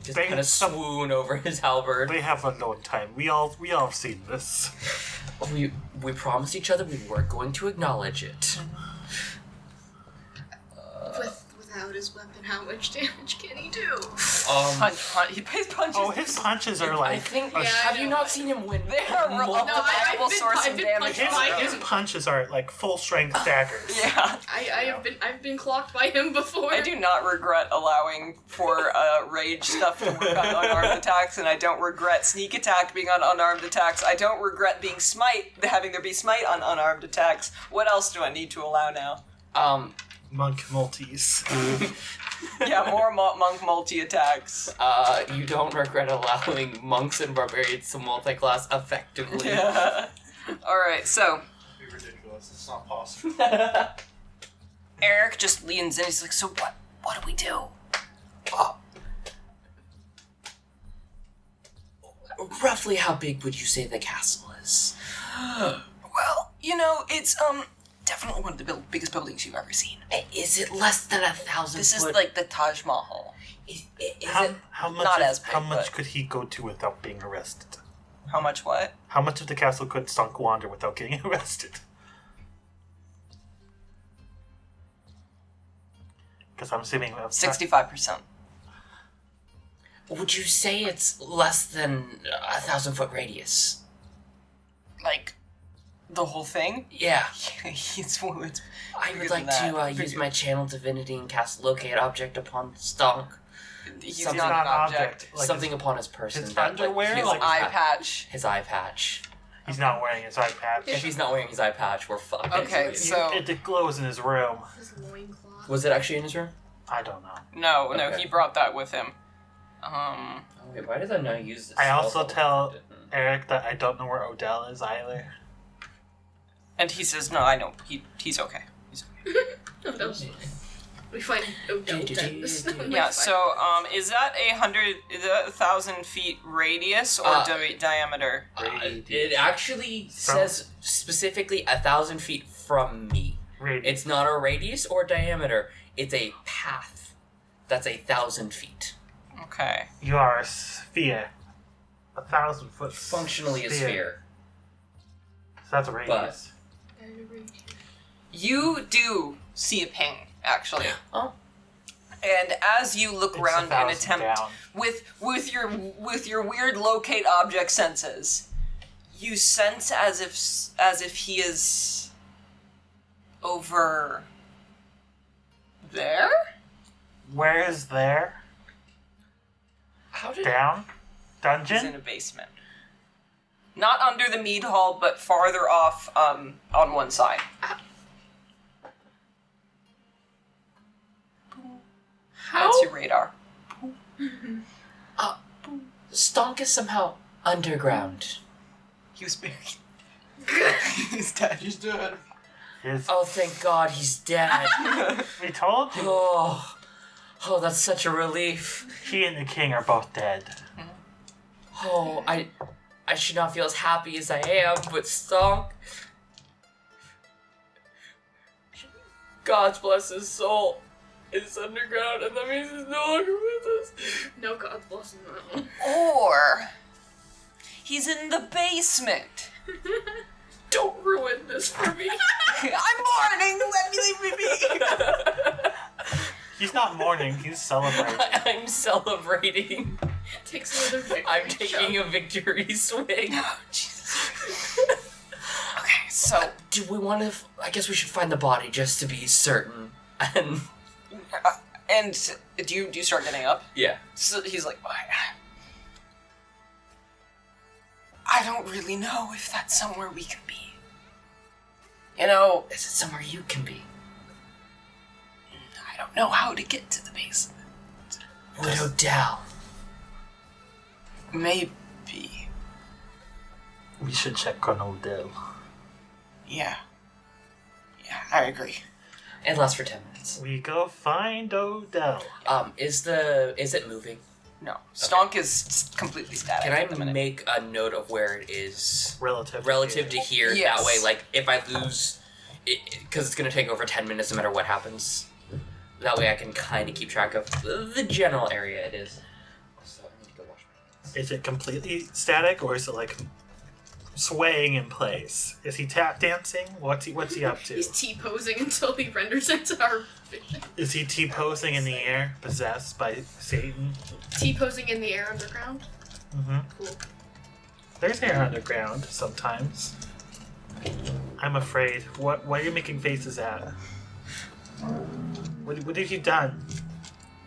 D: just
A: They-
D: kind of swoon over his halberd.
A: They have alone time. We all have seen this.
D: We promised each other we weren't going to acknowledge it.
E: Without out his weapon. How much damage can he do?
C: Punch. His punches.
A: Oh, his punches are like.
F: I think.
E: Yeah,
F: have
E: I
F: you
E: know.
F: not seen him win?
C: They are
F: multiple-
C: multiple source
E: I've
C: of
E: been
C: damage.
E: punched by
A: His
E: him.
A: punches are like full strength daggers.
C: Yeah.
E: I've been clocked by him before.
C: I do not regret allowing for rage stuff to work on unarmed attacks, and I don't regret sneak attack being on unarmed attacks. I don't regret being having there be smite on unarmed attacks. What else do I need to allow now?
A: Monk multis.
C: Yeah, more monk multi-attacks.
F: You don't regret allowing monks and barbarians to multi-class effectively.
C: Yeah. Alright, so
A: It'd be ridiculous. It's not possible.
C: Eric just leans in, he's like, so what do we do?
F: Roughly how big would you say the castle is?
C: Well, it's definitely one of the biggest buildings you've ever seen.
F: Is it less than 1,000
C: This
F: foot?
C: is like the Taj Mahal.
F: Is
A: How,
F: it?
A: how much?
C: not as big,
A: how much
C: but-
A: could he go to without being arrested?
C: How much what?
A: How much of the castle could Stonk wander without getting arrested? Because I'm assuming
C: 65%.
F: Would you say it's less than 1,000 foot radius?
C: Like, the whole thing?
F: Yeah.
C: It's
F: I
C: bigger
F: would
C: than
F: like
C: that.
F: to use my channel divinity and cast locate object upon Stonk.
C: He's
F: something
C: not an
A: not
C: object.
A: Like
F: Something upon his person.
A: his
F: that,
A: underwear?
F: his
A: Like
C: Eye patch.
F: His eye patch.
A: he's not wearing his eye patch.
F: If he's not wearing his eye patch, we're fucked.
C: Okay, so-
A: It glows in his room.
E: His loincloth.
F: Was it actually in his room?
A: I don't know.
C: No,
F: Okay.
C: he brought that with him.
F: Oh, wait, why did I not use this?
A: I also
F: spell?
A: tell Eric that I don't know where Odell is either.
C: And he says, no, I know, he's okay. He's okay.
E: Odell's fine. We find Odell dead. This is not my
C: Yeah,
E: fight.
C: so, is that 1,000 feet radius or diameter?
F: It actually says specifically 1,000 feet from me. It's not a radius or diameter. It's a path. That's 1,000 feet.
C: Okay.
A: You are a sphere. 1,000 foot.
F: Functionally a sphere.
A: So that's a radius.
C: You do see a ping, actually.
F: Oh.
C: And as you look
A: It's
C: around and
A: 1,000
C: attempt
A: down.
C: with your weird locate object senses, you sense as if he is over there?
A: Where is there?
F: How did
A: Down?
C: He's in
A: Dungeon?
C: a basement. Not under the mead hall, but farther off on one side. That's your radar.
F: Stonk is somehow underground?
C: He was buried. He's dead.
B: He's dead.
F: Oh, thank God he's dead.
A: We told you.
F: Oh, that's such a relief.
A: He and the king are both dead.
F: Oh, I should not feel as happy as I am, but Stonk. God bless his soul. It's underground, and that means he's no longer with us.
E: No, God bless him. that one.
C: Or he's in the basement.
F: Don't ruin this for me.
C: I'm mourning. Leave me be.
A: He's not mourning, he's celebrating.
F: I'm celebrating.
E: Takes another victory.
F: I'm taking a victory swing.
C: Oh, Jesus. Okay, so
F: Do we want to? I guess we should find the body just to be certain.
C: and do you start getting up?
F: Yeah.
C: So he's like, I don't really know if that's somewhere we can be.
F: Is it somewhere you can be?
C: I don't know how to get to the basement.
F: Would Odell?
C: Maybe.
A: We should check on Odell.
C: Yeah. Yeah, I agree.
F: It lasts for 10 minutes.
A: We go find Odell.
F: Is it moving?
C: No. Stonk is completely static
F: Can
C: at the
F: I
C: minute.
F: make a note of where it is
A: Relative
F: relative to here?
C: Yes.
F: That way, like, if I lose, because it's going to take over 10 minutes no matter what happens. That way I can kind of keep track of the general area it is. So I need to go wash my hands.
A: Is it completely static or is it like swaying in place? Is he tap dancing? What's he up to?
E: He's T-posing until he renders into our vision.
A: Is he T-posing in the air, possessed by Satan?
E: T-posing in the air underground?
A: Mm-hmm.
E: Cool.
A: There's air underground sometimes. I'm afraid. What are you making faces at? What have you done?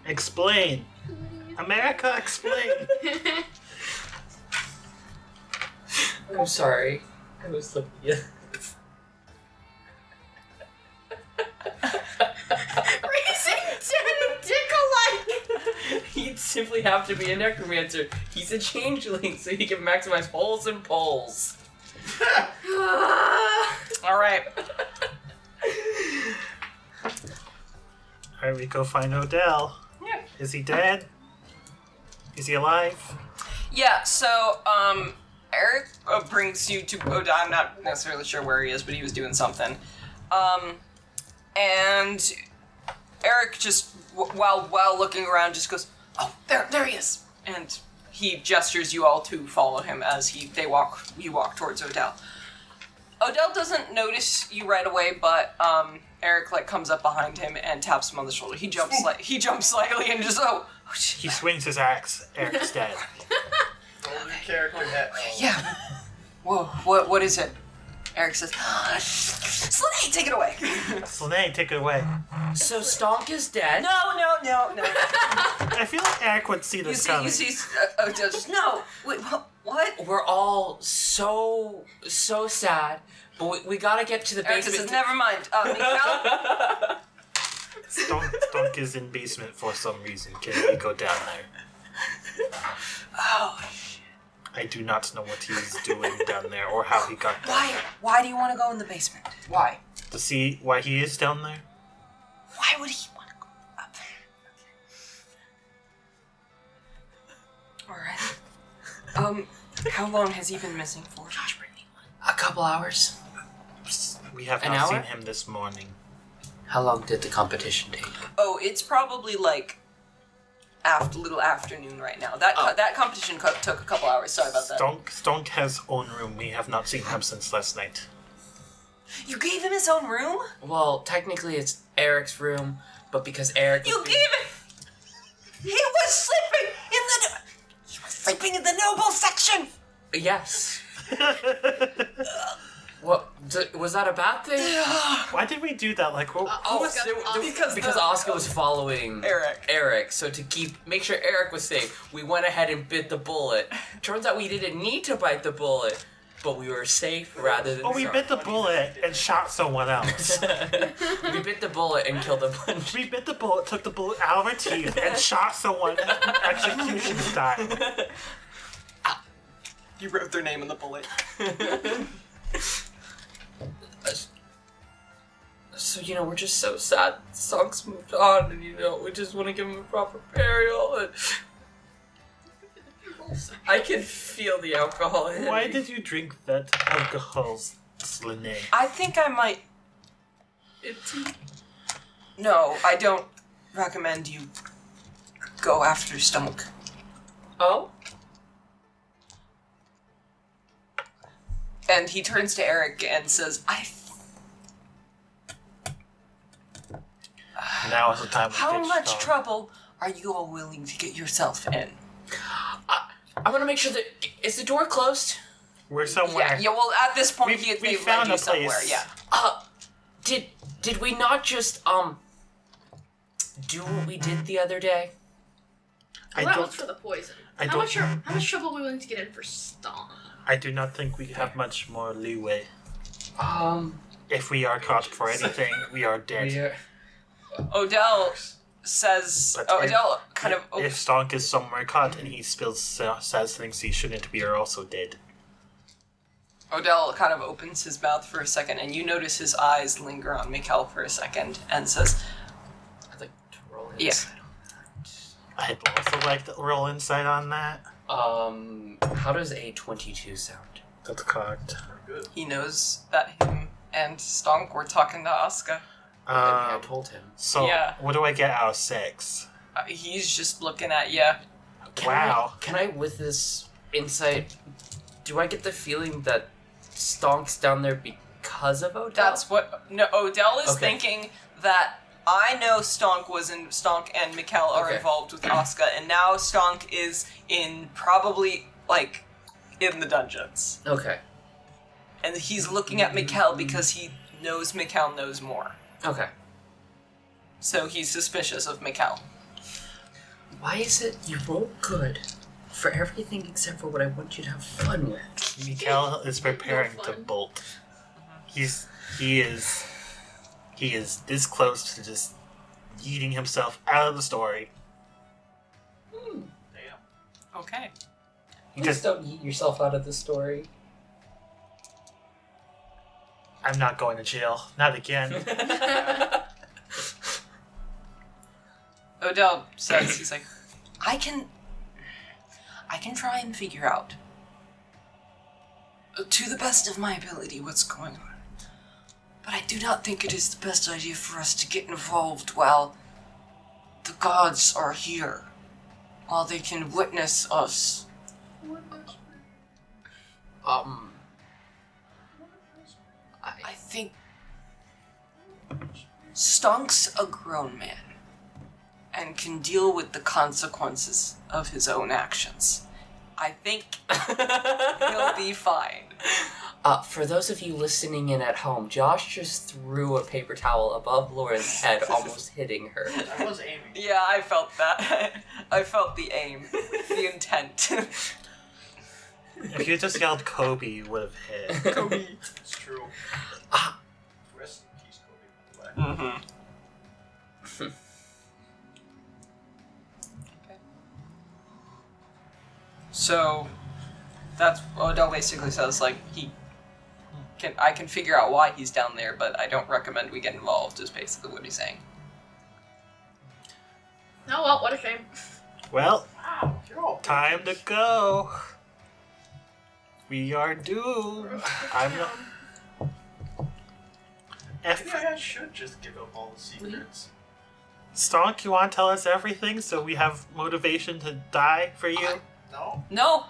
A: Explain. America, explain.
F: I'm sorry. I was looking at
E: Raising dead dick alike!
F: He'd simply have to be a necromancer. He's a changeling, so he can maximize holes and poles.
C: All right.
A: Alright, we go find Odell.
C: Yeah.
A: Is he dead? Is he alive?
C: Yeah. So, Eric brings you to Odell. I'm not necessarily sure where he is, but he was doing something. And Eric just, while looking around, just goes, "Oh, there he is!" And he gestures you all to follow him as you walk towards Odell. Odell doesn't notice you right away, but Eric comes up behind him and taps him on the shoulder. He jumps slightly and just shit.
A: He swings his axe. Eric's dead.
B: Only character net.
C: Yeah. Whoa, what is it? Eric says, Slanei, take it away.
A: Slanei, take it away.
F: So Stonk is dead?
C: No.
A: I feel like Eric would see this coming.
C: You see, Odell just, no, wait, what?
F: We're all so sad, but we gotta get to the
C: Eric
F: basement.
C: says, never mind. Mikkel?
A: Stonk is in basement for some reason. Can we go down there?
C: Oh,
A: I do not know what he's doing down there or how he got down there.
C: Why do you want to go in the basement? Why?
A: To see why he is down there?
C: Why would he want to go up there? Alright. How long has he been missing for? Josh, bring me one.
F: A couple hours.
A: We have
F: An
A: not
F: hour?
A: seen him this morning.
F: How long did the competition take?
C: Oh, it's probably little afternoon right now. That competition took a couple hours. Sorry about that.
A: Stonk has own room. We have not seen him since last night.
C: You gave him his own room?
F: Well, technically it's Eric's room, but because Eric
C: You gave him. He was sleeping in the noble section.
F: Yes. What was that a bad thing?
A: Why did we do that?
F: Because Oscar was following Eric. So to make sure Eric was safe, we went ahead and bit the bullet. Turns out we didn't need to bite the bullet, but we were safe rather than.
A: Oh, we bit the bullet and shot someone else.
F: We bit the bullet and killed a bunch.
A: We bit the bullet, took the bullet out of our teeth, and shot someone execution style.
C: You wrote their name in the bullet.
F: So, we're just so sad. Stonk's moved on, and, we just want to give him a proper burial. And I can feel the alcohol in
A: Why
F: me.
A: did you drink that alcohol, Slanei?
C: I think I might. No, I don't recommend you go after Stonk.
F: Oh?
C: And he turns to Eric and says,
A: Now is the time we
C: how
A: ditch
C: much
A: Stonk.
C: trouble are you all willing to get yourself in?
F: I want to make sure that... Is the door closed?
A: We're somewhere.
C: Yeah, well, at this point,
A: We
C: they've
A: found
C: led you
A: a place.
C: somewhere, yeah.
F: Did we not just, do what we did the other day?
A: I
E: That
A: don't.
E: was for the poison.
A: I
E: How
A: don't-
E: much trouble are we willing to get in for Stonk?
A: I do not think we have much more leeway. If we are caught for anything, we are dead.
C: Odell says...
A: But
C: Odell kind of...
A: If Stonk is somewhere caught and he says things he shouldn't, we are also dead.
C: Odell kind of opens his mouth for a second, and you notice his eyes linger on Mikkel for a second, and says,
F: I'd like to roll
C: Yeah.
F: inside
A: I'd also like to roll insight on that.
F: on that. How does a 22 sound?
A: That's correct.
C: he knows that him and Stonk were talking to Asuka.
F: I told him.
A: So,
C: Yeah.
A: what do I get out of 6?
C: He's just looking at you.
A: Wow.
F: Can I, with this insight, do I get the feeling that Stonk's down there because of Odell?
C: That's what... No, Odell is
F: Okay.
C: thinking that I know Stonk and Mikkel are involved with Asuka, and now Stonk is in probably, like, in the dungeons.
F: Okay.
C: And he's looking at Mikkel because he knows Mikkel knows more.
F: Okay.
C: So he's suspicious of Mikkel.
F: Why is it you roll good for everything except for what I want you to have fun with?
A: Mikkel is preparing to bolt. He is this close to just yeeting himself out of the story.
B: Damn.
C: Okay.
F: Please don't yeet yourself out of the story.
A: I'm not going to jail. Not again.
C: Odell says, he's like, I can try and figure out, to the best of my ability, what's going on. But I do not think it is the best idea for us to get involved while the gods are here. While they can witness us. I think Stonk's a grown man and can deal with the consequences of his own actions. I think he'll be fine.
F: For those of you listening in at home, Josh just threw a paper towel above Laura's head, almost hitting her.
B: I was aiming.
C: Yeah, I felt that. I felt the aim, the intent.
A: If you just yelled Kobe, you would have hit.
C: Kobe.
B: It's true. Rest in peace, Kobe, by the way.
C: Mm-hmm. Okay. So, that's what Odell basically says, like, I can figure out why he's down there, but I don't recommend we get involved, is basically what he's saying.
E: Oh well, what a shame.
A: Well,
B: Wow, you're all
A: time to go. We are doomed. I'm not.
B: Maybe I should just give up all the secrets.
A: Stonk, you want to tell us everything so we have motivation to die for you?
B: No?
C: No,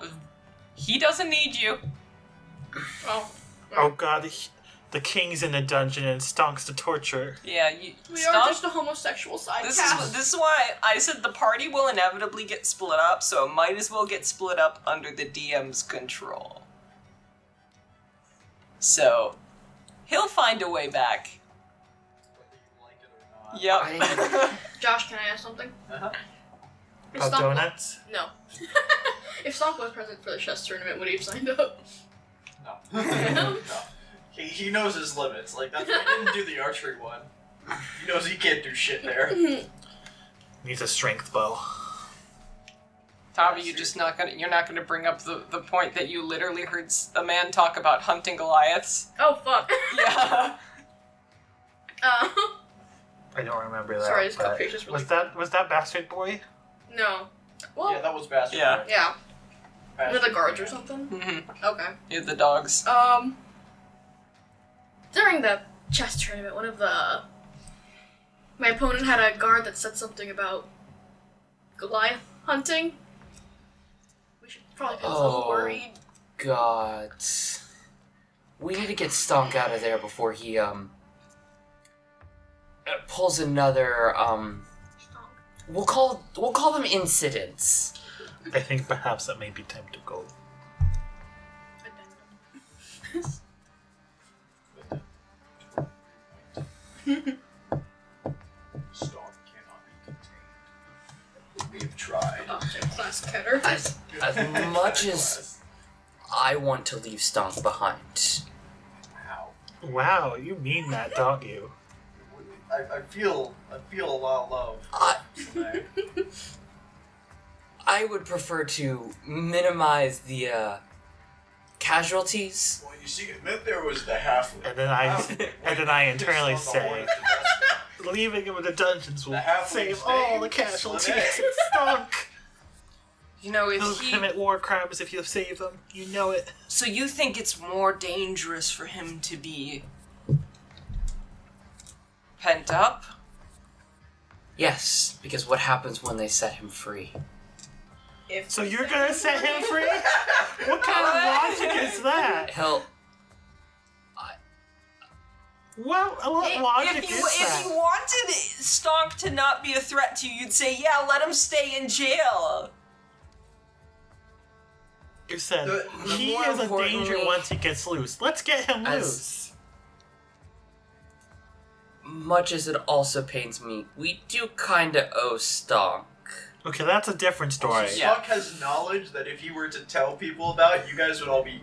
C: he doesn't need you.
A: Oh god, the king's in the dungeon and Stonk's the torturer.
C: Yeah,
E: We are just a homosexual side
C: This
E: cast.
C: is why I said the party will inevitably get split up, so it might as well get split up under the DM's control. So, he'll find a way back.
B: Whether you like it or not.
C: Yep.
E: Josh, can I ask something?
B: Uh-huh.
E: If
A: About
E: Stonk
A: donuts?
E: No. If Stonk was present for the chess tournament, would he have signed up?
B: No. No. He knows his limits. Like, that's why he didn't do the archery one. He knows he can't do shit there.
A: Needs a strength bow.
C: Tavi, you're not gonna bring up the point that you literally heard a man talk about hunting Goliaths.
E: Oh fuck.
C: Yeah.
A: I don't remember that.
E: Sorry, this
A: but
E: cupcake is really.
A: was that Bastard Boy?
E: No. Well,
B: Yeah, that was Bastard.
C: Yeah.
B: Boy.
E: yeah.
B: Bastard
E: With the guards
B: Boy.
E: or something.
C: Mm-hmm.
E: Okay.
C: Yeah, the dogs.
E: During the chess tournament, my opponent had a guard that said something about Goliath hunting. We should probably get a little worried.
F: God. We need to get Stonk out of there before he, pulls another, we'll call them incidents.
A: I think perhaps that may be time to go.
B: Stonk cannot be contained. We have tried.
E: Object class cutter.
F: As much as I want to leave Stonk behind,
B: Wow.
A: Wow, you mean that, don't you?
B: I feel a lot of love tonight.
F: I would prefer to minimize the, casualties.
B: Well, you see, it meant there was the halfling.
A: And then I internally say, leaving him in the dungeons will
B: The halfling's
A: save all
B: name
A: the
B: is
A: casualties.
B: Slanei.
A: It's Stonk.
C: You know,
A: He'll
C: if he...
A: commit war crimes if you save them. You know it.
C: So you think it's more dangerous for him to be pent up?
F: Yes, because what happens when they set him free?
A: So you're gonna set him free? What kind of logic is that?
F: He'll...
A: Well, what logic is
C: If
A: that?
C: you wanted Stonk to not be a threat to you, you'd say, yeah, let him stay in jail.
A: You said
F: The
A: he
F: more
A: is a danger
F: importantly-
A: once he gets loose. Let's get him loose.
F: Much as it also pains me, we do kinda owe Stonk.
A: Okay, that's a different story.
C: Yeah.
B: Stonk has knowledge that if he were to tell people about it, you guys would all be.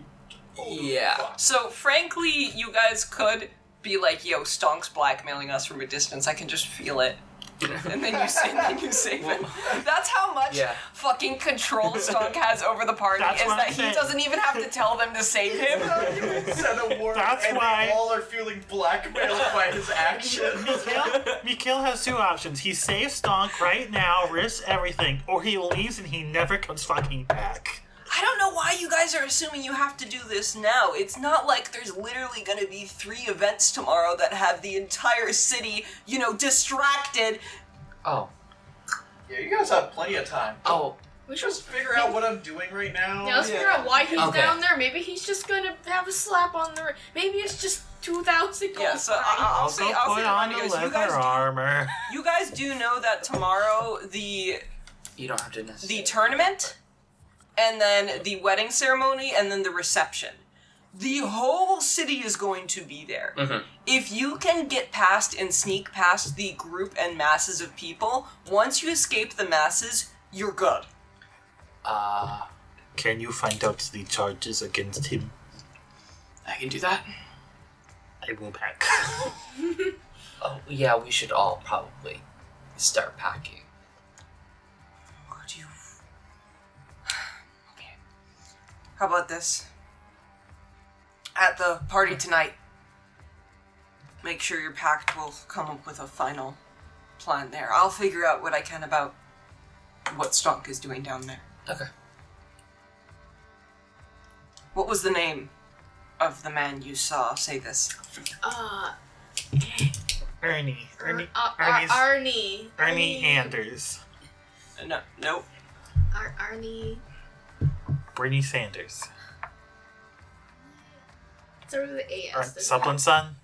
F: Yeah.
C: So, frankly, you guys could be like, yo, Stonk's blackmailing us from a distance. I can just feel it. And then you save him. That's how much
F: Yeah.
C: fucking control Stonk has over the party,
A: That's
C: is
A: what
C: that
A: I'm
C: he
A: saying.
C: doesn't even have to tell them to save him.
B: Said a word,
A: That's
B: and
A: why-
B: they all are feeling blackmailed by his actions.
A: Mikkel has two options. He saves Stonk right now, risks everything, or he leaves and he never comes fucking back.
C: I don't know why you guys are assuming you have to do this now. It's not like there's literally gonna be 3 events tomorrow that have the entire city, distracted.
F: Oh.
B: Yeah, you guys have plenty of time.
F: Oh.
E: We should
B: Just figure out what I'm doing right now.
E: Yeah, let's figure out why he's
F: Okay.
E: down there. Maybe he's just gonna have a slap on the. Maybe it's just 2,000 gold.
C: Yeah, so
E: coins.
C: I'll
A: Also
C: say
A: put on
C: remind
A: the
C: you guys,
A: leather armor.
C: you guys do know that tomorrow the
F: You don't have to necessarily.
C: tournament, and then the wedding ceremony, and then the reception. The whole city is going to be there.
F: Mhm.
C: If you can get past and sneak past the group and masses of people, once you escape the masses, you're good.
A: Can you find out the charges against him?
C: I can do that.
A: I will pack.
F: Oh, yeah, we should all probably start packing.
C: Could you... Okay. How about this? At the party tonight, make sure you're packed. We'll come up with a final plan there. I'll figure out what I can about what Stonk is doing down there.
F: Okay.
C: What was the name of the man you saw say this?
A: Ernie
E: Arnie.
A: Anders.
C: No, nope.
E: Arnie.
A: Bernie Sanders.
E: Started with the AS.
A: Something son?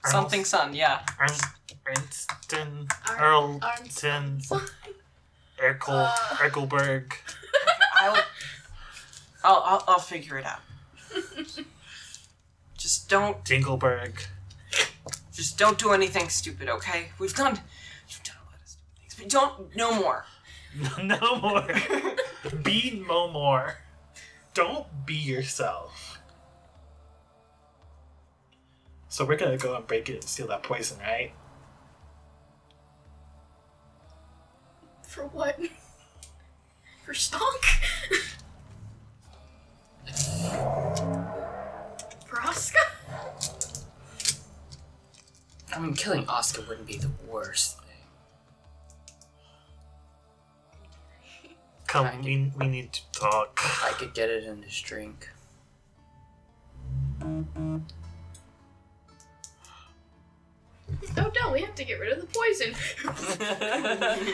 C: Something son, yeah.
A: Ernston.
E: Arnston.
A: Erlton. Erkelberg.
C: I'll figure it out. Just don't do anything stupid, okay? We've done a lot of stupid things, but no more.
A: No more. Be no more. Don't be yourself. So we're gonna go and break it and steal that poison, right?
E: For what? For Stonk? For Oscar?
F: I mean, killing Oscar wouldn't be the worst thing.
A: Come, we need to talk.
F: I could get it in this drink.
E: Oh no, we have to get rid of the poison.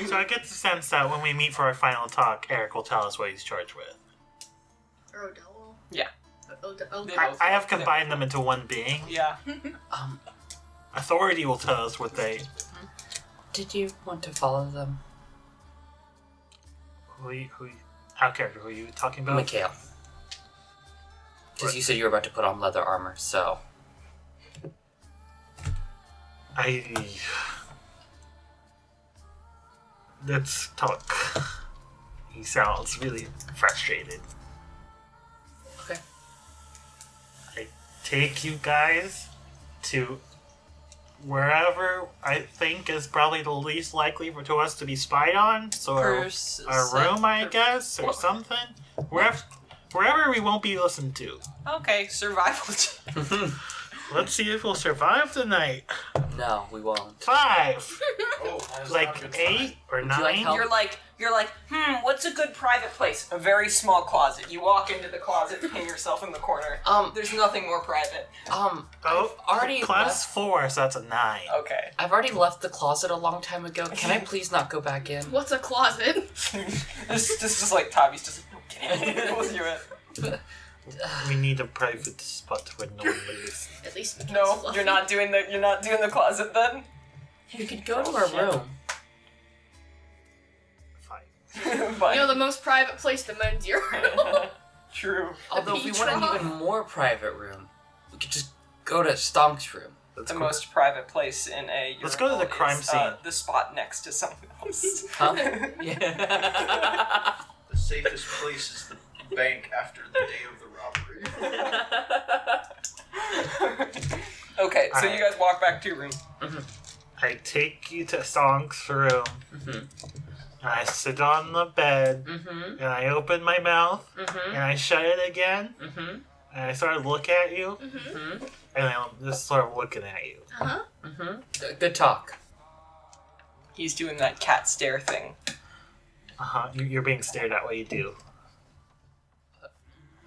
A: So I get the sense that when we meet for our final talk, Erik will tell us what he's charged with.
E: Or Odell.
C: Yeah.
E: Odell.
A: I have combined them into one being.
C: Yeah.
A: Authority will tell us what they...
F: Did you want to follow them?
A: Who are you talking about?
F: Mikkel. Because you said you were about to put on leather armor, so...
A: Let's talk. He sounds really frustrated.
F: Okay.
A: I take you guys to wherever I think is probably the least likely to us to be spied on. So our room, I guess, or something. Wherever we won't be listened to.
C: Okay, survival check.
A: Let's see if we'll survive the night.
F: No, we won't.
A: 5.
B: Oh, that's not a
A: Like
B: good
A: 8 or
F: Would you like
A: 9.
F: help?
C: You're like, what's a good private place? A very small closet. You walk into the closet, pin yourself in the corner. There's nothing more private.
A: Oh,
F: I've already
A: class 4, so that's a 9.
C: Okay.
F: I've already left the closet a long time ago. Can I please not go back in?
E: What's a closet?
C: This is like Tavi's just like, no, get in. We'll do it.
A: We need a private spot where no one lives.
E: At least
C: No,
E: fluffy.
C: you're not doing the closet then.
F: You could go to our room.
A: Fine.
C: But,
E: You know, the most private place to mend your room.
C: true.
F: Although if we
E: Peach
F: want an
E: rock.
F: even more private room, we could just go to Stonk's room.
A: That's
C: The
A: cool.
C: most private place in a
A: Let's go to the
C: urinal
A: crime
C: is,
A: scene.
C: the spot next to someone else.
F: Huh? Yeah.
B: The safest place is the bank after the day of the robbery.
C: Okay, so
A: Alright.
C: you guys walk back to your room.
A: I take you to Stonk's room.
F: Mhm.
A: And I sit on the bed.
F: Mhm.
A: And I open my mouth.
F: Mhm.
A: And I shut it again.
F: Mhm.
A: And I start to look at you.
F: Mhm.
A: And I'm just sort of looking at you.
E: Uh-huh.
F: Mhm. Good talk.
C: He's doing that cat stare thing.
A: You're being stared at. What do you do?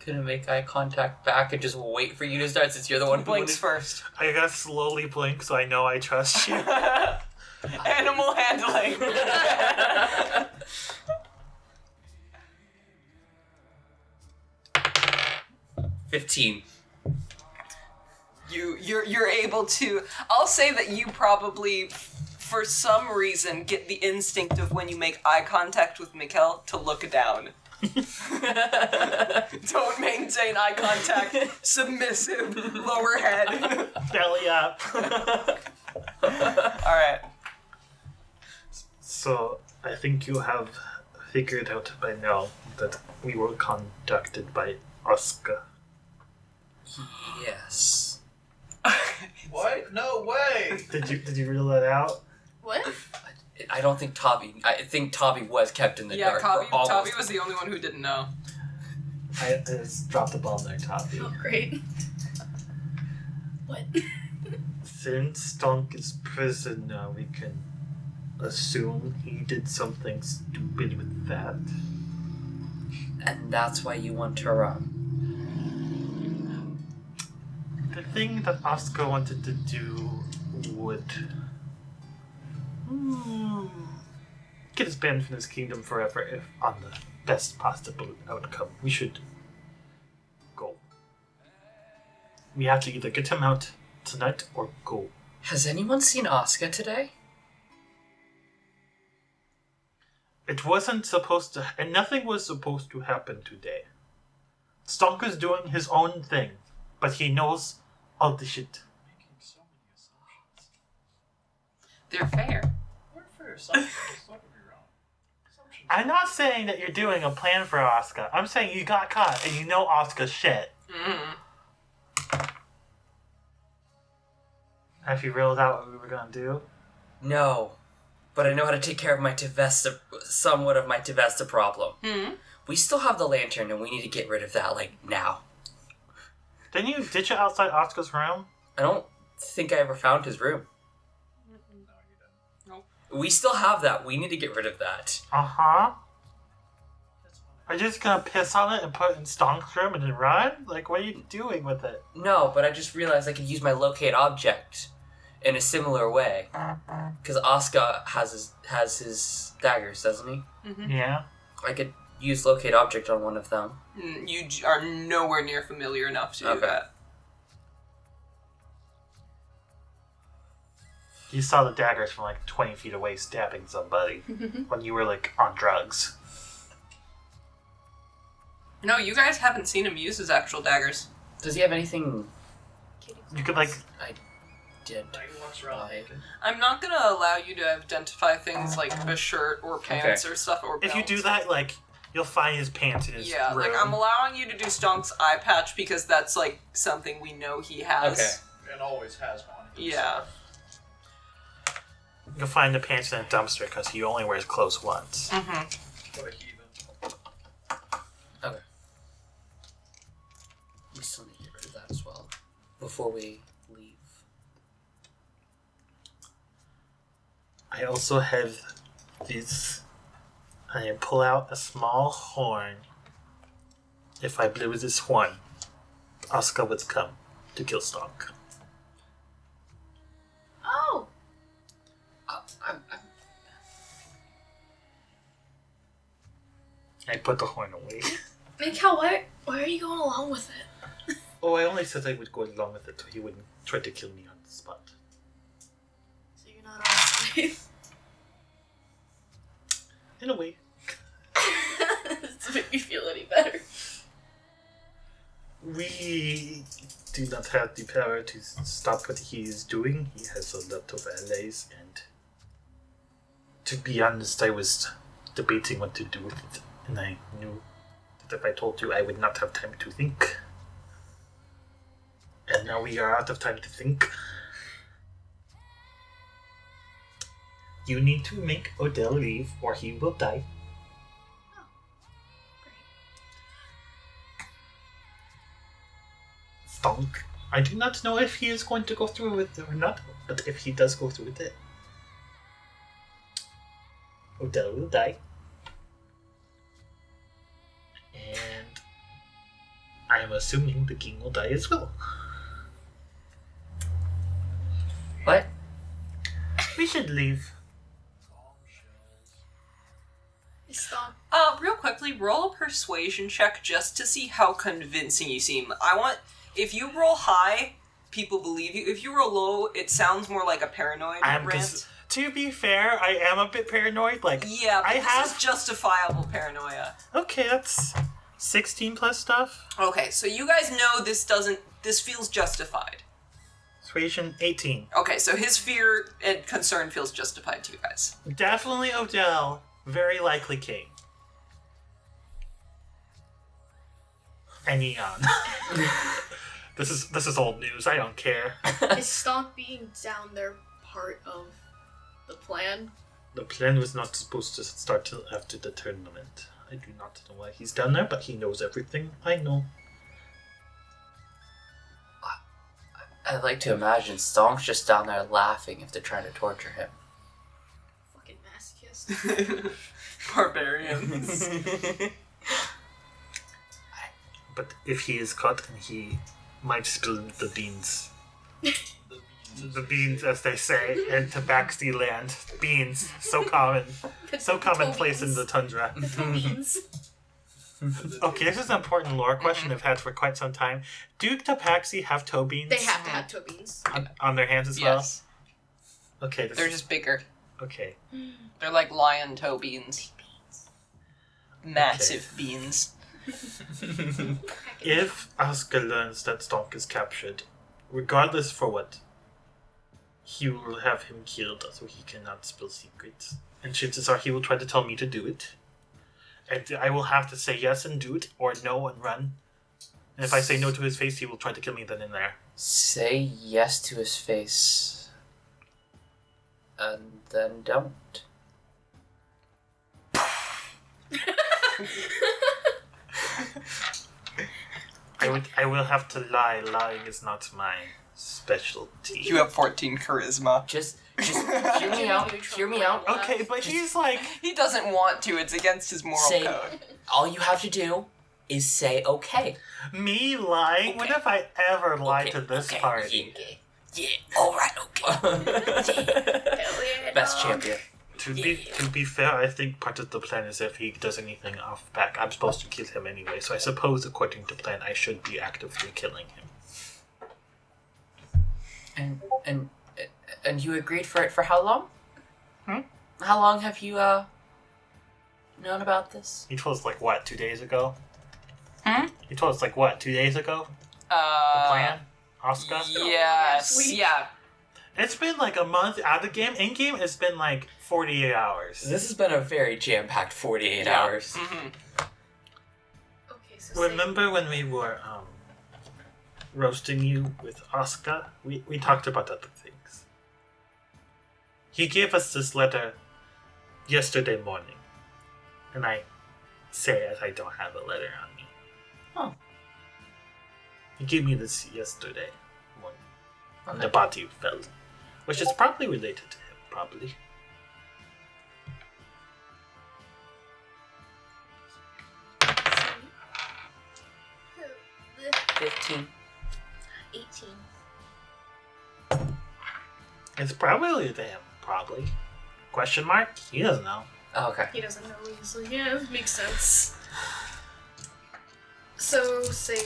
F: Gonna make eye contact back and just wait for you to start since you're the one who
C: Blinks first.
A: I gotta slowly blink so I know I trust you.
C: Animal handling.
F: 15.
C: You're able to. I'll say that you probably, for some reason, get the instinct of when you make eye contact with Mikkel to look down. Don't maintain eye contact. Submissive, lower head.
A: Belly up.
C: All right.
A: So, I think you have figured out by now that we were conducted by Oscar.
F: Yes.
B: What? No way!
A: Did you rule that out?
E: What?
F: I don't think Tavi. I think Tavi was kept in the
C: Yeah,
F: dark
C: Tavi,
F: for almost.
C: Tavi was the only one who didn't know.
A: I just dropped the ball there, Tavi.
E: Oh, great. What?
A: Since Stonk is prisoner, we can assume he did something stupid with that.
F: And that's why you want to run.
A: The thing that Oscar wanted to do would get us banned from this kingdom forever if on the best possible outcome. We should go. We have to either get him out tonight or go.
F: Has anyone seen Oscar today?
A: It wasn't supposed to, and nothing was supposed to happen today. Stonk is doing his own thing, but he knows all the shit.
B: Making so many assumptions.
C: They're fair.
B: What for assumptions? What could be wrong? Assumptions.
A: I'm not saying that you're doing a plan for Oscar. I'm saying you got caught and you know Oscar's shit. Have you reeled out what we were gonna do?
F: No. But I know how to take care of my Tevesta, somewhat of my Tevesta problem. We still have the lantern and we need to get rid of that, like, now.
A: Didn't you ditch it outside Oscar's room?
F: I don't think I ever found his room.
B: No, you didn't.
C: Nope.
F: We still have that. We need to get rid of that.
A: Uh-huh.
B: That's fine.
A: Are you just gonna piss on it and put it in Stonk's room and then run? Like, what are you doing with it?
F: No, but I just realized I could use my locate object in a similar way. Because Oscar has his daggers, doesn't he?
A: Yeah.
F: I could use locate object on one of them.
C: You are nowhere near familiar enough to do
F: Okay.
C: that.
A: You saw the daggers from like 20 feet away stabbing somebody when you were like on drugs.
C: No, you guys haven't seen him use his actual daggers.
F: Does he have anything
A: You could like,
F: I did?
B: Like, what's wrong?
C: I'm not gonna allow you to identify things like a shirt or pants or stuff or
A: if you
C: belts.
A: do that, like, you'll find his pants in his
C: Yeah,
A: room.
C: like I'm allowing you to do Stonk's eye patch because that's like something we know he has.
F: Okay.
B: And always has on him.
C: Yeah.
A: You'll find the pants in a dumpster because he only wears clothes once.
B: What a heathen.
F: Okay. We still need to get rid of that as well before we leave.
A: I also have these. I pull out a small horn. If I blew this horn, Oscar would come to kill Stonk.
E: Oh!
A: I put the horn away.
E: Mikkel, why are you going along with it?
A: Oh, I only said I would go along with it so he wouldn't try to kill me on the spot.
E: So you're not on side.
A: In a way.
E: Doesn't make me feel any better.
A: We do not have the power to stop what he is doing. He has a lot of allies, and to be honest, I was debating what to do with it, and I knew that if I told you, I would not have time to think. And now we are out of time to think. You need to make Odell leave, or he will die. Stonk. I do not know if he is going to go through with it or not, but if he does go through with it, Odell will die. And I am assuming the king will die as well.
F: What?
A: We should leave.
E: Stop.
C: Real quickly, roll a persuasion check just to see how convincing you seem. If you roll high, people believe you. If you roll low, it sounds more like a paranoid rant.
A: To be fair, I am a bit paranoid.
C: Yeah, but this is justifiable paranoia.
A: Okay, that's 16 plus stuff.
C: Okay, so you guys know this feels justified.
A: Persuasion 18.
C: Okay, so his fear and concern feels justified to you guys.
A: Definitely Odell. Very likely king. And Eon. This is old news. I don't care.
E: Is Stonk being down there part of the plan?
A: The plan was not supposed to start till after the tournament. I do not know why he's down there, but he knows everything. I know.
F: I'd like to imagine Stonk's just down there laughing if they're trying to torture him.
E: Fucking masochist.
C: Barbarians.
A: But if he is caught, and he might spill the beans. The beans, as they say, in Tabaxi land. Beans. So common. So commonplace in the tundra.
E: Beans.
A: Okay, this is an important lore question I've had for quite some time. Do Tabaxi have toe beans?
E: They have to have toe beans.
A: On their hands as
C: Yes.
A: well? Okay.
C: They're just bigger.
A: Okay.
C: They're like lion toe beans. Massive beans.
A: If Oscar learns that Stonk is captured, regardless for what, he will have him killed so he cannot spill secrets. And chances are he will try to tell me to do it. And I will have to say yes and do it, or no and run. And if I say no to his face, he will try to kill me then and there.
F: Say yes to his face. And then don't.
A: I will have to lie. Lying is not my specialty.
C: You have 14 charisma.
F: Just hear me out. Hear me out.
A: Okay, but he's like...
C: He doesn't want to. It's against his moral
F: Say,
C: code.
F: all you have to do is say okay.
A: Me lying?
F: Okay.
A: When have I ever lied
F: Okay,
A: to this
F: okay,
A: party?
F: Yeah. All right. Okay. Best champion.
A: To be fair, I think part of the plan is if he does anything off back, I'm supposed to kill him anyway. So I suppose, according to plan, I should be actively killing him.
F: And you agreed for it for how long?
A: Hmm?
F: How long have you known about this?
A: He told us 2 days ago?
C: Hmm?
A: He told us 2 days ago? The plan? Oscar?
C: Yes. Yeah.
A: It's been a month out of the game. In game, it's been 48 hours.
F: This has been a very jam-packed 48 hours.
C: Mm-hmm.
E: Okay, so
A: Remember when we were roasting you with Oscar? We talked about other things. He gave us this letter yesterday morning. And I say as I don't have a letter on me.
F: Oh.
A: He gave me this yesterday morning.
F: Okay.
A: The body fell. Which is probably related to him, probably.
E: say
F: 15.
E: 18.
A: It's probably to him, probably. Question mark? He doesn't know.
F: Oh, okay.
E: He doesn't know easily. Yeah, makes sense. So, say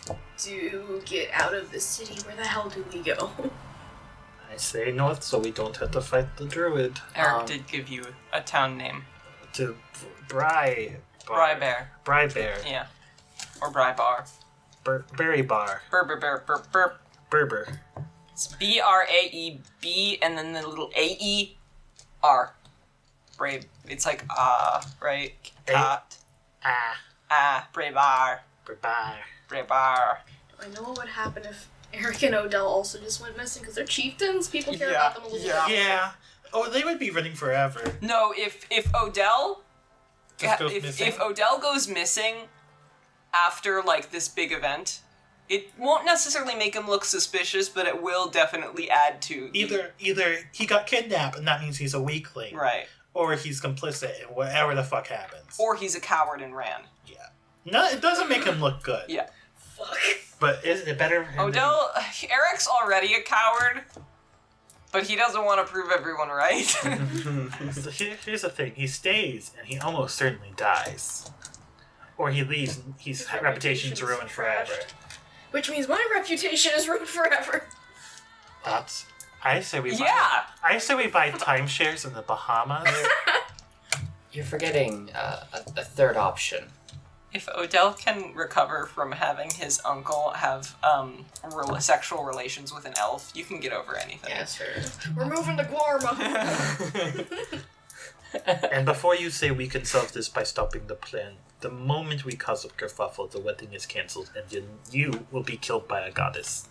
E: we do get out of the city, where the hell do we go?
A: I say north so we don't have to fight the druid.
C: Eric did give you a town name.
A: To Brybear.
C: Yeah. Or Brybar.
A: Berry Bar. Berber.
C: It's B-R-A-E-B and then the little A-E-R. Brave. It's like right? Cat. Brybar. Brybar.
E: I know what would happen if Erik and Odell also just went missing because they're chieftains. People care about them a little bit.
A: Yeah. Oh, they would be running forever.
C: No, if Odell
A: missing?
C: if Odell goes missing after like this big event, it won't necessarily make him look suspicious, but it will definitely add to
A: Either he got kidnapped and that means he's a weakling.
C: right.
A: Or he's complicit in whatever the fuck happens.
C: Or he's a coward and ran.
A: Yeah. No, it doesn't make him look good.
C: Yeah.
E: Fuck.
A: But isn't it better for him
C: Odell, Eric's already a coward, but he doesn't want to prove everyone right.
A: So here's the thing. He stays and he almost certainly dies. Or he leaves and his reputation's ruined forever.
E: Which means my reputation is ruined forever.
A: That's... I say we buy timeshares in the Bahamas.
F: You're forgetting a third option.
C: If Odell can recover from having his uncle have sexual relations with an elf, you can get over anything.
E: Yeah, sure. We're moving to Guarma.
A: And before you say we can solve this by stopping the plan, the moment we cause a kerfuffle, the wedding is cancelled and then you will be killed by a goddess.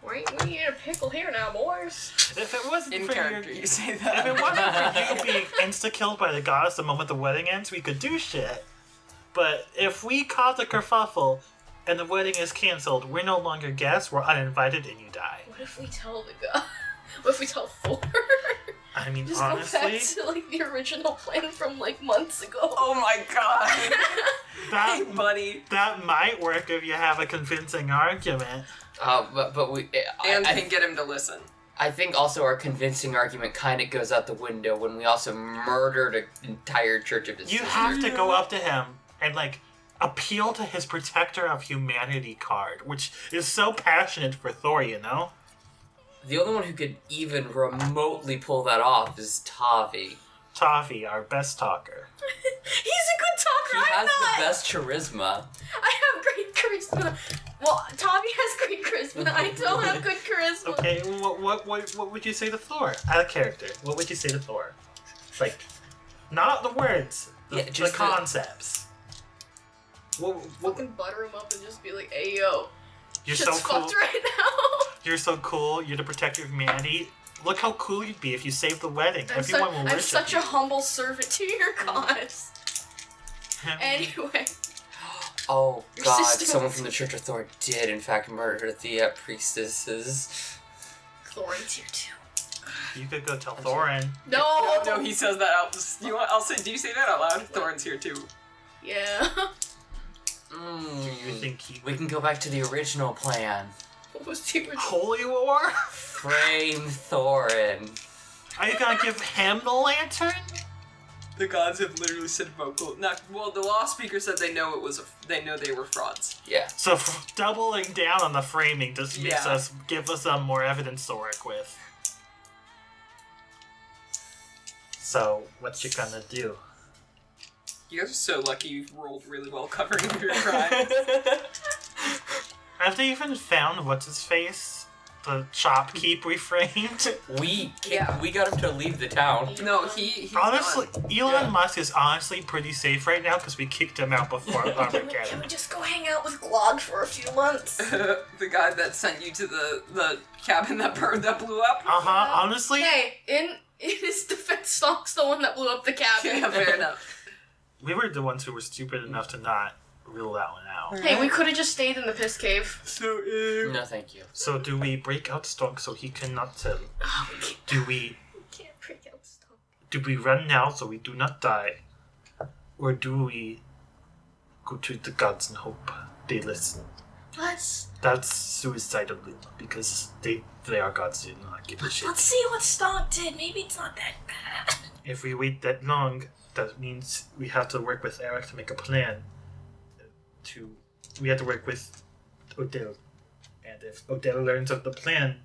E: We need a pickle here now, boys.
A: If it wasn't
C: In
A: for
C: character, you say
A: if
C: that.
A: it wasn't for you being insta-killed by the goddess the moment the wedding ends, we could do shit. But if we cause a kerfuffle and the wedding is cancelled, we're no longer guests, we're uninvited, and you die.
E: What if we tell the guy? What if we tell Thor?
A: I mean,
E: Just
A: honestly,
E: go back to like the original plan from like months ago.
C: Oh my god.
A: that,
C: Hey, buddy.
A: that might work if you have a convincing argument.
F: But we...
C: And
F: I
C: can get him to listen.
F: I think also our convincing argument kind of goes out the window when we also murdered an entire church of his
A: You
F: sisters.
A: have to go up to him and, like, appeal to his Protector of Humanity card, which is so passionate for Thor, you know?
F: The only one who could even remotely pull that off is Tavi.
A: Tavi, our best talker.
E: He's a good talker.
F: He
E: I'm
F: has
E: not.
F: the best charisma.
E: I have great charisma. Well, Tavi has great charisma. I don't have good charisma.
A: Okay, what would you say to Thor? Out of character, what would you say to Thor? Like, not the words, the
F: just the-
A: concepts. What,
E: Fucking butter him up and just be like, "Hey, yo,
A: you're
E: shit's
A: so cool.
E: fucked right now."
A: You're so cool. You're the Protector of Humanity. Look how cool you'd be if you saved the wedding. Everyone will worship
E: I'm such
A: you.
E: a humble servant to your cause. Anyway,
F: Oh
E: Your
F: god,
E: sister
F: someone
E: was-
F: from the Church of Thor did in fact murder the priestesses.
E: Thorin's here too.
A: You could go tell Thorin.
E: No.
C: No, he says that out. I'll say. Do you say that out loud? Thorn's here too.
E: Yeah.
A: Do you think he
F: We can go back to the original plan.
E: What was the original?
A: Holy War?
F: Frame Thorin.
A: Are you gonna give him the lantern?
C: The gods have literally said vocal. Well, the law speaker said they know they know they were frauds.
F: Yeah.
A: So doubling down on the framing just makes
C: Yeah.
A: give us some more evidence to work with. So what you gonna do?
C: You guys are so lucky you rolled really well covering your crimes.
A: Have they even found what's his face? The shopkeep we framed?
F: We
C: Yeah.
F: we got him to leave the town.
C: No, he's
A: Honestly,
C: gone.
A: Elon Musk is honestly pretty safe right now because we kicked him out before
E: Can
A: Armageddon.
E: we just go hang out with Glog for a few months?
C: The guy that sent you to the cabin that blew up.
A: Honestly,
E: Hey, in his defense, Stonk's the one that blew up the cabin.
C: Yeah, fair enough.
A: we were the ones who were stupid enough to not rule that one out.
E: Hey, we could have just stayed in the piss cave.
C: So,
F: No, thank you.
A: So do we break out Stonk so he cannot tell? Do we
E: Can't break out Stonk.
A: do we run now so we do not die? Or do we go to the gods and hope they listen? That's suicidal because they are gods, do not give a shit.
E: Let's see what Stonk did. Maybe it's not that bad.
A: If we wait that long, that means we have to work with Erik to make a plan. We have to work with Odell. And if Odell learns of the plan,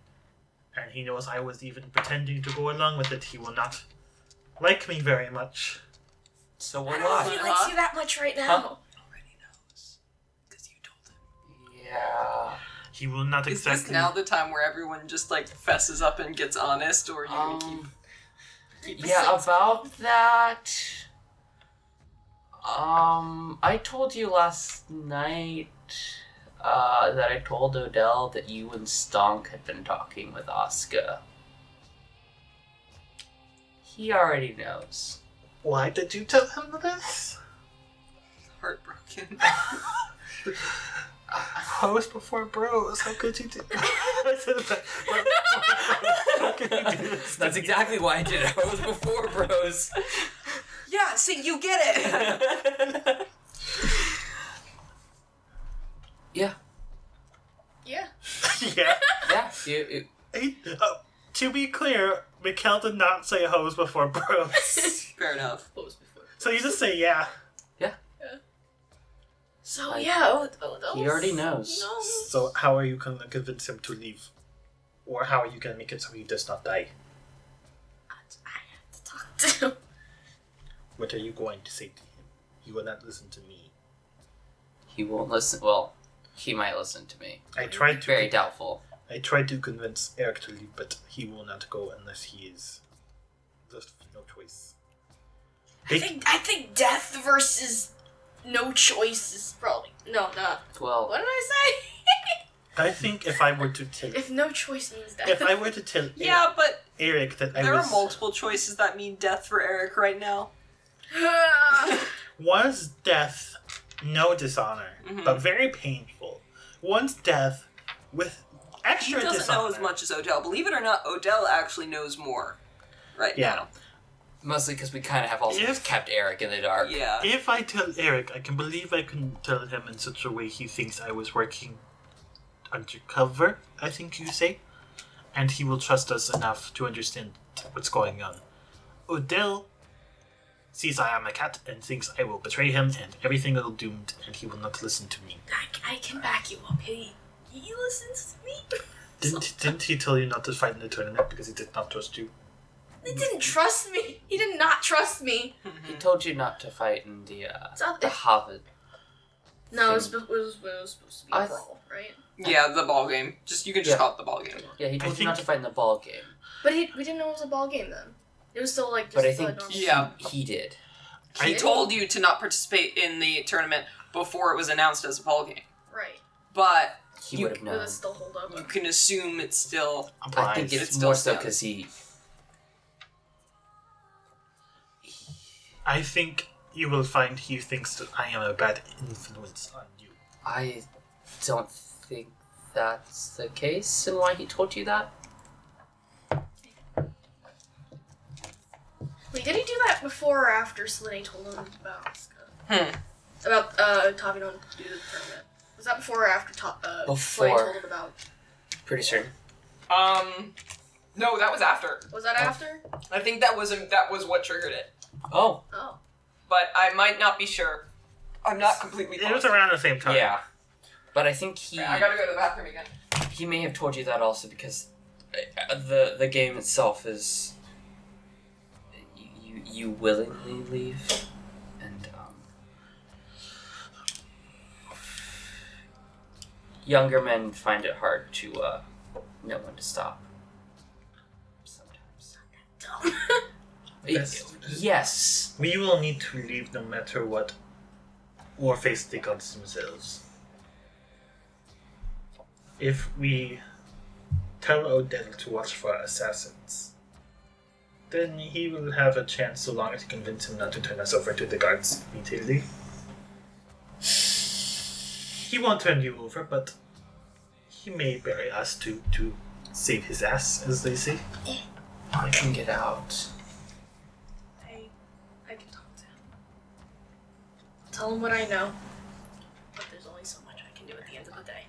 A: and he knows I was even pretending to go along with it, he will not like me very much.
F: So will
E: I don't know if he likes you that much right now.
D: Already knows. Because you told him.
F: Yeah.
A: He will not
C: Is
A: exactly...
C: this now the time where everyone just like fesses up and gets honest, or you keep?
F: Yeah, about that. I told you last night that I told Odell that you and Stonk had been talking with Asuka. He already knows.
A: Why did you tell him this?
C: Heartbroken.
A: Host before bros. How could you do I said that. How could you do this?
F: That's exactly why I did it. I was before bros.
C: Yeah, see, you get it.
F: Yeah.
E: Yeah.
A: Yeah.
F: Yeah.
A: To be clear, Mikkel did not say hoes before bros.
C: Fair enough.
E: What was before?
A: So you just say yeah.
E: So
F: I-
E: yeah,
F: He already knows.
A: So how are you going to convince him to leave? Or how are you going to make it so he does not die?
E: I have to talk to him.
A: What are you going to say to him? He will not listen to me.
F: He won't listen. Well, he might listen to me.
A: I tried
F: Very
A: to
F: doubtful.
A: convince Erik to leave, but he will not go unless he is left with no choice.
E: I think death versus no choice is probably no.
F: Well,
E: What did I say?
A: I think if I were to tell
E: If no choice means death.
A: if I were to tell
C: Yeah, but
A: Erik that I
C: there
A: was
C: are multiple choices that mean death for Erik right now.
A: was death no dishonor, but very painful. One's death with
C: He
A: extra
C: doesn't
A: dishonor.
C: know as much as Odell. Believe it or not, Odell actually knows more right
A: Yeah.
C: now.
F: mostly because we kind of have also
A: If-
F: kept Erik in the dark.
C: Yeah.
A: If I tell Erik, I can believe I can tell him in such a way he thinks I was working undercover, I think you say, and he will trust us enough to understand what's going on. Odell sees I am a cat and thinks I will betray him and everything will doomed and he will not listen to me.
E: I can back you up. He listens to me.
A: Didn't he tell you not to fight in the tournament because he did not trust you?
E: He didn't trust me. He did not trust me.
F: He told you not to fight in the
E: not-
F: Harvard.
E: No, it was supposed to be a
F: I-
E: brawl, right?
C: Yeah, the ball game. You can just
F: Yeah.
C: call it the ball game.
F: Yeah, he told you
A: think-
F: not to fight in the ball game.
E: But we didn't know it was a ball game then. It was still like just
F: But I
E: the
F: think
E: normal.
C: Yeah.
F: he did.
C: He
A: I-
C: told you to not participate in the tournament before it was announced as a ball game.
E: Right.
C: But
F: He
C: You-
F: would have
E: But
F: known.
E: it still hold up.
C: you can assume it's still...
F: I think
A: Applies.
F: it's
C: It
F: more
C: still
F: so because
A: I think you will find he thinks that I am a bad influence on you.
F: I don't think that's the case and why he told you that.
E: Wait, did he do that before or after Slanei told him about Asuka?
C: Hmm.
E: About Tavi don't do the tournament. Was that before or after
F: Before.
E: Slanei told him about?
F: Pretty certain.
C: No, that was after.
E: Was that after?
C: I think that was what triggered it.
F: Oh.
E: Oh.
C: But I might not be sure. I'm not completely
A: It was
C: positive.
A: around the same time.
F: Yeah. But I think he
C: I gotta go to the bathroom again.
F: he may have told you that also because the game itself is you willingly leave and younger men find it hard to know when to stop sometimes.
A: Yes.
F: Yes.
A: We will need to leave no matter what, or face the gods themselves. If we tell Odell to watch for assassins, then he will have a chance so long as you convince him not to turn us over to the guards immediately. He won't turn you over, but he may bury us to save his ass, as they say.
F: I can get out.
E: I can talk to him. Tell him what I know. But there's only so much I can do at the end of the day.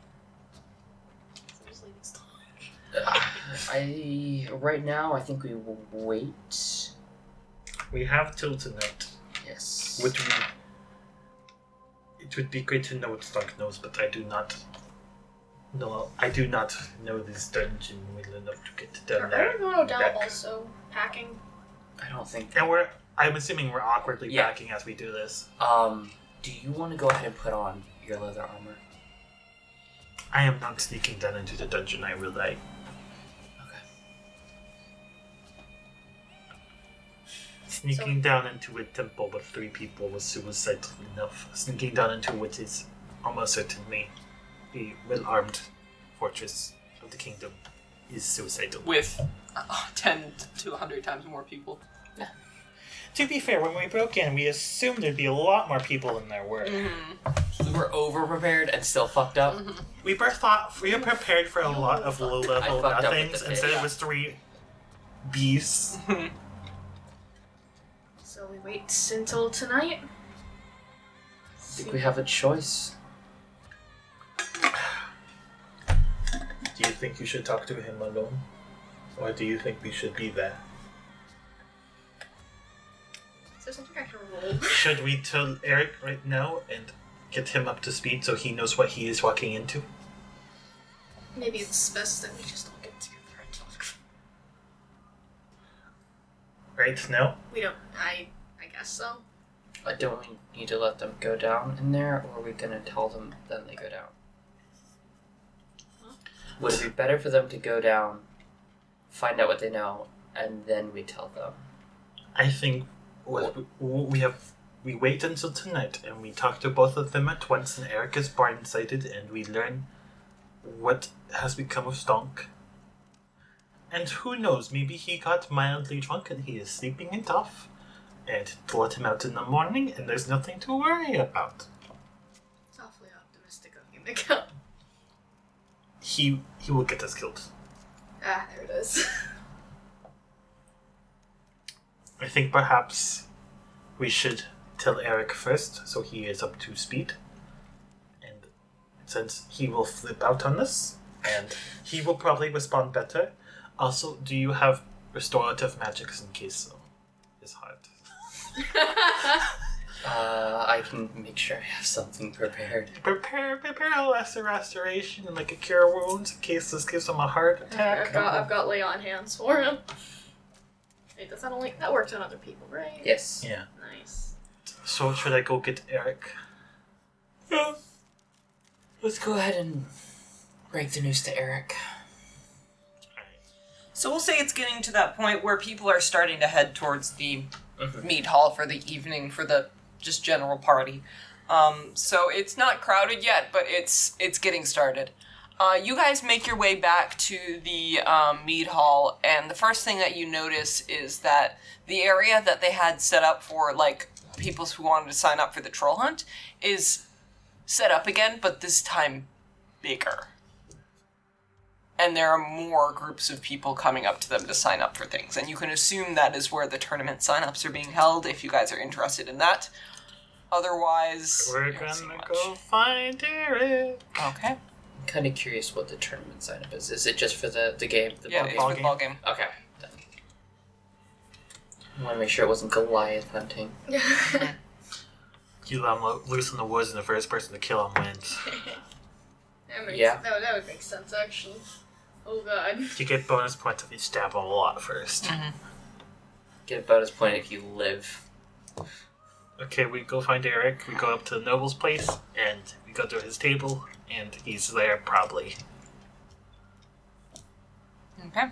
E: So I'm just leaving Stonk.
F: Right now I think we will wait.
A: We have till tonight.
F: Yes.
A: It would be great to know what Stonk knows, but I do not know. I do not know this dungeon well enough to get down
E: Are
A: there.
E: Erik and Odell also packing?
F: I don't think.
A: And I'm assuming we're awkwardly backing as we do this.
F: Do you want to go ahead and put on your leather armor?
A: I am not sneaking down into the dungeon, I relay.
F: Okay.
A: Sneaking down into a temple with 3 people was suicidal enough. Sneaking down into what is almost certainly a well-armed fortress of the kingdom is suicidal.
C: With 10 to 100 times more people.
A: To be fair, when we broke in, we assumed there'd be a lot more people than there were.
F: We were over-prepared and still fucked up.
A: We were prepared for a lot of low-level
F: fucked up with
A: nothings.
F: the
A: Instead,
F: fish.
A: it was 3 beasts.
E: So we wait until tonight?
F: I think we have a choice.
A: Do you think you should talk to him alone? Or do you think we should be there?
E: Is there something I can roll?
A: Should we tell Erik right now and get him up to speed so he knows what he is walking into?
E: Maybe it's best that we just all get together and talk.
A: Right now?
E: We don't. I guess so.
F: Don't we need to let them go down in there, or are we gonna tell them then they go down? Would it be better for them to go down, find out what they know, and then we tell them?
A: I think we wait until tonight and we talk to both of them at once, and Erik is blindsided and we learn what has become of Stonk. And who knows, maybe he got mildly drunk and he is sleeping it off. And to let him out in the morning and there's nothing to worry about.
E: It's awfully optimistic of you, Mikkel.
A: He will get us killed.
E: Ah, there it is.
A: I think perhaps we should tell Erik first so he is up to speed. And since he will flip out on us, and he will probably respond better. Also, do you have restorative magics in case his heart?
F: I can make sure I have something prepared.
A: Prepare a lesser restoration and like a cure wounds in case this gives him a heart attack.
E: I've got lay on hands for him. Wait, that works on other people, right?
F: Yes.
A: Yeah.
E: Nice.
A: So should I go get Erik?
F: Yeah. Let's go ahead and break the news to Erik.
C: So we'll say it's getting to that point where people are starting to head towards the mead hall for the evening, for the just general party. So it's not crowded yet, but it's getting started. You guys make your way back to the mead hall, and the first thing that you notice is that the area that they had set up for like people who wanted to sign up for the troll hunt is set up again, but this time bigger. And there are more groups of people coming up to them to sign up for things. And you can assume that is where the tournament sign-ups are being held, if you guys are interested in that. Otherwise,
A: We're gonna go find Erik.
C: Okay.
F: I'm kind of curious what the tournament sign-up is. Is it just for the game? The
C: Yeah,
F: ball
C: it's
F: game?
C: for the ball game.
F: Okay. Done. I want to make sure it wasn't Goliath hunting.
A: You let him loose in the woods, and the first person to kill him wins.
E: That would make sense, actually. Oh god.
A: You get bonus points if you stab him a lot first.
F: Get a bonus point if you live.
A: Okay, we go find Erik. We go up to the noble's place, and we go to his table, and he's there probably.
C: Okay.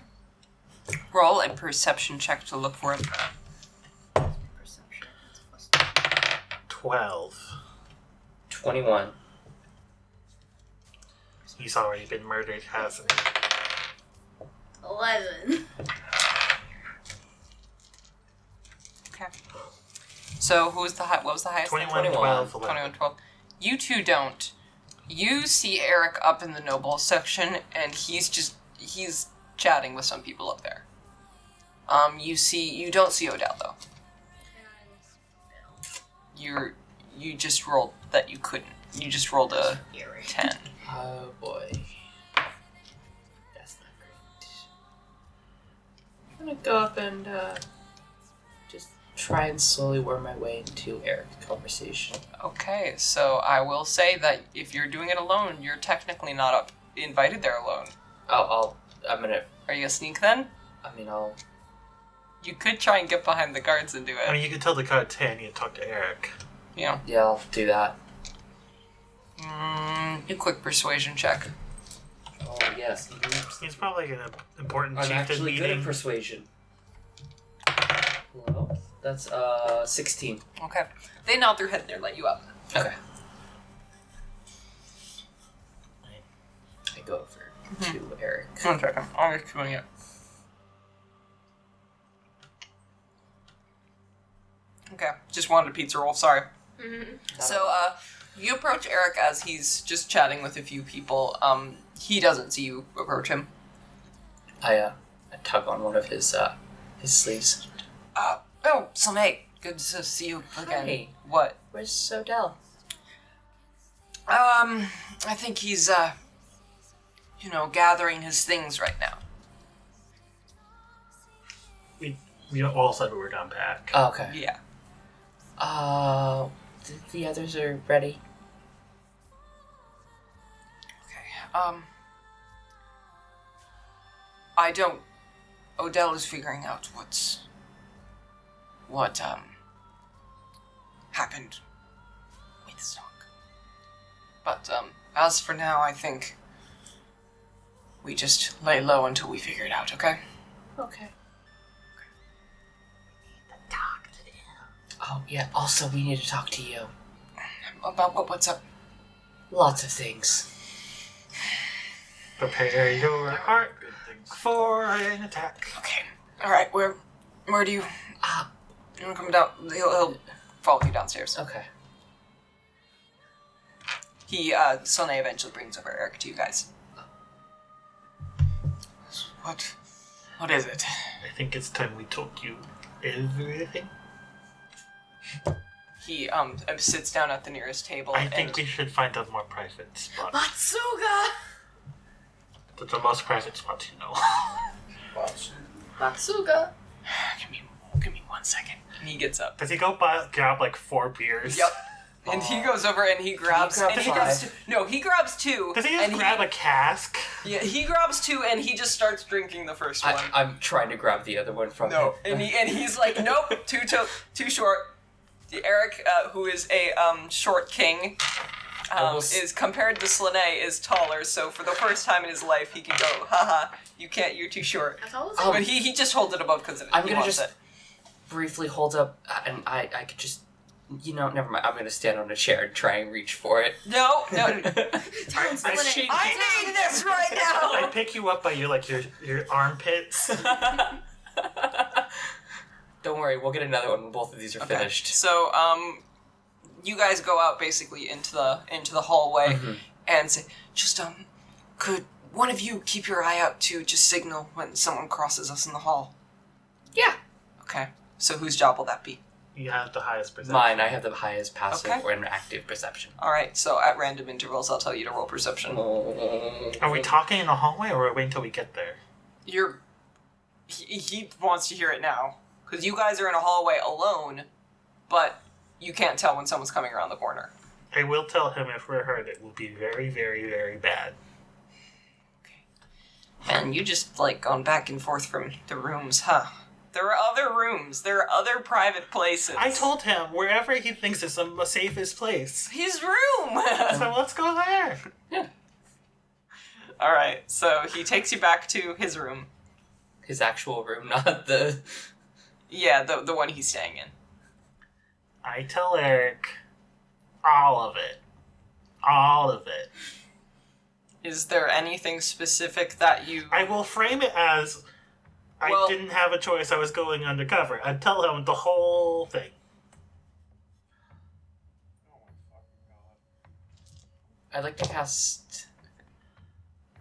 C: Roll a perception check to look for it.
E: Perception. That's plus
A: 12.
F: 21.
A: He's already been murdered, hasn't he?
E: 11.
C: Okay. So what was the highest?
A: 21, 12, 11.
C: 21, 12. You two don't. You see Erik up in the noble section, and he's chatting with some people up there. You don't see Odell though. You just rolled that you couldn't. You just rolled a 10.
F: Oh boy. That's not great. I'm gonna go up and just try and slowly worm my way into Eric's conversation.
C: Okay, so I will say that if you're doing it alone, you're technically not invited there alone.
F: I'm gonna...
C: Are you a sneak then?
F: I'll...
C: You could try and get behind the guards and do it.
A: I mean, you could tell the guard to and talk to Erik.
C: Yeah.
F: Yeah, I'll do that.
C: Do a quick persuasion check.
F: Oh, yes.
A: He's probably an important
F: I'm
A: chieftain
F: actually good at
A: meeting.
F: persuasion. Hello? That's, 16.
C: Okay. They nod their head and they let you up.
F: Okay. I go over to Erik.
C: 1 second. I'm just doing it. Okay. Just wanted a pizza roll. Sorry.
E: Mm-hmm.
C: So, you approach Erik as he's just chatting with a few people. He doesn't see you approach him.
F: I tug on one of his sleeves.
C: Oh, Slanei. Good to see you again.
F: Hi.
C: What?
F: Where's Odell?
C: I think he's, gathering his things right now.
A: We all said we were done back.
F: Oh, okay.
C: Yeah.
F: The others are ready.
C: Okay. Odell is figuring out what happened with Stonk. But, as for now, I think we just lay low until we figure it out, okay?
F: Okay. Talk to him. Oh, yeah. Also, we need to talk to you.
C: About what's up?
F: Lots of things.
A: Prepare your heart for an attack.
C: Okay. Alright, where do you... You wanna come down? He'll follow you downstairs.
F: Okay.
C: Slanei eventually brings over Erik to you guys. What is it?
A: I think it's time we told you everything.
C: He, sits down at the nearest table
A: I think we should find a more private spot.
E: Matsuga!
A: The most private spot, you know.
E: Matsuga!
C: Give me 1 second. And he gets up.
A: Does he go grab like 4 beers?
C: Yep. And he goes over and he grabs...
F: grab
C: and he
F: 5?
C: grabs 2. No, he grabs 2.
A: Does he just
C: and
A: grab a cask?
C: Yeah, he grabs 2 and he just starts drinking the first one.
F: I'm trying to grab the other one from him.
C: And he's like, nope, too short. The Erik, who is a short king, is compared to Slanei is taller. So for the first time in his life, he can go, haha, you can't, you're too short.
E: How tall is
C: But he just holds it above because
F: I'm gonna just briefly hold up, and I could just, never mind. I'm gonna stand on a chair and try and reach for it.
C: No.
E: Slanei.
C: I need this right now.
A: I pick you up by your armpits.
F: Don't worry, we'll get another one when both of these are finished.
C: So, you guys go out basically into the hallway and say, just could one of you keep your eye out to just signal when someone crosses us in the hall?
E: Yeah.
C: Okay. So whose job will that be?
A: You have the highest perception.
F: Mine, I have the highest passive
C: Okay.
F: or active perception.
C: Alright, so at random intervals I'll tell you to roll perception.
A: Are we talking in the hallway or are we waiting until we get there?
C: He wants to hear it now. Because you guys are in a hallway alone, but you can't tell when someone's coming around the corner.
A: I will tell him if we're hurt, it will be very, very, very bad.
C: And you just, going back and forth from the rooms, huh? There are other rooms. There are other private places.
A: I told him wherever he thinks is the safest place.
C: His room!
A: So let's go there.
C: Yeah. Alright, so he takes you back to his room.
F: His actual room, not the...
C: Yeah, the one he's staying in.
A: I tell Erik all of it. All of it.
C: Is there anything specific that you...
A: I will frame it as I didn't have a choice, I was going undercover. I'd tell him the whole thing.
F: I'd like to cast...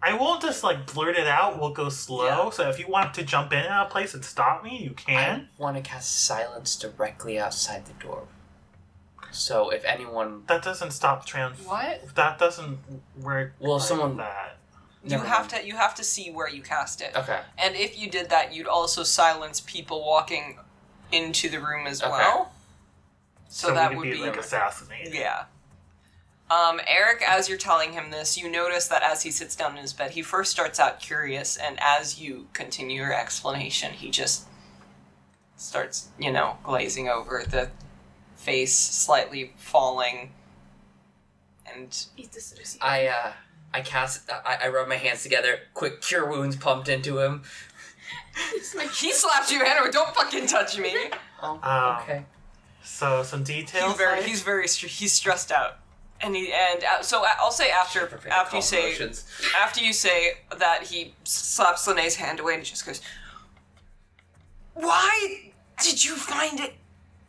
A: I won't just blurt it out, we'll go slow.
C: Yeah.
A: So if you want to jump in a place and stop me, you can.
F: I want to cast silence directly outside the door. So if anyone...
A: That doesn't stop
C: What?
A: That doesn't work.
F: Well,
A: like
F: someone...
A: that.
C: You have to see where you cast it.
F: Okay.
C: And if you did that, you'd also silence people walking into the room as
F: Okay.
C: well. So that
A: we
C: would
A: could
C: be
A: like assassinated.
C: yeah. Eric, as you're telling him this, you notice that as he sits down in his bed, he first starts out curious, and as you continue your explanation, he just starts, glazing over, the face slightly falling, and
E: He's dissociated.
F: I rub my hands together. Quick cure wounds pumped into him.
C: he slaps your hand, or don't fucking touch me.
F: Oh, okay.
A: So some details.
C: He's stressed out. So I'll say after you say that he slaps Slane's hand away and he just goes, "Why did you find it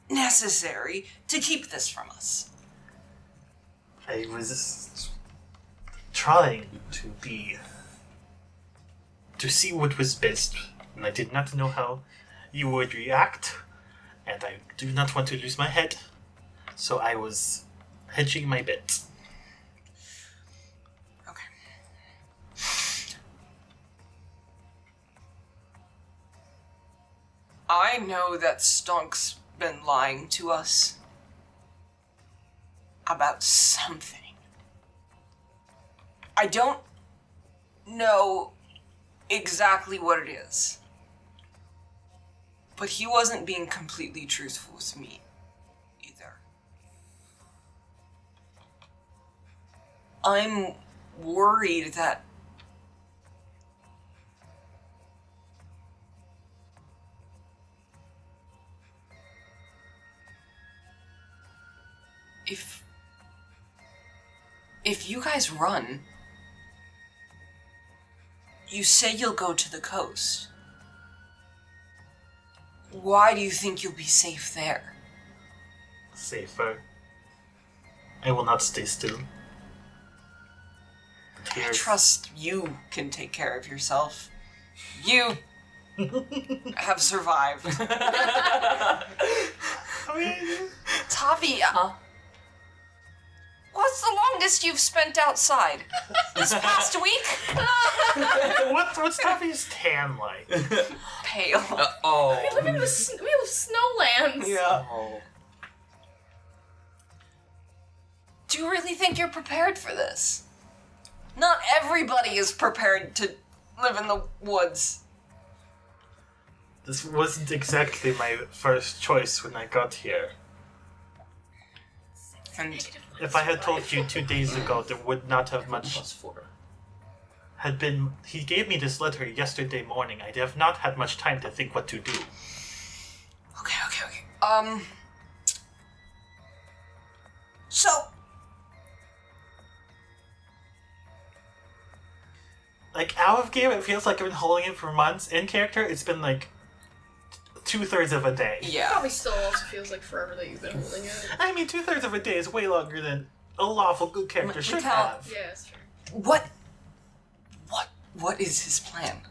C: necessary to keep this from us?"
A: I was trying to see what was best, and I did not know how you would react, and I do not want to lose my head, so I was hedging my bets.
C: Okay. I know that Stonk's been lying to us about something. I don't know exactly what it is, but he wasn't being completely truthful with me either. I'm worried that if you guys run, you say you'll go to the coast. Why do you think you'll be safe there?
A: Safer. I will not stay still.
C: I trust you can take care of yourself. You have survived. Tavi, what's the longest you've spent outside? This past week?
A: What's Tavi's tan like?
C: Pale.
E: We live in the snowlands.
C: Yeah.
F: Oh.
C: Do you really think you're prepared for this? Not everybody is prepared to live in the woods.
A: This wasn't exactly my first choice when I got here.
C: And
A: If I had told you 2 days ago, there would not have much
F: +4.
A: had been. He gave me this letter yesterday morning. I'd have not had much time to think what to do.
C: Okay. So,
A: Like, out of game, it feels like I've been holding it for months. In character, it's been like 2/3 of a day.
C: yeah.
E: Probably still also feels like forever that you've been holding it.
A: I mean, 2/3 of a day is way longer than a lawful good character should
C: Mikkel.
A: have.
E: Yeah, that's true.
C: What is his plan?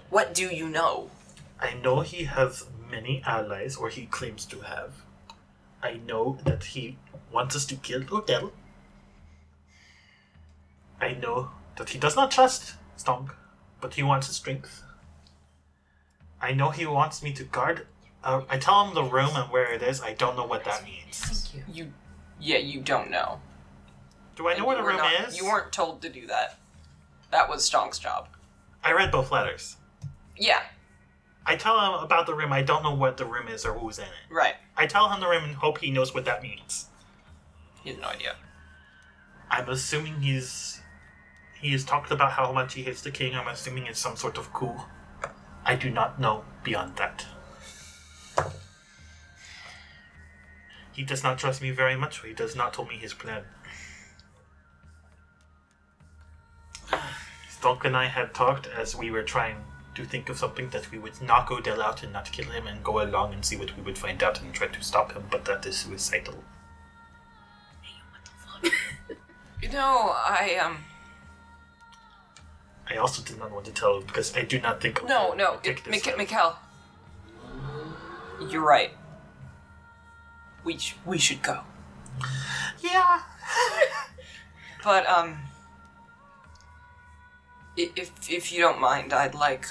C: What do you know?
A: I know he has many allies, or he claims to have. I know that he wants us to kill Odell. I know that he does not trust Stonk, but he wants his strength. I know he wants me to guard. I tell him the room and where it is. I don't know what that means.
F: Thank you.
C: You don't know.
A: Do I know where the room is?
C: You weren't told to do that. That was Stonk's job.
A: I read both letters.
C: Yeah,
A: I tell him about the room. I don't know what the room is or who's in it.
C: right.
A: I tell him the room and hope he knows what that means.
C: He has no idea.
A: I'm assuming he has talked about how much he hates the king. I'm assuming it's some sort of coup. I do not know beyond that. He does not trust me very much, so he does not tell me his plan. Stonk and I had talked as we were trying to think of something that we would knock Odell out and not kill him and go along and see what we would find out and try to stop him, but that is suicidal. I also did not want to tell him because I do not think
C: No,
A: Odell would take this well.
C: Mikkel. You're right. We should go.
A: Yeah.
C: But, if you don't mind, I'd like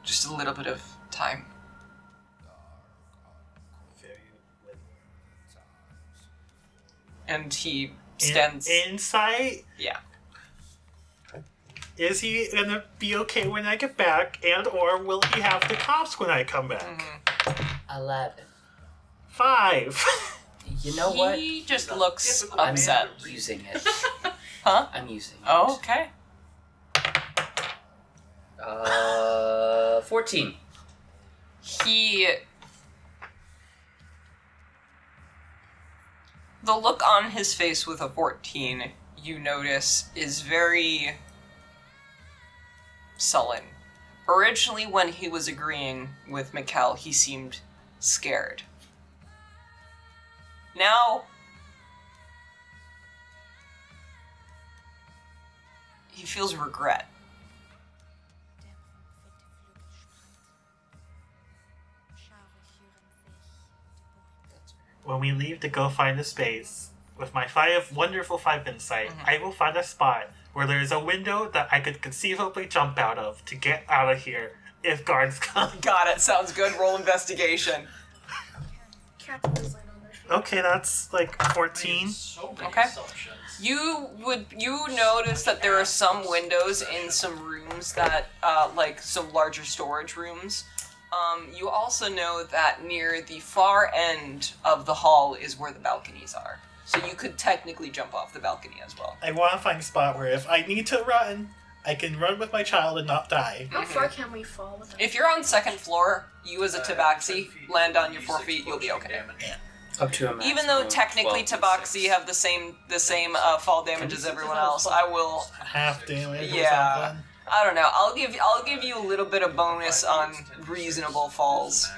C: just a little bit of time. And he stands...
A: Insight?
C: Yeah.
A: Is he gonna be okay when I get back, and or will he have the cops when I come back?
D: 11.
A: 5.
D: You know what?
C: He just looks
D: I'm
C: upset.
D: using it.
C: Huh?
D: I'm using it.
C: Oh, okay.
D: 14.
C: The look on his face with a 14, you notice, is very sullen. Originally, when he was agreeing with Mikkel, he seemed scared. Now, he feels regret.
A: When we leave to go find a space, with my wonderful 5 insight, I will find a spot where there is a window that I could conceivably jump out of to get out of here if guards come.
C: Got it. Sounds good. Roll investigation.
A: Okay, that's like 14.
C: Okay. You notice that there are some windows in some rooms that, like some larger storage rooms. You also know that near the far end of the hall is where the balconies are. So you could technically jump off the balcony as well.
A: I want to find a spot where if I need to run, I can run with my child and not die.
E: How far can we fall with
C: If you're on 2nd floor, you as a tabaxi land on your 4 feet, you'll be okay.
D: Up to a maximum
C: Even though technically
D: of 12d6.
C: tabaxi have the same fall damage as everyone else, I will.
A: Half damage or
C: Yeah.
A: something.
C: I don't know. I'll give you a little bit of bonus on reasonable falls.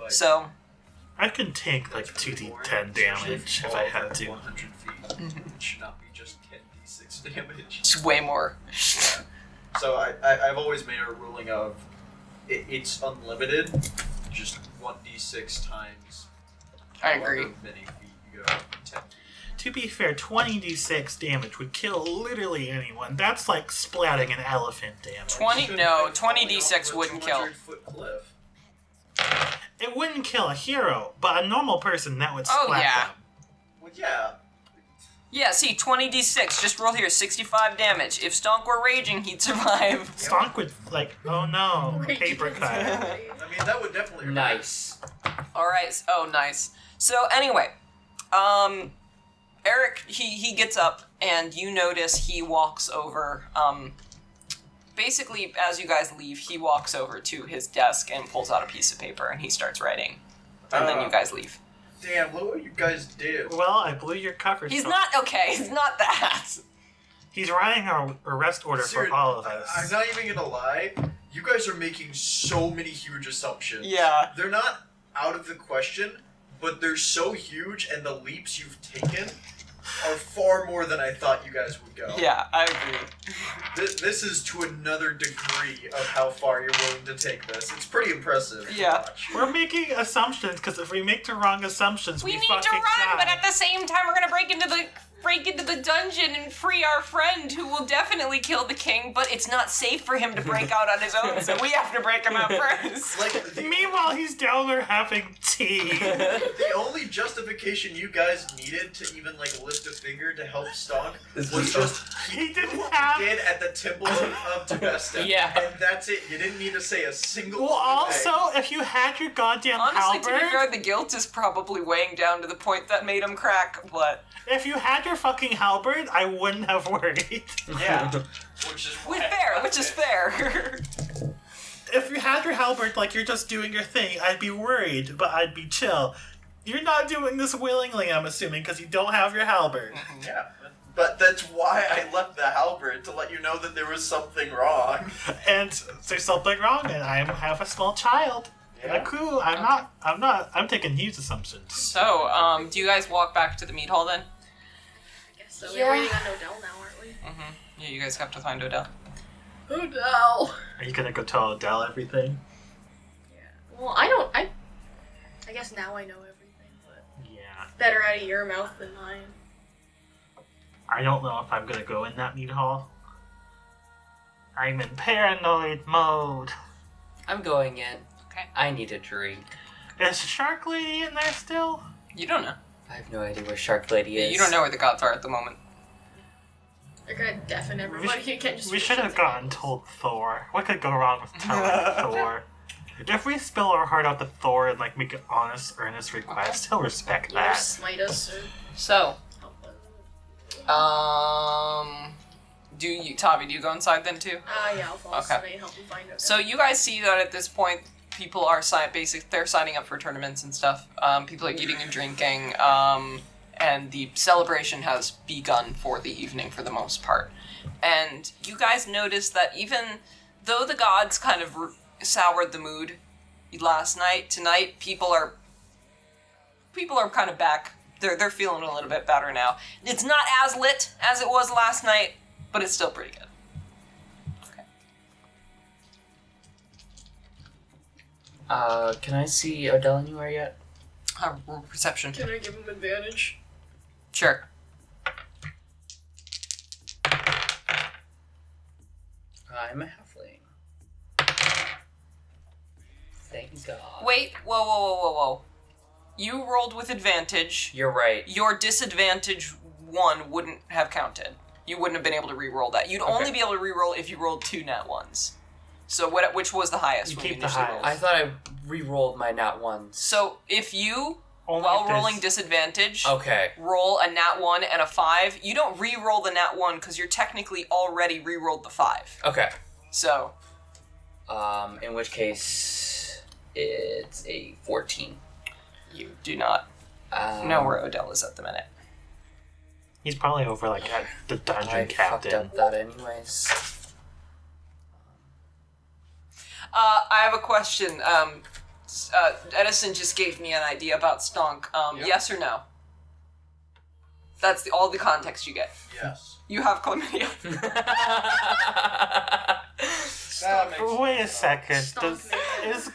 C: So
A: I can take like 2d10 damage if I had to.
B: 100 feet. It should not be just 10d6 damage.
C: it's way more.
B: So I've always made a ruling of it's unlimited, just 1d6 times.
C: I agree.
B: however many feet you go. 10 feet.
A: To be fair, 20d6 damage would kill literally anyone. That's like splatting an elephant damage.
C: 20d6 wouldn't kill.
B: 200-foot cliff.
A: It wouldn't kill a hero, but a normal person that would
C: Oh,
A: splat
C: yeah.
A: them.
B: Well, yeah.
C: Yeah, see, 20d6. Just roll here, 65 damage. If Stonk were raging, he'd survive.
A: Stonk would oh no, paper cut.
B: I mean, that would definitely hurt.
D: Nice.
C: Alright, oh, nice. So, anyway, Erik, he gets up, and you notice he walks over, basically, as you guys leave, he walks over to his desk and pulls out a piece of paper, and he starts writing. And then you guys leave.
B: Damn, look what you guys did.
A: Well, I blew your cover.
C: He's
A: so
C: not okay, he's not that.
A: He's writing our arrest order for all of us.
B: I'm not even gonna lie. You guys are making so many huge assumptions.
C: Yeah.
B: They're not out of the question, but they're so huge, and the leaps you've taken are far more than I thought you guys would go.
C: Yeah, I agree.
B: This is to another degree of how far you're willing to take this. It's pretty impressive. to
C: Yeah.
B: watch.
A: We're making assumptions because if we make the wrong assumptions, we
C: We need
A: fucking
C: to run,
A: die.
C: but at the same time, we're gonna break into the dungeon and free our friend, who will definitely kill the king. But it's not safe for him to break out on his own, so we have to break him out first.
B: Like
A: Meanwhile, he's down there having tea.
B: the only justification you guys needed to even like lift a finger to help Stonk was just
A: He didn't
B: what
A: have-
B: he did at the temple of Tibesta.
D: Yeah.
B: And that's it. You didn't need to say a single
A: Well,
B: thing.
A: also, if you had your goddamn
C: Honestly, to be
A: halberd,
C: fair, the guilt is probably weighing down to the point that made him crack. But
A: if you had your fucking halberd, I wouldn't have worried.
B: Yeah. Which is
C: which is fair.
A: If you had your halberd like you're just doing your thing, I'd be worried, but I'd be chill. You're not doing this willingly, I'm assuming, because you don't have your halberd.
B: Yeah. But that's why I left the halberd, to let you know that there was something wrong.
A: And there's something wrong, and I have a small child.
B: Yeah.
A: Cool. I'm taking huge assumptions.
C: So, do you guys walk back to the mead hall then?
E: I guess so.
D: Yeah.
E: We're waiting on Odell now, aren't we?
C: Yeah, you guys have to find Odell.
E: Odell!
A: Are you gonna go tell Odell everything?
E: Yeah. Well, I guess now I know everything, but
A: Yeah.
E: better out of your mouth than mine.
A: I don't know if I'm gonna go in that meat hall. I'm in paranoid mode.
D: I'm going in.
C: Okay.
D: I need a drink.
A: Is Shark Lady in there still?
C: You don't know.
F: I have no idea where Shark Lady is.
C: You don't know where the gods are at the moment.
E: They're gonna deafen everybody. You can't just.
A: We should have gone and told Thor. What could go wrong with telling Thor? If we spill our heart out to Thor and like make an honest, earnest request, he'll respect
E: Either
A: that.
E: smite us or
C: So,
E: help us.
C: Tavi, do you go inside then too?
E: Yeah, I'll follow
C: Okay.
E: Slanei and help him find out.
C: So you guys see that at this point, people are they're signing up for tournaments and stuff. People are eating and drinking, and the celebration has begun for the evening for the most part. And you guys notice that even though the gods kind of soured the mood last night, tonight people are kind of back. They're feeling a little bit better now. It's not as lit as it was last night, but it's still pretty good. Okay.
F: Can I see Odell anywhere yet?
C: Perception.
E: Can I give him advantage?
C: Sure.
F: I'm a halfling. Thank God.
C: Wait, whoa. You rolled with advantage.
F: You're right.
C: Your disadvantage 1 wouldn't have counted. You wouldn't have been able to re-roll that. You'd only be able to re-roll if you rolled 2 nat 1s. So which was the highest
A: You
C: when you
A: keep the
C: initially
A: highest.
C: rolled?
F: I thought I re-rolled my nat ones.
C: So if you,
A: Only
C: while
A: if there's-
C: rolling disadvantage,
F: Okay.
C: roll a nat 1 and a 5, you don't re-roll the nat 1 because you're technically already re-rolled the 5.
F: Okay.
C: So,
F: In which case, it's a 14.
C: you do not know where Odell is at the minute.
A: He's probably over like at the dungeon
F: I
A: captain.
F: fucked up that anyways.
C: I have a question. Edison just gave me an idea about Stonk. Yes or no? That's all the context you get.
G: Yes.
C: You have chlamydia.
G: That makes
A: Wait a second.
E: Stonk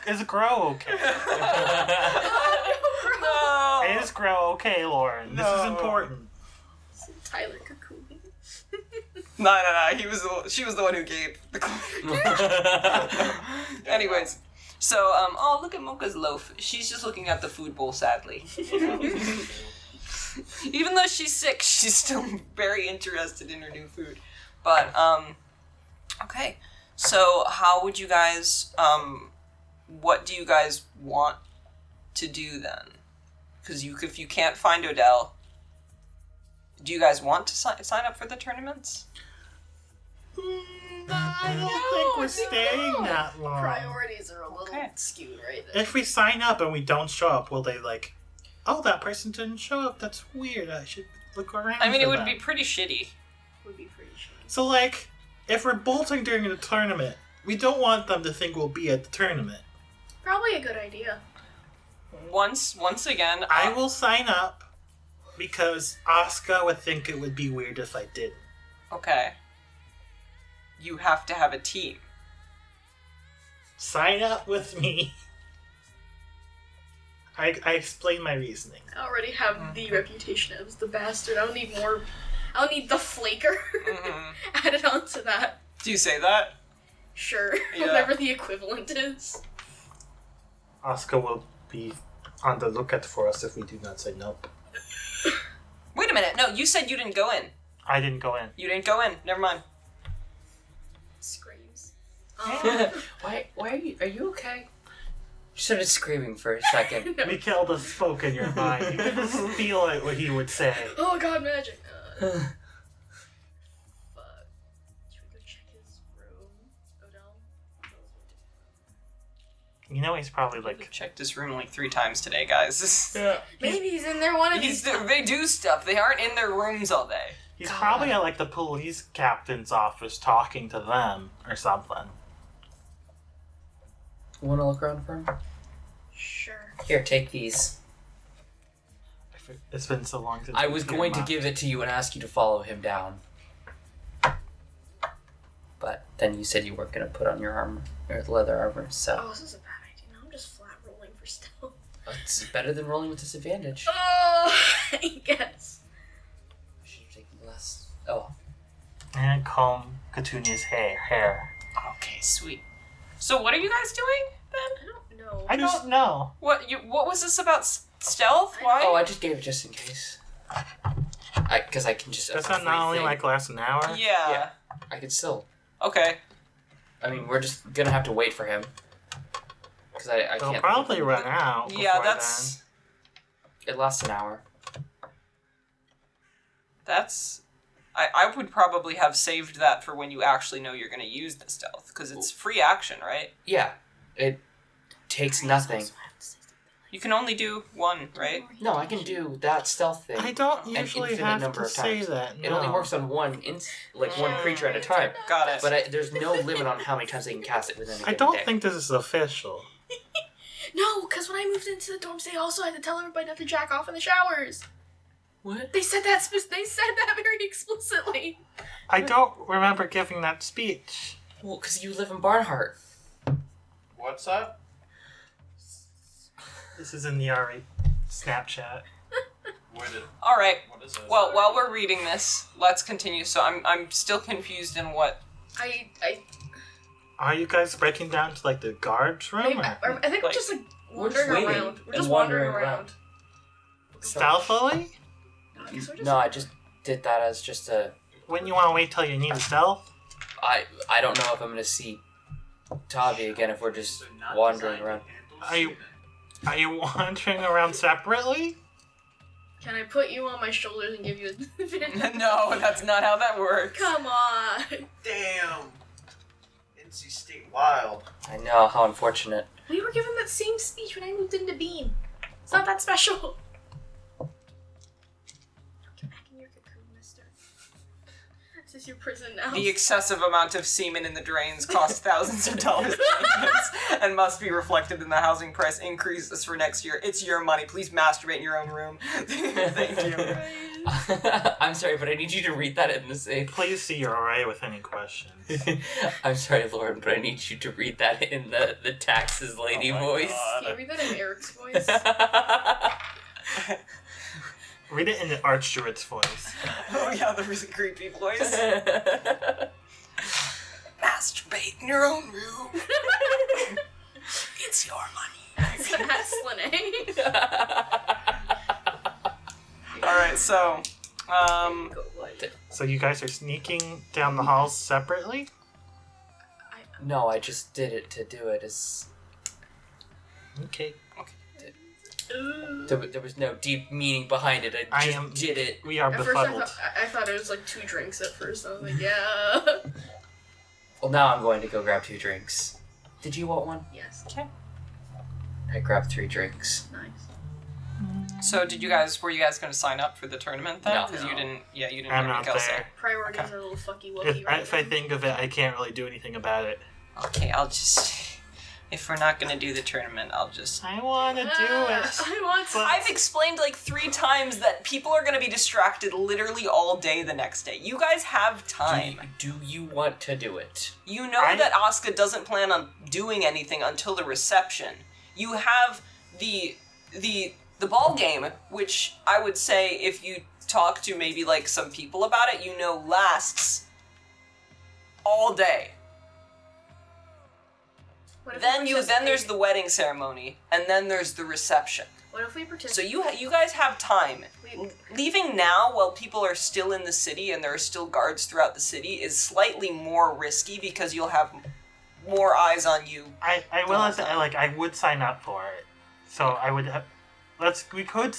A: Is Grow okay?
C: No.
A: Is Grow okay, Lauren? This is important.
E: Tyler Cocoon.
C: No. She was the one who gave the chlamydia. Anyways, so oh look at Mocha's loaf. She's just looking at the food bowl sadly. Even though she's sick, she's still very interested in her new food. But okay. So how would you guys what do you guys want to do then? Because if you can't find Odell, do you guys want to sign up for the tournaments?
A: I don't think we're staying that long.
E: Priorities are a little
C: Okay.
E: skewed, right?
A: If we sign up and we don't show up, will they like, oh, that person didn't show up? That's weird. I should look around.
C: I mean,
A: for
C: it would
A: them."
C: be pretty shitty.
E: Would be pretty shitty.
A: So, like, if we're bolting during the tournament, we don't want them to think we'll be at the tournament.
E: Probably a good idea.
C: Once again,
A: I will sign up because Asuka would think it would be weird if I didn't.
C: okay. You have to have a team.
A: Sign up with me. I explained my reasoning.
E: I already have the reputation as the bastard. I don't need more. I don't need the flaker added on to that.
C: Do you say that?
E: Sure.
C: Yeah.
E: Whatever the equivalent is.
A: Asuka will be on the lookout for us if we do not sign up.
C: Wait a minute. No, you said you didn't go in.
A: I didn't go in.
C: You didn't go in. Never mind.
E: Screams.
F: Why are you okay? She started screaming for a second.
E: No.
A: Mikkel just spoke in your mind. You could just feel it, what he would say.
E: Oh god, magic. Fuck. Should we go check his room, Odell?
A: You know he's probably
C: I've
A: like...
C: checked this room like 3 times today, guys.
A: Yeah.
E: Maybe he's in there one of these.
C: They do stuff. They aren't in their rooms all day.
A: He's probably at like the police captain's office talking to them or something.
F: Wanna look around for him?
E: Sure.
F: Here, take these.
A: It's been so long since
F: I
A: we've
F: was
A: seen
F: going to
A: him.
F: give it to you and ask you to follow him down. But then you said you weren't going to put on your armor, or the leather armor, so...
E: Oh, this is a bad idea. Now I'm just flat rolling for stealth.
F: It's better than rolling with disadvantage.
E: Oh, I guess.
F: Should have taken less. Oh.
A: And comb Katunia's hair.
C: Okay, sweet. So what are you guys doing then?
E: I don't know.
A: I don't know.
C: What was this about Stealth? Why?
F: Oh, I just gave it just in case. Because I can just...
A: Does that not only like last an hour?
C: Yeah.
F: I could still...
C: Okay.
F: I mean, we're just gonna have to wait for him. Because I
A: They'll
F: can't...
A: probably run out.
C: Yeah,
A: before
C: that's...
F: It lasts an hour.
C: That's... I would probably have saved that for when you actually know you're going to use the stealth, because it's free action, right?
F: Yeah. It takes nothing.
C: You can only do one, right?
F: No, I can do that stealth thing.
A: Then. I don't
F: an
A: usually
F: infinite
A: have
F: number
A: to
F: of
A: say
F: times.
A: that.
F: It only
A: no.
F: works on one creature at a time.
C: Got it.
F: But there's no limit on how many times they can cast it within a given
A: I don't
F: day.
A: think this is official.
E: No, because when I moved into the dorms, they also had to tell everybody not to jack off in the showers.
F: What?
E: They said that. They said that very explicitly.
A: I don't remember giving that speech.
F: Well, because you live in Barnhart.
G: What's that?
A: This is in the RA Snapchat.
C: All right.
G: What is it?
C: Well, while we're reading this, let's continue. So I'm still confused in what...
E: I
A: Are you guys breaking down to like the guards room?
E: maybe,
A: or
E: I think we're just like wandering
F: waiting
E: around. We're
F: and
E: just
F: wandering
E: wandering
F: around.
E: around.
A: stealthily?
E: No, I guess we're just...
F: No, I just did that as just a...
A: Wouldn't you want to wait till you need stealth?
F: I don't know if I'm gonna see Tavi again if we're just wandering around.
A: Are you wandering around separately?
E: Can I put you on my shoulders and give you a...
C: No, that's not how that works.
E: Come on.
G: Damn. NC State wild.
F: I know, how unfortunate.
E: We were given that same speech when I moved into Bean. It's not that special. Get back in your cocoon, mister. This is your prison now.
C: The excessive amount of semen in the drains costs thousands of dollars and must be reflected in the housing price increases for next year. It's your money. Please masturbate in your own room. Thank you.
F: I'm sorry, but I need you to read that in the same...
A: Please see your RA with any questions.
F: I'm sorry, Lauren, but I need you to read that in the taxes lady voice.
E: Can you read that in Eric's voice?
A: Read it in the Archdruid's voice.
C: Oh yeah, the really creepy voice. Masturbate in your own room. It's your money.
E: That's Slanei.
C: Alright, so...
A: So you guys are sneaking down the halls separately?
F: No, I just did it to do it. It's...
A: Okay.
F: There was no deep meaning behind it. I just did it.
A: We are
E: At first
A: befuddled.
E: I thought it was like 2 drinks at first. I was like, yeah.
F: Well, now I'm going to go grab 2 drinks. Did you want one?
E: Yes.
C: Okay.
F: I grabbed 3 drinks.
E: Nice.
C: So were you guys going to sign up for the tournament then?
F: No.
C: Because you didn't hear
A: I'm not
C: Mikkel say.
A: there.
E: Priorities
C: Okay.
E: are a little fucky
A: If,
E: wucky right
A: if I
E: now.
A: think of it, I can't really do anything about it.
C: Okay, I'll just... If we're not going to do the tournament, I'll just...
A: I want to do it.
E: I want to.
C: I've explained like 3 times that people are going to be distracted literally all day the next day. You guys have time.
F: Do you want to do it?
C: You know that Asuka doesn't plan on doing anything until the reception. You have the ball game, which I would say if you talk to maybe like some people about it, you know lasts all day.
E: What if
C: Then
E: we
C: there's
E: participate?
C: the wedding ceremony, and then there's the reception.
E: What if we
C: So
E: participate?
C: you guys have time.
E: We-
C: Leaving now while people are still in the city and there are still guards throughout the city is slightly more risky because you'll have more eyes on you.
A: I will say, I would sign up for it. So I would have... We could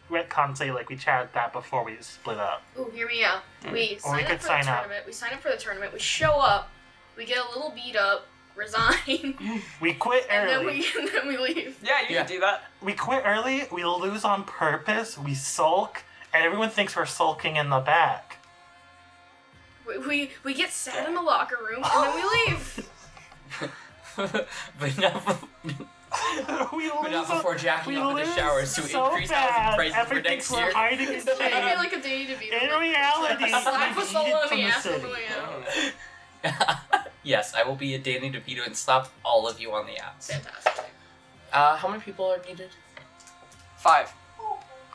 A: retcon say, like, we chatted that before we split up.
E: Ooh, hear me out. We
A: Or we
E: sign up
A: could
E: for
A: sign
E: the
A: up.
E: tournament. We sign up for the tournament. We show up. We get a little beat up. Resign.
A: We quit
E: and
A: early.
E: then we leave.
C: Yeah, you
F: Yeah.
C: can do that.
A: We quit early, we lose on purpose, we sulk, and everyone thinks we're sulking in the back.
E: We get sad in the locker room and then we leave.
F: But not,
A: We
F: but not
A: lose
F: before jacking
A: we
F: off in the
A: lose
F: showers to
A: so
F: increase
A: bad.
F: housing prices for
A: Everything
F: next
A: we're
F: year.
A: hiding in
E: It's like
A: shame.
E: like a day to be.
A: In reality,
E: Slap
A: we
E: us all on
A: from
E: the
A: the
E: ass on
A: city.
E: the way out.
F: Yes, I will be a Danny DeVito and slap all of you on the ass.
E: Fantastic.
F: How many people are needed?
C: 5.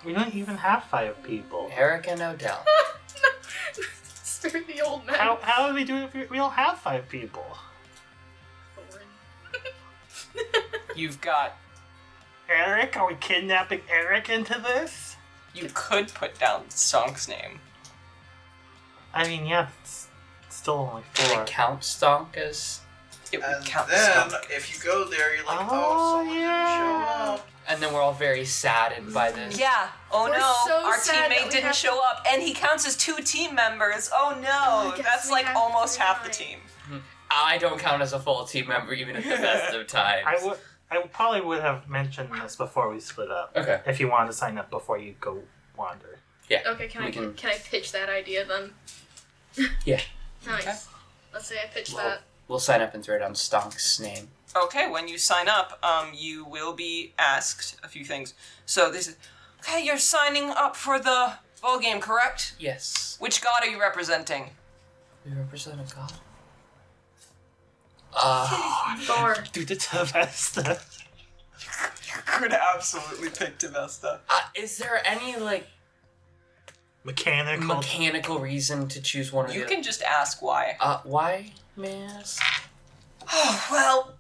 A: We don't even have 5 people.
F: Eric and Odell.
E: Spare the old man.
A: How do we do it if we don't have 5 people?
C: You've got
A: Erik? Are we kidnapping Erik into this?
C: You could put down Stonk's name.
A: I mean, yeah, it's still only
F: Do
A: 4.
F: they count Stonk as...
C: It would
G: And
C: count
G: then,
C: Stonk.
G: if you go there, you're like,
A: Oh,
G: someone
A: yeah.
G: didn't show up.
F: And then we're all very saddened by this.
C: Yeah. Oh
E: We're
C: no,
E: so
C: our
E: sad that
C: teammate
E: we
C: didn't
E: have
C: show up, and he counts as 2 team members. Oh no,
E: I guess
C: that's
E: we
C: like
E: have
C: almost
E: to
C: half the
E: resign.
C: team.
F: I don't count as a full team member even at the best of times.
A: I probably would have mentioned this before we split up.
F: Okay.
A: If you wanted to sign up before you go wander.
F: Yeah.
E: Okay, can I pitch that idea then?
F: Yeah.
E: Nice.
C: Okay.
E: Let's say I pitch
F: Well,
E: that.
F: we'll sign up and throw down Stonk's name.
C: Okay, when you sign up, you will be asked a few things. So this is, okay, you're signing up for the ball game, correct?
F: Yes.
C: Which god are you representing?
F: We represent a god.
E: Thor.
A: Dude, it's Avesta.
C: You could absolutely pick Tevesta.
F: Is there any, like,
A: Mechanical.
F: reason to choose one of
C: You
F: the...
C: can just ask why.
F: Why, may I ask?
C: Oh, well,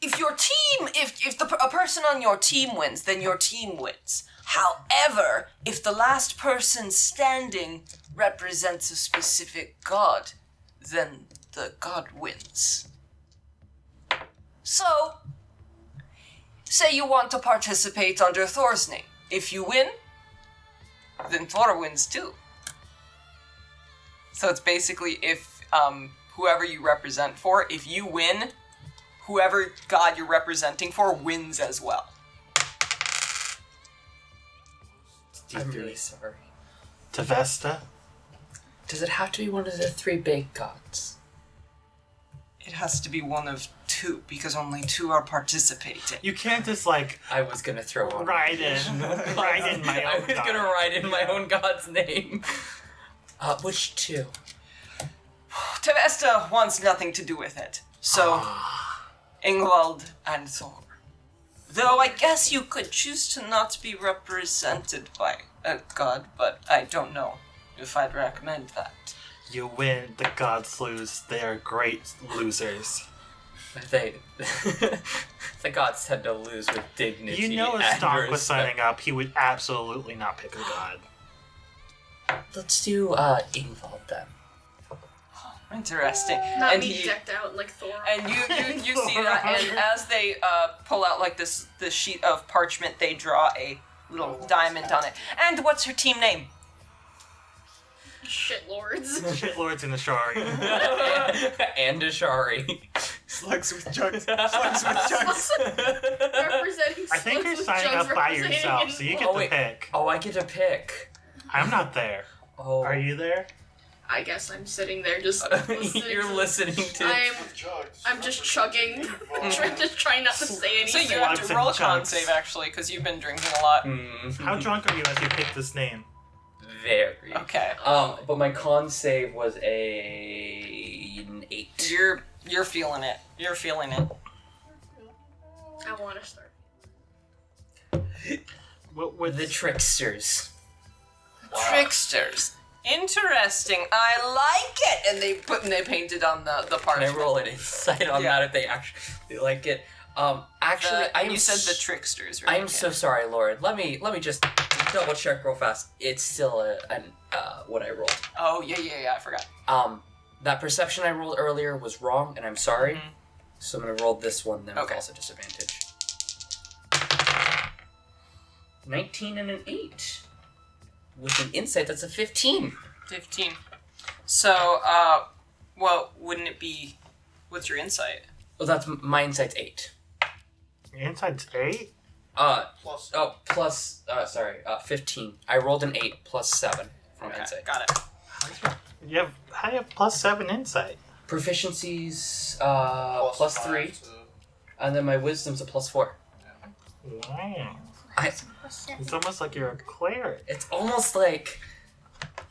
C: if your team, if a person on your team wins, then your team wins. However, if the last person standing represents a specific god, then the god wins. So, say you want to participate under Thor's name. If you win, then Thor wins too. So it's basically if whoever you represent for, if you win, whoever god you're representing for wins as well.
F: I'm really sorry.
A: Tevesta.
F: Does it have to be one of the 3 big gods?
C: It has to be one of 2 because only 2 are participating.
A: You can't just like
F: I was gonna throw one.
A: write in my
F: I
A: own.
F: was gonna write in my own god's name. Which 2?
C: Tevesta wants nothing to do with it. So, Ingvald and Thor. Though I guess you could choose to not be represented by a god, but I don't know if I'd recommend that.
A: You win, the gods lose. They are great losers.
F: The gods tend to lose with dignity.
A: You know, if
F: and
A: Stonk was
F: respect.
A: signing up, he would absolutely not pick a god.
F: Let's do Ingvald then.
C: Interesting.
E: Not
C: and
E: me
C: he,
E: decked out like Thor.
C: and you see that, and as they pull out like this sheet of parchment, they draw a little diamond on it. And what's her team name?
E: Shitlords.
A: Shitlords in the Shari.
F: And Ashari.
B: Slugs with jugs. Slugs with jugs.
E: Representing
A: I think
E: slugs
A: you're
E: with
A: signing
E: jugs
A: up by
E: representing
A: yourself, so you get
F: Oh,
A: to
F: wait.
A: pick.
F: Oh, I get to pick.
A: I'm not there.
F: Oh.
A: Are you there?
E: I guess I'm sitting there just listening.
F: You're listening to...
E: I'm just chugging. just trying not to say
C: So
E: anything.
C: you have
A: Slugs
C: to
A: and
C: roll a con
A: chunks.
C: save actually, because you've been drinking a lot.
A: How drunk are you as you pick this name?
F: Very.
C: Okay.
F: But my con save was an 8.
C: You're feeling it. You're feeling it.
E: I want to start.
A: What would
F: The tricksters.
C: Tricksters. Interesting. I like it. And they painted on the
F: Can I
C: parchment.
F: roll an insight on
C: Yeah.
F: that if they actually like it? Actually,
C: And you said the tricksters, right?
F: I am so sorry, Lord. Let me just double check real fast. It's still what I rolled.
C: Oh yeah. I forgot.
F: That perception I rolled earlier was wrong, and I'm sorry.
C: Mhm.
F: So I'm gonna roll this one then with
C: Okay.
F: also disadvantage. 19 and an 8. With an insight, that's a 15.
C: 15. So, well, wouldn't it be? What's your insight?
F: Oh, that's my insight's 8.
A: Your inside's 8?
G: Plus.
F: Oh, plus, 15. I rolled an 8 plus 7 from
C: Okay,
F: insight.
C: got it.
A: How do you have plus 7 insight?
F: Proficiency's plus 3,
G: five, so-
F: and then my wisdom's a plus 4.
A: Wow.
F: I,
A: It's almost like you're a cleric.
F: it's almost like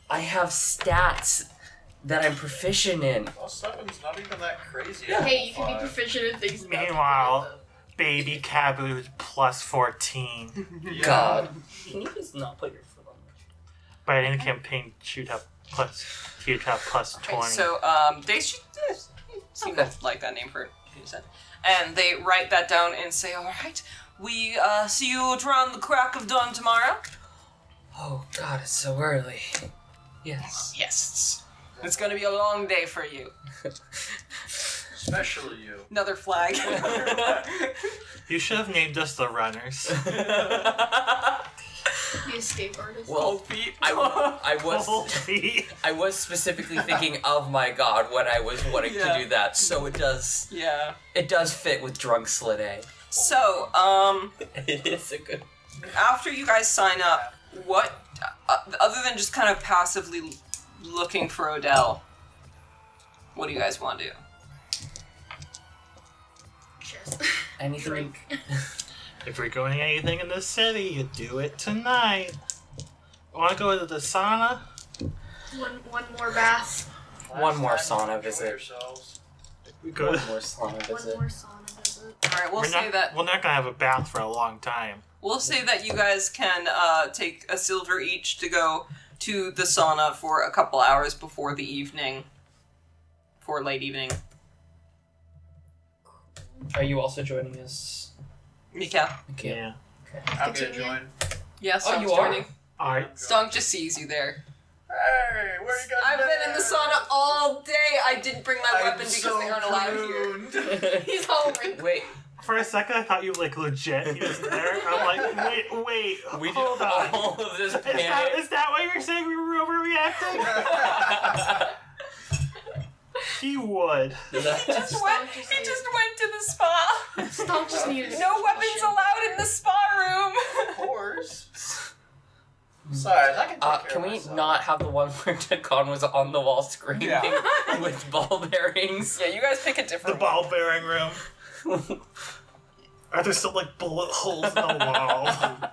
F: I have stats that I'm proficient in.
G: Plus 7's not even that crazy.
E: Hey, you can be
G: Five.
E: proficient in things.
A: Meanwhile, baby Cabu is plus 14.
G: Yeah.
F: God. Can you just not put your foot on me?
A: But in campaign, you'd have plus 20.
C: Okay, so they should. seemed like that name for it. And they write that down and say, all right, we see you around the crack of dawn tomorrow.
F: Oh, God, it's so early. Yes.
C: Yes. It's going to be a long day for you.
G: Especially you.
C: Another flag.
A: You should have named us the runners.
E: The escape artist.
F: Well, I was specifically thinking of my god when I was wanting to do that, so it does.
C: Yeah.
F: It does fit with drunk Slanei.
C: So,
F: It is a good.
C: after you guys sign up, what, other than just kind of passively looking for Odell, what do you guys want to do?
E: Just
F: Anything?
E: drink.
A: If we're going anything in the city, you do it tonight. Want to go to the sauna?
E: One more bath.
F: One more
G: Last time,
F: sauna
G: enjoy
F: visit.
G: yourselves.
A: We go
F: One
A: to...
F: more sauna
E: One
F: visit.
E: more sauna visit.
C: Alright, we'll
A: We're not gonna have a bath for a long time.
C: We'll say that you guys can take a silver each to go to the sauna for a couple hours before the evening. For late evening.
F: Are you also joining us?
C: Mikkel.
F: Okay.
A: Yeah.
G: I'm gonna
E: Continue.
G: join.
C: Yeah,
F: Oh,
C: Stonk's
F: you are?
C: joining.
A: Alright.
C: Stonk just sees you there.
G: Hey, where you guys
C: I've been in the sauna all day. I didn't bring my
G: I'm
C: weapon because
G: so
C: they aren't allowed here.
G: pruned.
E: He's all wrinkled.
F: Wait,
A: For a second, I thought you like legit. He was there. I'm like, wait,
F: we did
A: hold on.
F: all of this
A: Is
F: panic.
A: that why you're saying we were overreacting? He would.
C: He just went to the spa.
E: Stonk just needed
C: No weapons allowed in the spa room.
G: Of course. Besides, I can take care
F: Can
G: of
F: we
G: myself.
F: not have the one where Takon was on the wall screaming with ball bearings?
C: Yeah, you guys pick a
A: The
C: different
A: ball bearing room. Are there still like bullet holes in the wall?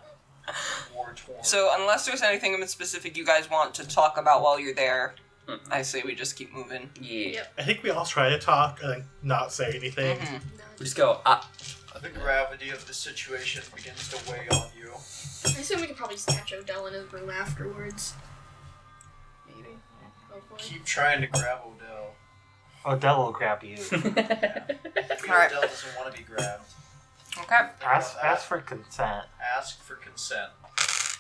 G: War torn.
C: So unless there's anything in specific you guys want to talk about while you're there, I say we just keep moving.
F: Yeah.
E: Yep.
A: I think we all try to talk and not say anything.
F: We just go,
G: The gravity of the situation begins to weigh on you.
E: I assume we could probably just catch Odell in his room afterwards. Maybe. Hopefully.
G: Keep trying to grab Odell.
A: Odell will grab you.
G: Maybe
C: Alright.
G: Odell doesn't want to be grabbed.
C: Okay.
A: Ask for consent.
G: Ask for consent.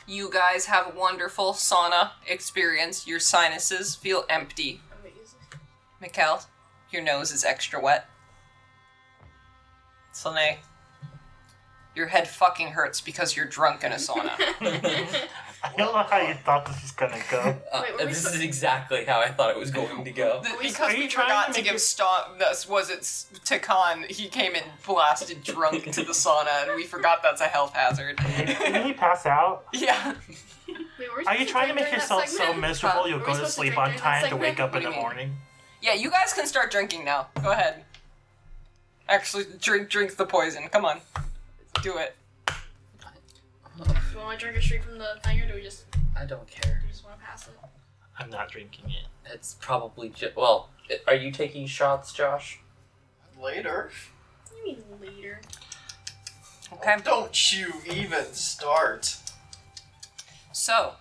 C: You guys have a wonderful sauna experience. Your sinuses feel empty.
E: Amazing.
C: Mikkel, your nose is extra wet. Slanei, your head fucking hurts because you're drunk in a sauna.
A: I don't know how you thought this was gonna go.
E: Wait, were we
F: this
E: so-
F: is exactly how I thought it was going to go.
C: Because
A: Are
C: we
A: you trying
C: forgot
A: to
C: to
A: make
C: give
A: your-
C: Stonk, to Khan, he came in blasted drunk into the sauna, and we forgot that's a health hazard.
A: Didn't he pass out?
C: Yeah.
E: Wait, were we
A: Are you
E: supposed
A: trying to
E: drink
A: make
E: during that
A: yourself so
E: segment?
A: miserable you'll
E: Were we
A: go to
E: supposed
A: sleep
E: drink
A: on
E: during that
A: time to
E: segment?
A: wake up
C: What
A: in
C: do
A: the
C: you mean?
A: morning?
C: Yeah, you guys can start drinking now. Go ahead. Actually, drink the poison. Come on. Do it.
E: Do you want to drink it straight from the thing, or do we just
F: I don't care.
E: want to pass it?
A: I'm not drinking it.
F: It's probably just. Well, are you taking shots, Josh?
G: Later.
E: What do you mean later?
C: Okay.
G: Don't you even start.
C: So,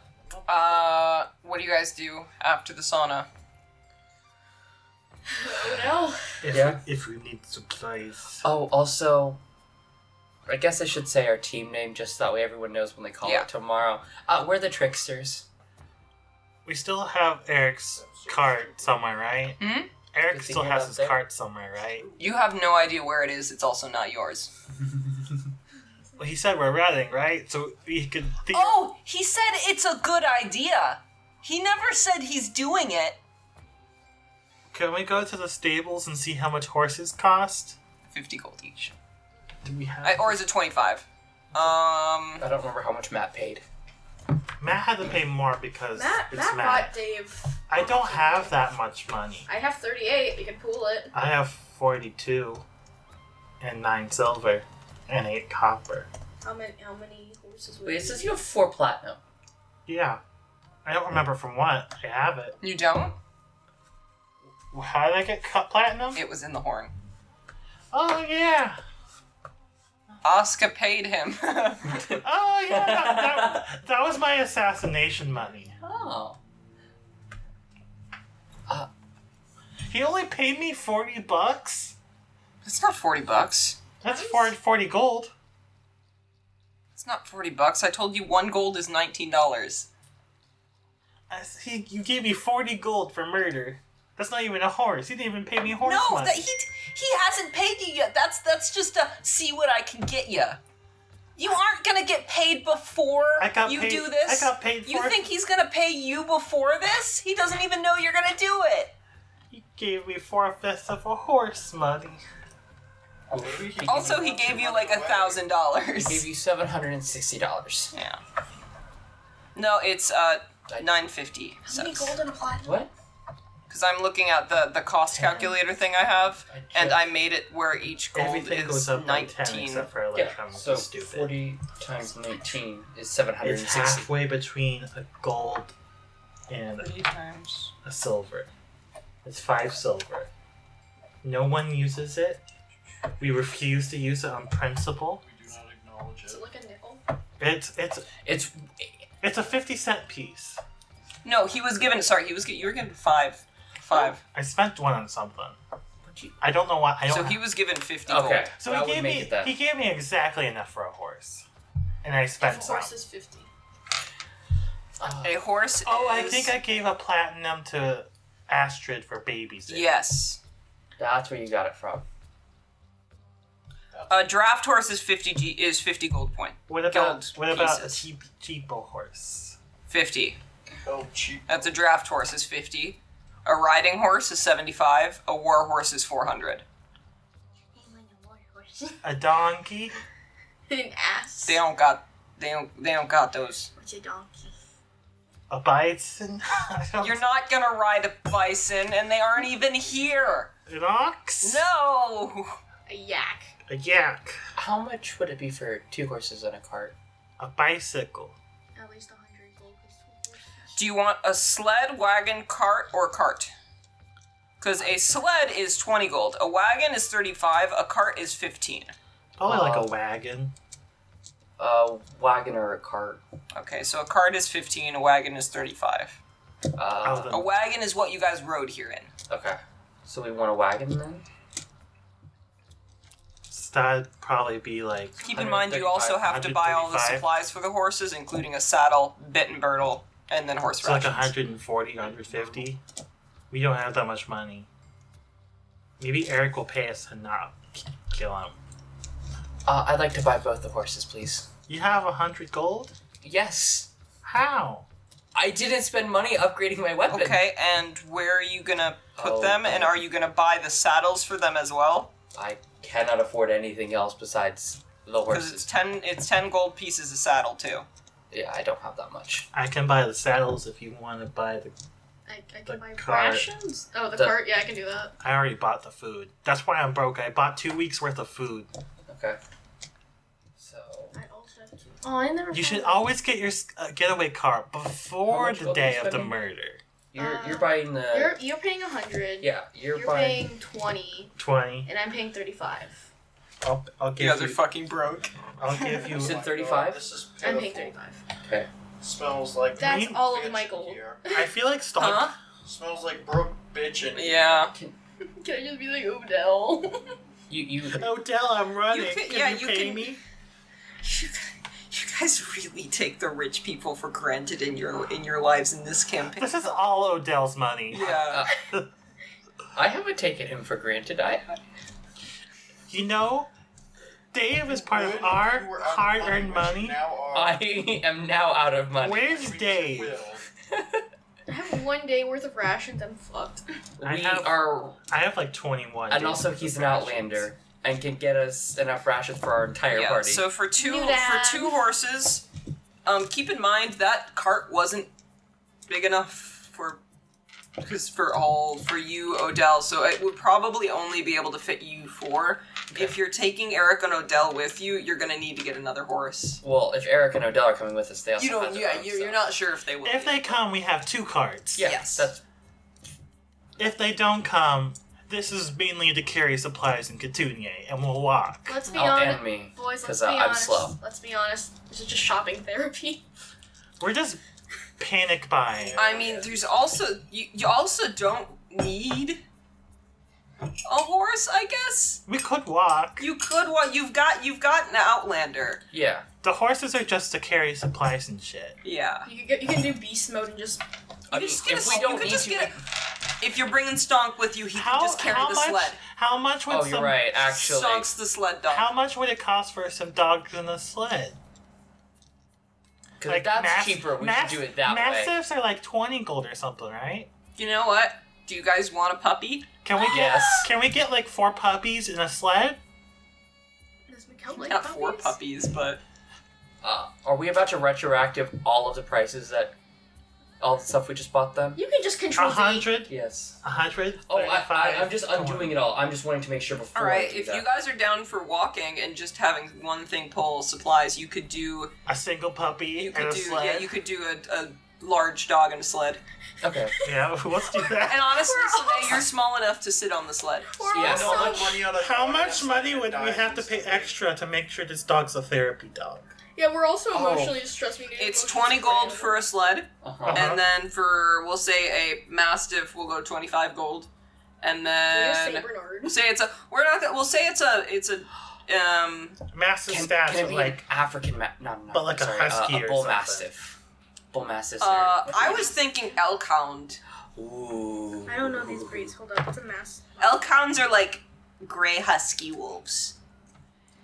C: what do you guys do after the sauna?
E: Odell.
A: If we need supplies.
F: Oh, also, I guess I should say our team name just that way everyone knows when they call
C: Yeah.
F: it tomorrow. We're the Tricksters.
A: We still have Eric's cart somewhere, right?
C: Hmm?
A: Eric
F: Does he
A: still
F: have
A: has
F: that
A: his
F: there?
A: cart somewhere, right?
C: You have no idea where it is. It's also not yours.
A: Well, he said we're running, right? So we could.
C: Oh, he said it's a good idea. He never said he's doing it.
A: Can we go to the stables and see how much horses cost?
C: 50 gold each.
A: Do we have?
C: Or is it 25?
F: I don't remember how much Matt paid.
A: Matt had to pay more because
E: Matt
A: it's
E: bought
A: Matt.
E: Dave.
A: I don't have that much money.
E: I have 38. We could pool it.
A: I have 42 and 9 silver and 8 copper.
E: How many horses?
F: Wait, it says you have 4 platinum.
A: Yeah. I don't remember from what. I have it.
C: You don't?
A: How did I get platinum?
C: It was in the horn.
A: Oh, yeah.
C: Asuka paid him.
A: Oh, yeah. That was my assassination money.
F: Oh.
A: He only paid me $40.
C: It's not $40.
A: That's 40 gold.
C: It's not $40. I told you 1 gold is $19.
A: You gave me 40 gold for murder. That's not even a horse. He didn't even pay me horse money.
C: No, he hasn't paid you yet. That's just to see what I can get you. You aren't gonna get paid before do this.
A: I got paid for
C: You think he's gonna pay you before this? He doesn't even know you're gonna do it.
A: He gave me 4/5 of a horse money.
C: Also, he gave you like $1,000.
F: He gave you $760.
C: Yeah. No, it's $950.
E: How many gold and a platinum?
F: What?
C: Because I'm looking at the cost calculator thing I have, and I made it where each gold
A: Everything
C: is
A: goes up by 10
C: 19.
A: except for I'm
F: So
A: stupid.
F: 40 times 19 is
A: It's
F: 760.
A: halfway between a gold and
C: 3 times.
A: a silver. It's 5 silver. No one uses it. We refuse to use it on principle.
G: We do not acknowledge
E: Is
G: it.
E: it like a nickel?
A: It's a 50-cent piece.
C: No, he was given. Sorry, you were given 5.
A: I spent one on something. I don't know why.
C: So he was given 50
F: Okay.
C: gold.
A: So
F: that
A: he
F: would
A: gave
F: make
A: me
F: it that.
A: he gave me exactly enough for a horse, and I spent
E: If a
A: some.
E: horse is 50.
C: A horse
A: I
C: is...
A: think I gave a platinum to Astrid for babies.
C: Yes.
F: That's where you got it from.
C: A draft horse is 50 gold point.
A: What about
C: Gold
A: a
C: pieces.
A: cheapo horse?
C: 50.
G: Oh, cheap.
C: That's a draft horse is 50. A riding horse is 75. A war horse is 400.
A: A donkey?
E: An ass.
C: They don't got those.
E: What's a donkey?
A: A bison?
C: You're not gonna ride a bison, and they aren't even here.
A: An ox?
C: No.
E: A yak.
A: A yak?
F: How much would it be for 2 horses and a cart?
A: A bicycle?
E: At least 100 gold plus 2 horses.
C: Do you want a sled, wagon, cart, or cart? Because a sled is 20 gold. A wagon is 35. A cart is 15.
A: Probably like a wagon.
F: A wagon or a cart.
C: Okay, so a cart is 15. A wagon is 35.
A: Oh,
C: A wagon is what you guys rode here in.
F: Okay. So we want a wagon then?
A: That'd probably be like.
C: Keep in mind, you also have to buy all the
A: 135.
C: supplies for the horses, including a saddle, bit and bridle, and then horse
A: It's like
C: rations.
A: 140, 150. We don't have that much money. Maybe Eric will pay us to not kill him.
F: I'd like to buy both the horses, please.
A: You have 100 gold?
F: Yes.
A: How?
F: I didn't spend money upgrading my weapon.
C: Okay, and where are you gonna put
F: Oh.
C: them? And are you gonna buy the saddles for them as well?
F: I cannot afford anything else besides the
C: Because
F: horses.
C: it's 10 gold pieces a saddle too.
F: Yeah, I don't have that much.
A: I can buy the saddles if you want to buy the.
E: I
A: The
E: can buy
A: cart.
E: rations? Oh, the
F: The-
E: cart? Yeah, I can do that.
A: I already bought the food. That's why I'm broke. I bought 2 weeks worth of food.
F: Okay. So,
E: I also have to. Oh, I never.
A: You should
E: found-
A: always get your getaway car
F: How
A: before
F: much
A: the
F: gold are
A: day
F: you
A: of the
F: spending?
A: murder.
F: you're buying the...
E: You're paying 100.
F: Yeah, you're buying...
E: paying 20,
A: 20.
E: and I'm paying 35.
A: I'll give
C: You guys
A: you.
C: are fucking broke.
A: I'll give you.
F: You said
G: Oh my
F: 35?
G: God, this is
E: I'm
G: pitiful.
E: paying 35.
F: Okay.
G: Smells like
E: That's
A: Me?
E: all of
G: bitch
E: my
G: in
E: gold.
G: here.
A: I feel like Stonk.
C: Huh?
G: Smells like broke bitch in here.
C: Yeah.
E: Can I just be like Odell?
F: You
A: Odell, I'm running.
C: You can-
A: can
C: yeah,
A: you
C: you
A: pay
C: can-
A: me?
C: You guys really take the rich people for granted in your lives in this campaign.
A: This is all Odell's money.
C: Yeah.
F: I haven't taken him for granted.
A: You know, Dave is part of
G: When
A: our
G: you were out of
A: hard-earned
G: which you
A: money.
G: now are,
F: I am now out of money.
A: Where's
G: which you
A: Dave?
G: will.
E: I have 1 day worth of rations. I'm fucked.
A: I
F: We
A: have-
F: are...
A: I have like 21.
F: And
A: days
F: also
A: worth
F: he's
A: of
F: an
A: rations.
F: outlander and can get us enough rations for our entire
C: Yeah.
F: party.
C: So for two
E: New dad.
C: horses, keep in mind that cart wasn't big enough for you, Odell. So it would probably only be able to fit you 4.
F: Okay.
C: If you're taking Erik and Odell with you, you're gonna need to get another horse.
F: Well, if Erik and Odell are coming with us, they also
C: You don't.
F: have their
C: Yeah,
F: own
C: you're
F: stuff.
C: not sure if they will.
A: If
C: be.
A: they come, we have 2 carts.
F: Yeah,
C: Yes.
F: that's...
A: If they don't come, this is mainly to carry supplies in Katunie, and we'll walk.
E: Let's be
F: Oh,
E: honest.
F: and me.
E: Boys, let's
F: 'cause,
E: be
F: I'm
E: honest.
F: slow.
E: Let's be honest. This is just shopping therapy.
A: We're just panic buying.
C: I mean, there's also you also don't need A horse, I guess.
A: We could walk.
C: You could walk. You've got an Outlander.
F: Yeah.
A: The horses are just to carry supplies and shit.
C: Yeah.
E: You can do beast mode and just.
C: If you're bringing Stonk with you, he can just carry the sled.
A: How much would
F: you're right, actually.
C: Stonk's the sled dog.
A: How much would it cost for some dogs in a sled?
F: Because if that's cheaper, we should do it that way.
A: Mastiffs are like 20 gold or something, right?
C: You know what? Do you guys want a puppy?
A: Can we get like 4 puppies in a sled?
E: Does Mikkel like
C: Not
E: puppies?
C: 4 puppies, but...
F: Are we about to retroactive all of the prices that... all the stuff we just bought them?
E: You can just control
A: 100?
F: Yes.
A: 100?
F: Oh, I'm just undoing it all. I'm just wanting to make sure before
C: Alright,
F: I do
C: if
F: that.
C: you guys are down for walking and just having one thing pull supplies, you could do...
A: A single puppy and a sled?
C: Yeah, you could do a large dog and a sled.
F: Okay.
A: Yeah, let's do that.
C: And honestly, Slanei, you're small enough to sit on the sled.
A: How much money would we have to pay extra to make sure this dog's a therapy dog?
E: Yeah, we're also emotionally distressed.
C: It's 20 gold for a sled, and then for, we'll say, a Mastiff, we'll go 25 gold. And then we'll say it's a
A: Mastiff stats
F: can it
A: are
F: be
A: like
F: an African
A: but like
F: sorry,
A: a husky
F: a
A: or
F: bull
A: something.
F: mastiff. Bull mastiff.
C: I was thinking elk hound.
F: Ooh.
E: I don't know these breeds. Hold up, it's a mess.
C: Elk hounds are like gray husky wolves.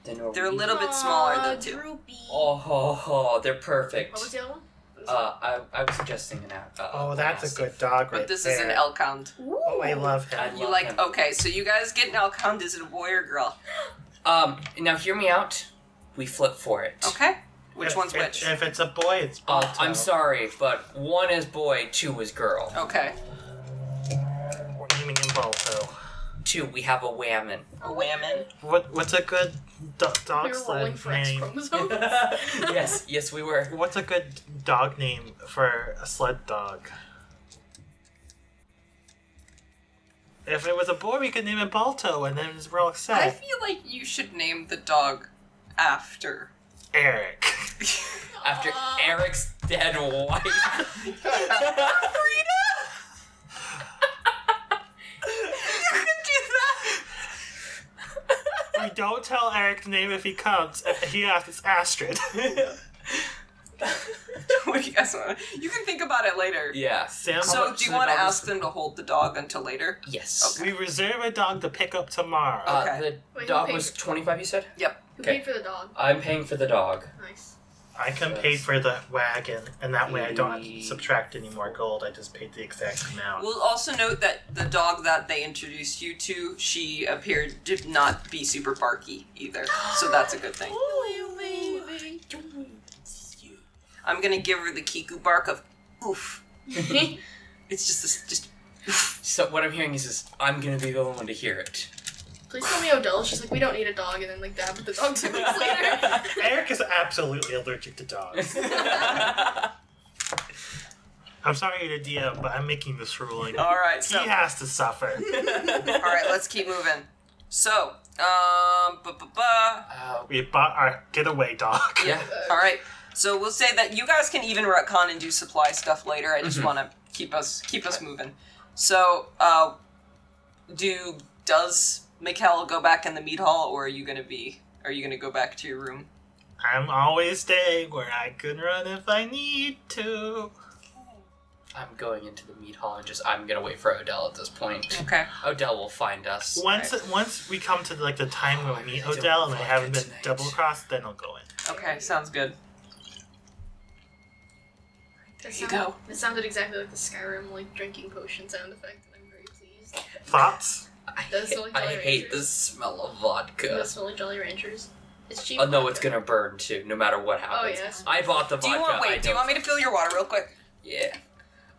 C: They're a little bit smaller though too.
E: Droopy.
F: Oh, they're perfect.
E: What was the other one?
F: I was suggesting an
A: that's
F: mastiff.
A: a good dog right
C: But this
A: there.
C: is an elk hound.
A: Oh, I love him.
F: I
C: You
F: love
C: like
F: him.
C: okay? So you guys get an elk hound. Is it a boy or girl?
F: Now hear me out. We flip for it.
C: Okay. Which one's which?
A: If it's a boy, it's Balto.
F: I'm sorry, but 1 is boy, 2 is girl.
C: Okay.
A: We're naming him Balto.
F: 2, we have a whammon.
C: A whammon.
A: What's a good
E: We
A: dog
E: were rolling
A: sled
E: for X
A: name?
E: chromosomes.
F: yes, we were.
A: What's a good dog name for a sled dog? If it was a boy, we could name it Balto, and then we're all
C: I
A: set.
C: feel like you should name the dog after
A: Eric.
F: After Eric's dead wife.
C: Frida. You could do that.
A: We don't tell Eric the name if he comes. If he asks, it's Astrid.
C: What do you guys want? You can think about it later.
F: Yeah.
A: Sam,
C: So, do you want to ask them to hold the dog until later?
F: Yes.
A: We reserve a dog to pick up tomorrow.
C: Okay.
F: The
E: Wait,
F: dog
E: who
F: was
E: paid
F: 25, you said?
C: Yep.
E: Who
F: Okay.
E: paid for the dog?
F: I'm paying for the dog.
E: Nice.
A: I can pay for the wagon, and that way I don't have to subtract any more gold. I just paid the exact amount.
C: We'll also note that the dog that they introduced you to, she appeared to not be super barky either. So that's a good thing.
E: Oh, baby.
C: I'm gonna give her the Kiku bark of oof. It's just
F: So what I'm hearing is I'm gonna be the one to hear it.
E: Please tell me Odell. She's like, we don't need a dog, and then like dab with the dog 2 weeks later.
A: Eric is absolutely allergic to dogs. I'm sorry to DM, but I'm making this ruling.
C: all right. So
A: He has to suffer.
C: all right, let's keep moving. So,
A: We bought our getaway dog.
F: Yeah.
C: all right. So we'll say that you guys can even retcon and do supply stuff later. I just want to keep us moving. So, does Mikkel go back in the mead hall, or are you gonna go back to your room?
A: I'm always staying where I can run if I need to.
F: I'm going into the meat hall and I'm gonna wait for Odell at this point.
C: Okay.
F: Odell will find us.
A: Once we come to like the time where we meet
F: I don't
A: Odell and we
F: like
A: haven't
F: it
A: been
F: tonight.
A: double crossed, then I'll go in.
C: Okay, sounds good.
E: There
C: you go.
E: It sounded exactly like the Skyrim like drinking potion sound effect, and I'm very pleased.
A: Thoughts?
E: Does smell like
F: I
E: Jolly
F: hate
E: Ranchers?
F: the smell of
E: Does
F: vodka.
E: it smell like Jolly Ranchers? It's cheap.
F: Oh no,
E: vodka.
F: it's gonna burn too, no matter what happens.
E: Oh, yes.
F: I bought the
C: Do
F: vodka.
C: you want me to fill your water real quick?
F: Yeah.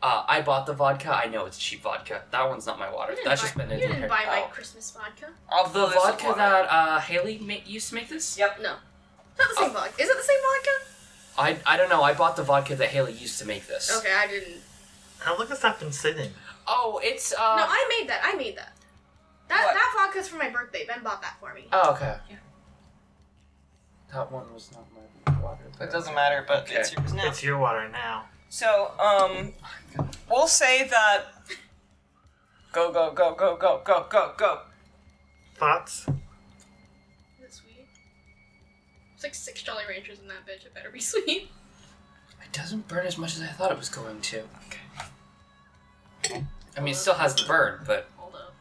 F: I bought the vodka. I know it's cheap vodka. That one's not my water.
E: You
F: That's
E: didn't
F: just
E: buy-
F: been in
E: You didn't
F: here.
E: buy my
C: Oh.
E: Christmas vodka.
F: Of the
C: Fill this with
F: vodka
C: water.
F: that Haley used to make this?
C: Yep.
E: No. It's not the same vodka. Is it the same vodka?
F: I don't know. I bought the vodka that Haley used to make this.
E: Okay, I didn't.
A: How long has that been sitting?
F: Oh, it's
E: No, I made that.
C: What?
E: That vodka's for my birthday. Ben bought that for me.
F: Oh, okay.
C: Yeah.
F: That one was not my water.
C: It doesn't matter, but
F: Okay.
C: it's yours now.
A: It's your water now.
C: So, we'll say that Go, go, go, go, go, go, go, go.
A: Thoughts?
E: Is it sweet? It's like 6 Jolly Ranchers in that bitch. It better be sweet.
F: It doesn't burn as much as I thought it was going to. I mean, it still has the burn, but...
E: Hold up.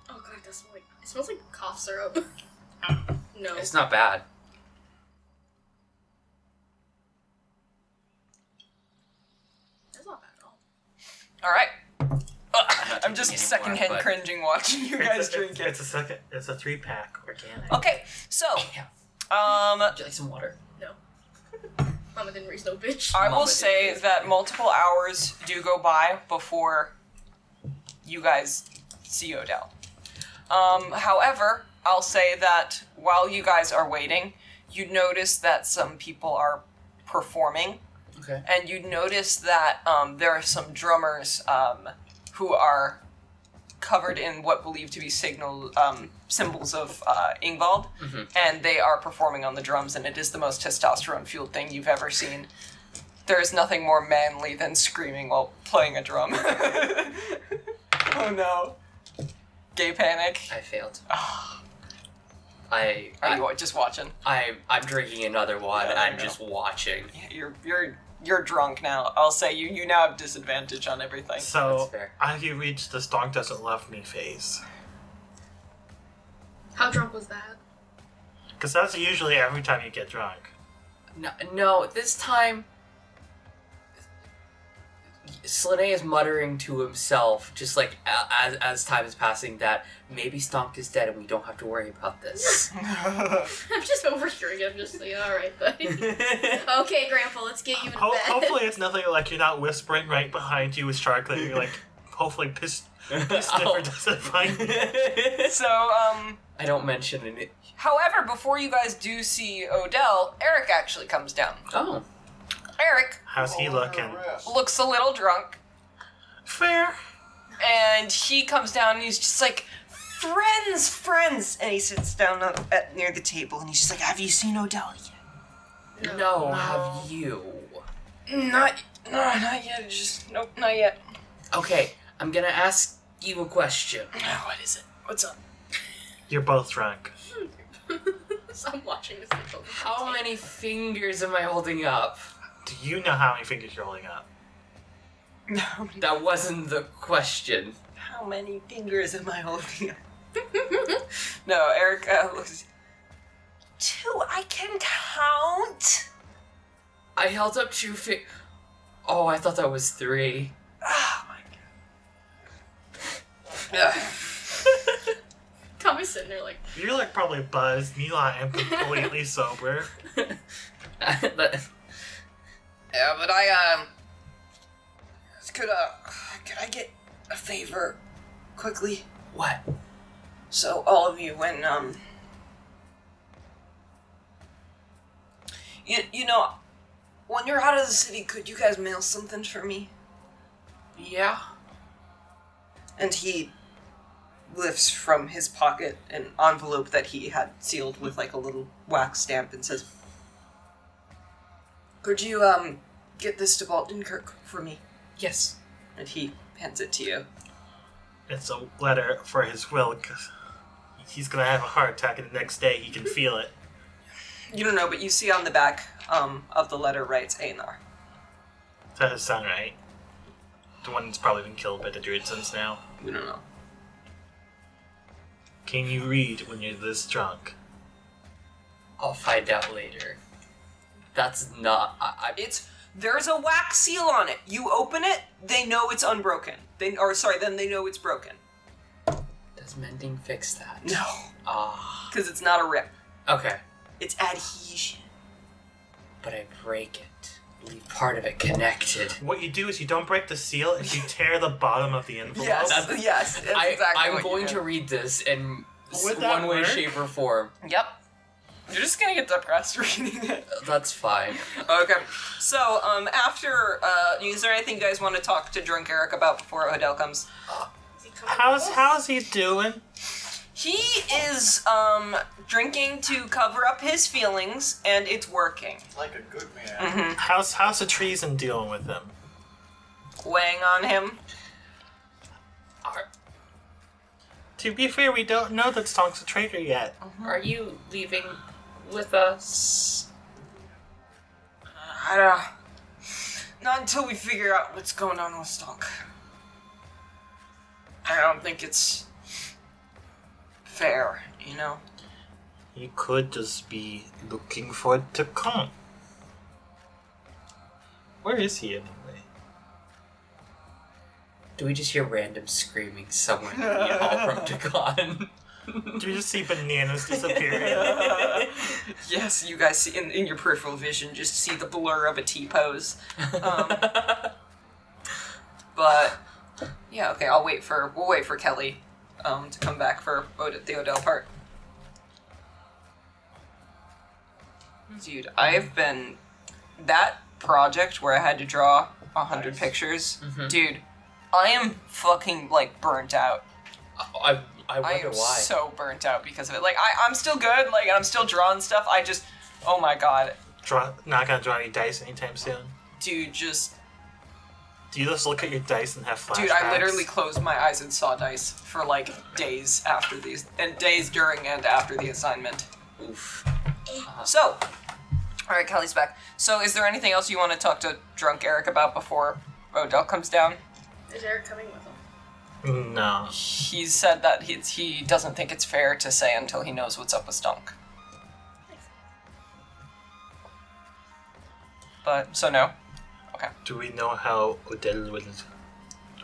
E: Oh god, it does smell like... It smells like cough syrup. No.
F: It's not bad.
E: That's not bad at all.
C: All right. I'm
F: drinking
C: just
F: anymore,
C: secondhand
F: but-
C: cringing watching you guys drink it.
A: It's a 3-pack organic.
C: Okay, so,
F: Yeah.
C: um,
F: Would you like some water?
E: No. Mama didn't raise no bitch.
C: I will
F: Mama
C: say
F: did.
C: that multiple hours do go by before you guys see Odell. However, I'll say that while you guys are waiting, you notice that some people are performing,
F: Okay.
C: and you notice that there are some drummers who are covered in what believed to be symbols of Ingvald, and they are performing on the drums, and it is the most testosterone-fueled thing you've ever seen. There is nothing more manly than screaming while playing a drum. Oh no. Gay panic.
F: I failed.
C: Are you just watching?
F: I'm drinking another one.
C: Yeah, there
F: I'm
C: you go.
F: just watching.
C: You're drunk now. I'll say you now have disadvantage on everything.
A: So,
F: That's fair.
A: have you reached the Stonk doesn't love me phase?
E: How drunk was that?
A: Because that's usually every time you get drunk.
F: No, this time... Slanei is muttering to himself, just like as time is passing, that maybe Stonk is dead and we don't have to worry about this.
E: I'm just overhearing it. I'm just like, alright, buddy. Okay, Grandpa, let's get you in bed.
A: Hopefully it's nothing like you're not whispering right behind you with Shark that you're like, hopefully Piss Sniffer doesn't find me.
C: So,
F: I don't mention it.
C: however, before you guys do see Odell, Erik actually comes down.
F: Oh.
C: Eric
A: How's he looking?
C: looks a little drunk,
A: Fair.
C: and he comes down and he's just like, friends, and he sits down near the table and he's just like, have you seen Odell yet?
F: No, have you?
C: Not yet. Nope, not yet.
F: Okay, I'm gonna ask you a question.
C: What is it? What's up?
A: You're both drunk.
E: So I'm watching this. Like, over
F: How many fingers am I holding up?
A: Do you know how many fingers you're holding up?
F: That wasn't the question.
C: How many fingers am I holding up? No, Erik looks. 2. I can count.
F: I held up 2 Oh, I thought that was 3.
C: Oh my god.
E: Tommy's sitting there like,
A: You're like probably buzzed. Meanwhile, I'm completely sober.
C: Yeah, but I could I get a favor quickly?
F: What?
C: So all of you, when you know, when you're out of the city, could you guys mail something for me?
F: Yeah?
C: And he lifts from his pocket an envelope that he had sealed with like a little wax stamp and says, could you get this to Eldingheim for me?
F: Yes.
C: And he hands it to you.
A: It's a letter for his will, because he's gonna have a heart attack, and the next day he can feel it.
C: You don't know, but you see on the back of the letter writes Einar.
A: That does sound right. The one that's probably been killed by the Druidsons now.
C: You don't know.
A: Can you read when you're this drunk?
F: I'll find out later. That's not...
C: There's a wax seal on it. You open it, they know it's unbroken. Then they know it's broken.
F: Does mending fix that?
C: No.
F: Ah.
C: Because it's not a rip.
F: Okay.
C: It's adhesion.
F: But I break it. Leave part of it connected.
A: What you do is you don't break the seal, and you tear the bottom of the envelope.
C: Yes, that's exactly
F: I'm
C: what
F: going
C: you do.
F: to read this in
A: Would that
F: one way,
A: work?
F: shape, or form.
C: Yep. You're just gonna get depressed reading it.
F: That's fine.
C: Okay. So, after, is there anything you guys want to talk to drunk Erik about before Odell comes?
E: is he coming?
A: How's he doing?
C: He is, drinking to cover up his feelings, and it's working.
G: Like a good man.
C: Mm-hmm.
A: How's the treason dealing with him?
C: Weighing on him.
A: To be fair, we don't know that Stonk's a traitor yet.
F: Are you leaving with us?
C: I don't. Not until we figure out what's going on with Stonk. I don't think it's fair, you know?
A: He could just be looking for it to come. Where is he anyway?
F: Do we just hear random screaming somewhere in the hall from Dagon?
A: Do you just see bananas disappearing?
C: Yes, you guys see in your peripheral vision, just see the blur of a T-pose. But yeah, okay. We'll wait for Kelly to come back for the Odell part. Dude, I've been that project where I had to draw 100 pictures. Mm-hmm. Dude, I am fucking like burnt out.
F: I wonder
C: am
F: why.
C: So burnt out because of it. Like I'm still good. Like I'm still drawing stuff. I just, oh my god.
A: Not gonna draw any dice anytime soon.
C: Dude, just.
A: Do you just look at your dice and have flashbacks?
C: Dude, I literally closed my eyes and saw dice for like days after these, and days during and after the assignment. Oof. So, all right, Kelly's back. So, is there anything else you want to talk to drunk Erik about before Odell comes down?
E: Is Erik coming with him?
A: No.
C: He said that he doesn't think it's fair to say until he knows what's up with Stonk. But, so no. Okay.
A: Do we know how Odell will...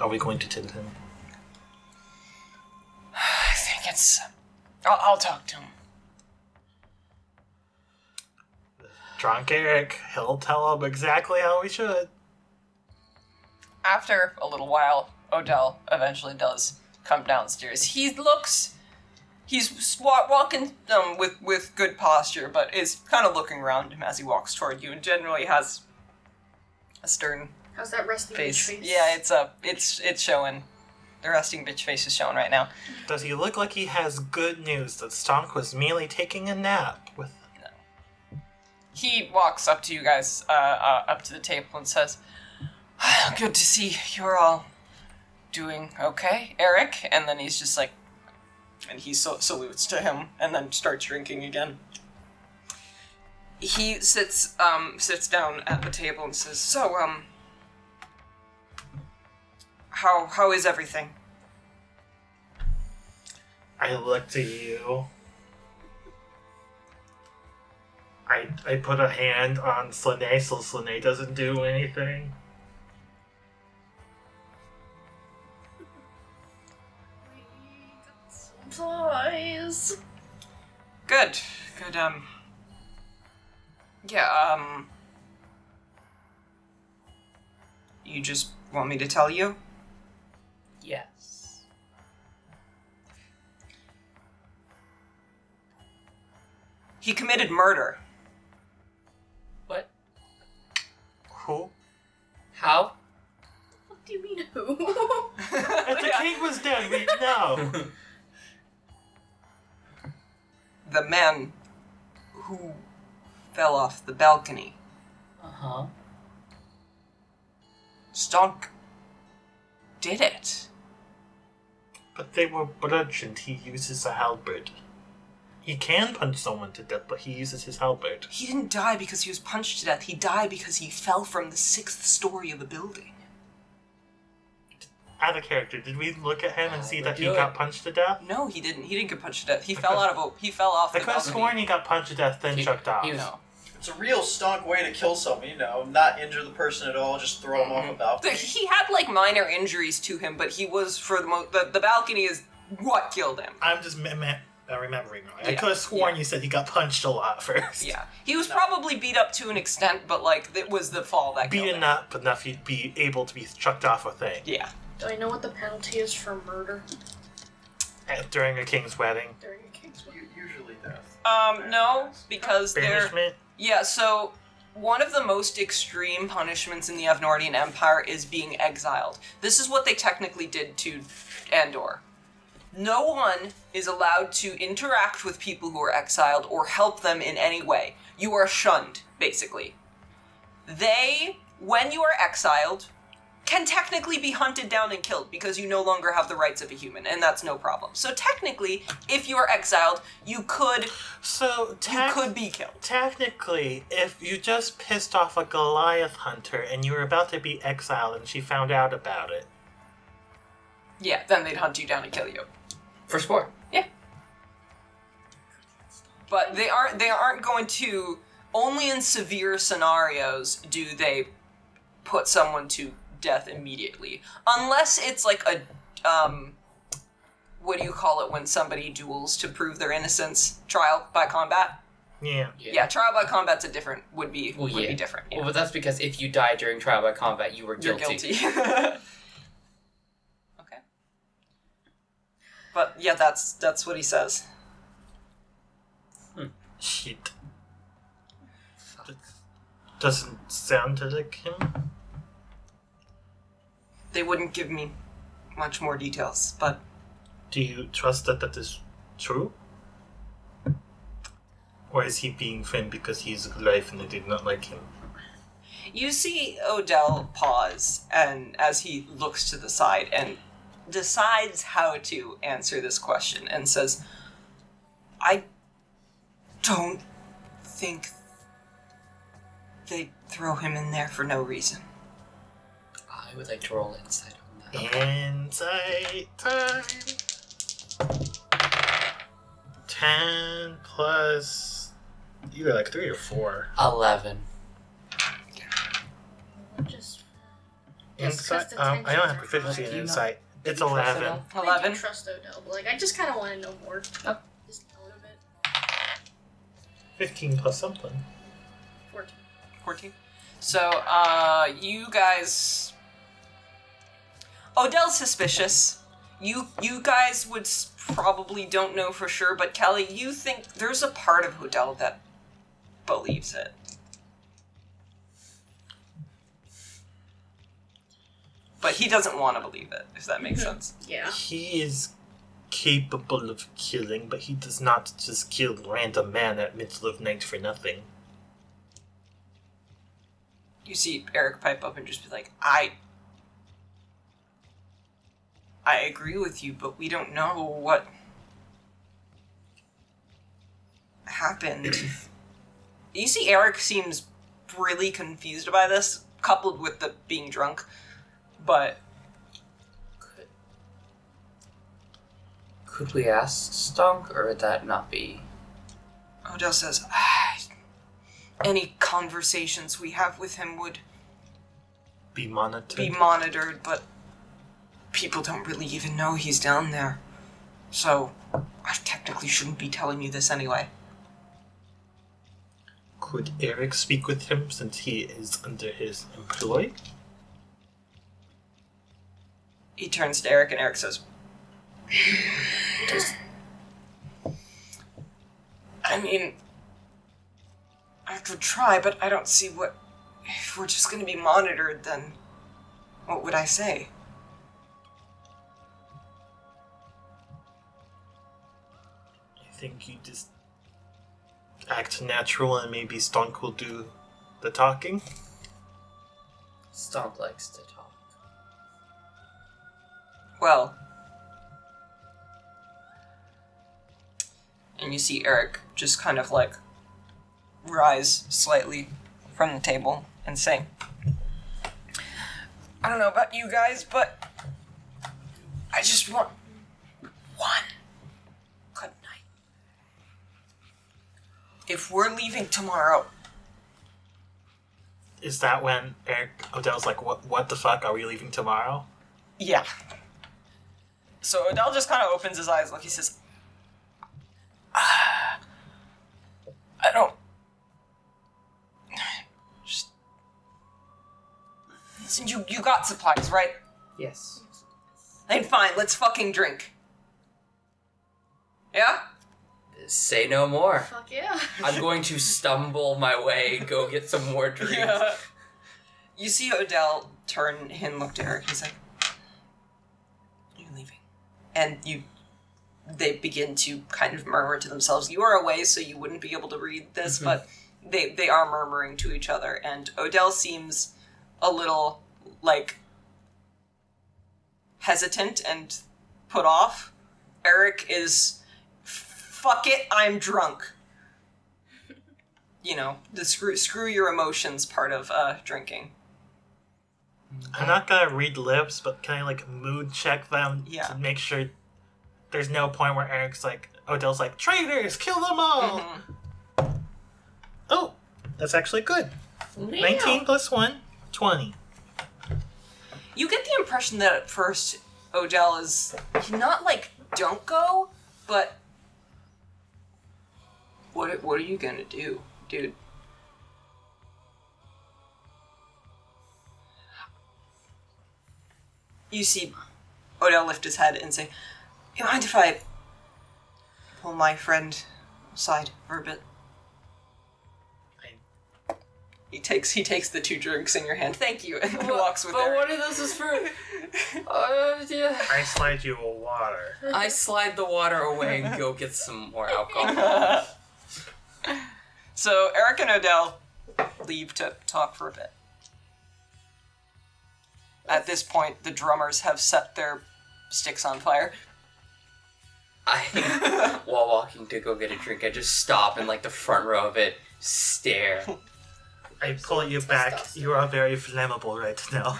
A: Are we going to tell him?
C: I think it's... I'll talk to him.
A: Drunk Erik, he'll tell him exactly how we should.
C: After a little while, Odell eventually does come downstairs. He's walking with good posture, but is kind of looking around him as he walks toward you, and generally has a stern
E: How's that resting
C: face.
E: bitch face?
C: Yeah, it's showing. The resting bitch face is showing right now.
A: Does he look like he has good news that Stonk was merely taking a nap with...
C: He walks up to you guys, up to the table and says, "Good to see you're all doing okay, Erik." And then he's just like, and he salutes to him and then starts drinking again. He sits down at the table and says, "So, how is everything?"
A: I look to you. I put a hand on Slanei so Slanei doesn't do anything.
E: Supplies.
C: Good. Yeah, you just want me to tell you?
F: Yes.
C: He committed murder.
F: What?
A: Who?
F: How?
E: What do you mean who?
A: If the king was dead, we'd know.
C: The man who fell off the balcony.
F: Uh-huh.
C: Stonk did it.
A: But they were bludgeoned. He uses a halberd. He can punch someone to death, but he uses his halberd.
C: He didn't die because he was punched to death. He died because he fell from the 6th story of a building.
A: Out of character, did we look at him and see that he
F: do it.
A: got punched to death?
C: No, he didn't. He didn't get punched to death. He fell off
A: I
C: the
A: could have
C: balcony.
A: sworn he got punched to death, then chucked off.
C: No.
G: It's a real stonk way to kill someone, you know, not injure the person at all, just throw them off a balcony.
C: He had like minor injuries to him, but he was for the balcony is what killed him.
A: I'm just remembering wrong. I
C: Yeah.
A: could have sworn
C: Yeah.
A: you said he got punched a lot first.
C: Yeah, he was probably beat up to an extent, but like it was the fall that killed him.
A: Beaten up enough he'd be able to be chucked off a thing.
C: Yeah.
E: Do I know what the penalty is for murder
A: During a king's wedding.
E: during a king's wedding?
G: Usually death.
C: No, because they're
A: Banishment.
C: yeah. So one of the most extreme punishments in the Avnordian Empire is being exiled. This is what they technically did to Andor. No one is allowed to interact with people who are exiled or help them in any way. You are shunned, basically. When you are exiled, can technically be hunted down and killed because you no longer have the rights of a human, and that's no problem. So technically, if you are exiled, you could be killed.
A: Technically, if you just pissed off a Goliath hunter and you were about to be exiled and she found out about it.
C: Yeah, then they'd hunt you down and kill you.
F: For sport.
C: Yeah. But they aren't going to, only in severe scenarios do they put someone to death immediately. Unless it's like a, what do you call it when somebody duels to prove their innocence? Trial by combat?
A: Yeah.
C: Yeah, trial by combat's would be different. Yeah.
F: Well, but that's because if you died during trial by combat, you were guilty.
C: You're guilty. Okay. But yeah, that's what he says.
A: Shit. Doesn't sound like him.
C: They wouldn't give me much more details, but...
A: Do you trust that is true? Or is he being friend because he's a Goliath and they did not like him?
C: You see Odell pause, and as he looks to the side and decides how to answer this question, and says, I don't think they'd throw him in there for no reason.
F: I would like to roll insight on that.
A: Insight time. 10 plus either like 3 or 4.
F: 11.
E: Just
A: Insight.
E: the
A: I don't have
E: tensions are
A: proficiency
E: high.
A: in
F: you
A: insight. It's
F: you trust
A: 11.
F: Odell?
C: 11?
E: I do trust Odell, but like I just kind of want to know more. Just a little bit.
A: 15 plus something.
E: 14.
C: 14. So, you guys... Odell's suspicious. You guys would probably don't know for sure, but Kelly, you think there's a part of Odell that believes it. But he doesn't want to believe it, if that makes sense.
E: Yeah.
A: He is capable of killing, but he does not just kill random man at middle of night for nothing.
C: You see Erik pipe up and just be like, I agree with you, but we don't know what happened. You see Erik seems really confused by this, coupled with the being drunk, but...
F: Could we ask Stonk, or would that not be?
C: Odell says, any conversations we have with him would
A: Be monitored.
C: be monitored, but people don't really even know he's down there. So, I technically shouldn't be telling you this anyway.
A: Could Erik speak with him since he is under his employ?
C: He turns to Erik, and Erik says, I mean, I could try, but I don't see what... If we're just going to be monitored, then what would I say?
A: I think you just act natural and maybe Stonk will do the talking.
F: Stonk likes to talk.
C: Well... And you see Erik just kind of like rise slightly from the table and say, I don't know about you guys, but I just want one good night. If we're leaving tomorrow...
A: Is that when Odell's like, what the fuck, are we leaving tomorrow?
C: Yeah. So Odell just kind of opens his eyes, like he says, I don't... Just... Listen, you got supplies, right?
F: Yes.
C: Then fine, let's fucking drink. Yeah?
F: Say no more.
E: Fuck yeah.
F: I'm going to stumble my way, go get some more drinks.
C: Yeah. You see Odell turn and look to Erik. He's like, "Are you leaving?" And they begin to kind of murmur to themselves. You are away, so you wouldn't be able to read this, but they are murmuring to each other. And Odell seems a little like hesitant and put off. Erik is, fuck it, I'm drunk. You know, the screw your emotions part of drinking.
A: I'm not gonna read lips, but can I like mood check them to make sure there's no point where Eric's like, Odell's like, traitors, kill them all! Mm-hmm. Oh, that's actually good. Yeah. 19 plus 1, 20.
C: You get the impression that at first Odell is not like, don't go, but what are you gonna do, dude? You see Odell lift his head and say, you mind if I pull my friend aside for a bit? He takes the 2 drinks in your hand. Thank you, and then walks with Erik.
F: But one of those is for... yeah.
A: I slide you a water.
F: I slide the water away and go get some more alcohol.
C: So Erik and Odell leave to talk for a bit. At this point, the drummers have set their sticks on fire.
F: While walking to go get a drink, I just stop in like the front row of it, stare.
A: I pull you back. You are very flammable right now.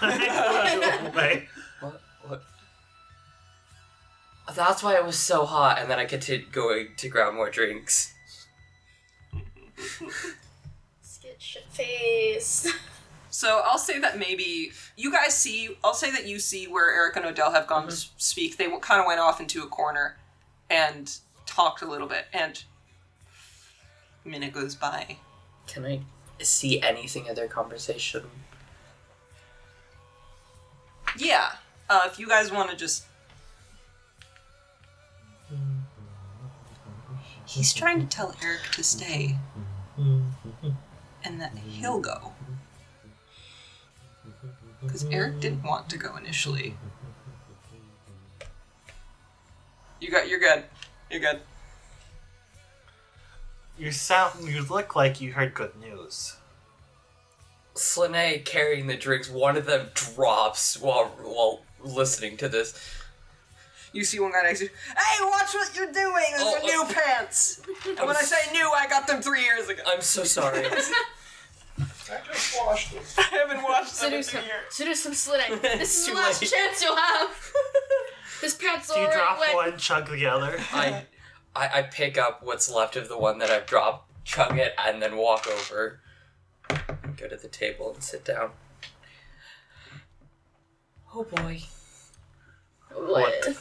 F: What? That's why it was so hot, and then I get to go to grab more drinks.
E: Let's get shit face.
C: So I'll say that maybe you guys see. I'll say that you see where Erik and Odell have gone to speak. They kind of went off into a corner and talked a little bit, and a minute goes by.
F: Can I see anything of their conversation?
C: Yeah. If you guys want to just... He's trying to tell Erik to stay. And that he'll go. Because Erik didn't want to go initially. You're good. You're good.
A: You look like you heard good news.
F: Slanei carrying the drinks, one of them drops while listening to this.
C: You see one guy next to you, hey, watch what you're doing! Those are new pants! And when I say new, I got them 3 years ago.
F: I'm so sorry.
G: I just washed them.
C: I haven't watched them in 2 years.
E: Seduce some Slanei. This is the
F: Too
E: last
F: late.
E: chance you'll have. His pants
A: Do you
E: already
A: drop
E: wet.
A: one, chug the other?
F: I pick up what's left of the one that I've dropped, chug it, and then walk over. Go to the table and sit down. Oh boy.
E: What?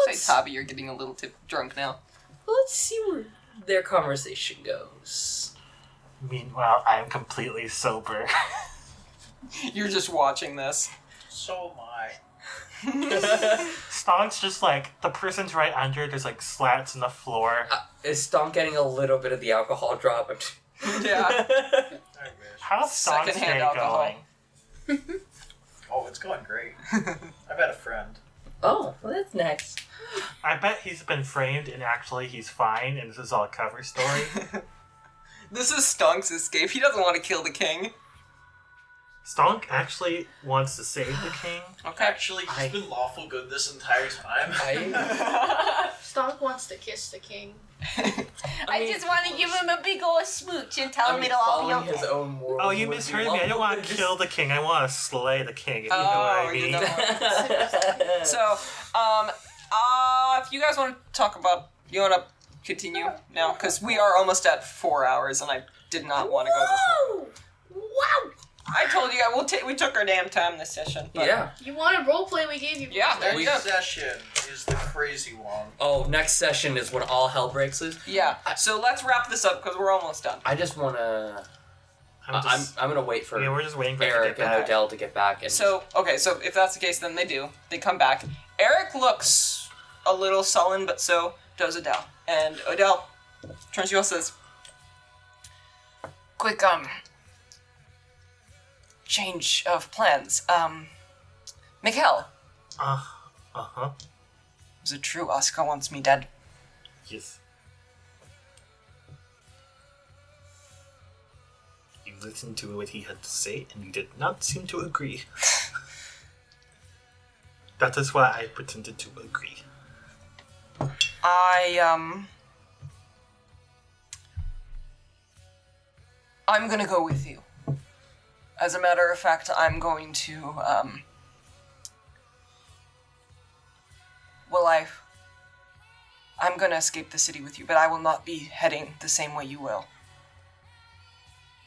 C: Say, Tavi, you're getting a little drunk now.
F: Let's see where their conversation goes.
A: Meanwhile, I'm completely sober.
C: You're just watching this.
G: So am I.
A: Stonk's just like, the person's right under, there's like slats in the floor.
F: Is Stonk getting a little bit of the alcohol drop?
C: Yeah.
G: I wish.
A: How's Stonk's
C: Secondhand
A: day
C: alcohol.
A: going?
G: Oh, it's going great. I've had a friend.
F: Oh, well, that's nice.
A: I bet he's been framed and actually he's fine and this is all a cover story.
C: This is Stonk's escape. He doesn't want to kill the king.
A: Stonk actually wants to save the king.
C: Okay.
G: Actually, he's been lawful good this entire time.
E: Stonk wants to kiss the king.
C: I just want to give him a big old smooch and tell him it'll all be okay.
F: His own world.
A: Oh, you misheard me. I don't want to kill the king. I want to slay the king, if you know what I mean.
C: You know. So, if you guys want to talk about, you want to continue now? Because we are almost at 4 hours, and I did not want to go this long.
E: Wow!
C: I told you, we took our damn time this session. But
F: Yeah.
E: You wanted roleplay, we gave you.
C: Yeah, there you go.
G: Next session is the crazy one.
F: Oh, next session is when all hell breaks loose.
C: Yeah. So let's wrap this up because we're almost done.
F: I just wanna. I'm gonna wait for
A: we're just waiting for
F: Erik and Odell to get back. And
C: So if that's the case, then they do. They come back. Erik looks a little sullen, but so does Odell. And Odell turns to you and says, quick, change of plans. Mikkel.
A: Uh-huh.
C: Is it true Oscar wants me dead?
A: Yes. You listened to what he had to say, and you did not seem to agree. That is why I pretended to agree.
C: I'm gonna go with you. As a matter of fact, I'm going to, I'm gonna escape the city with you, but I will not be heading the same way you will.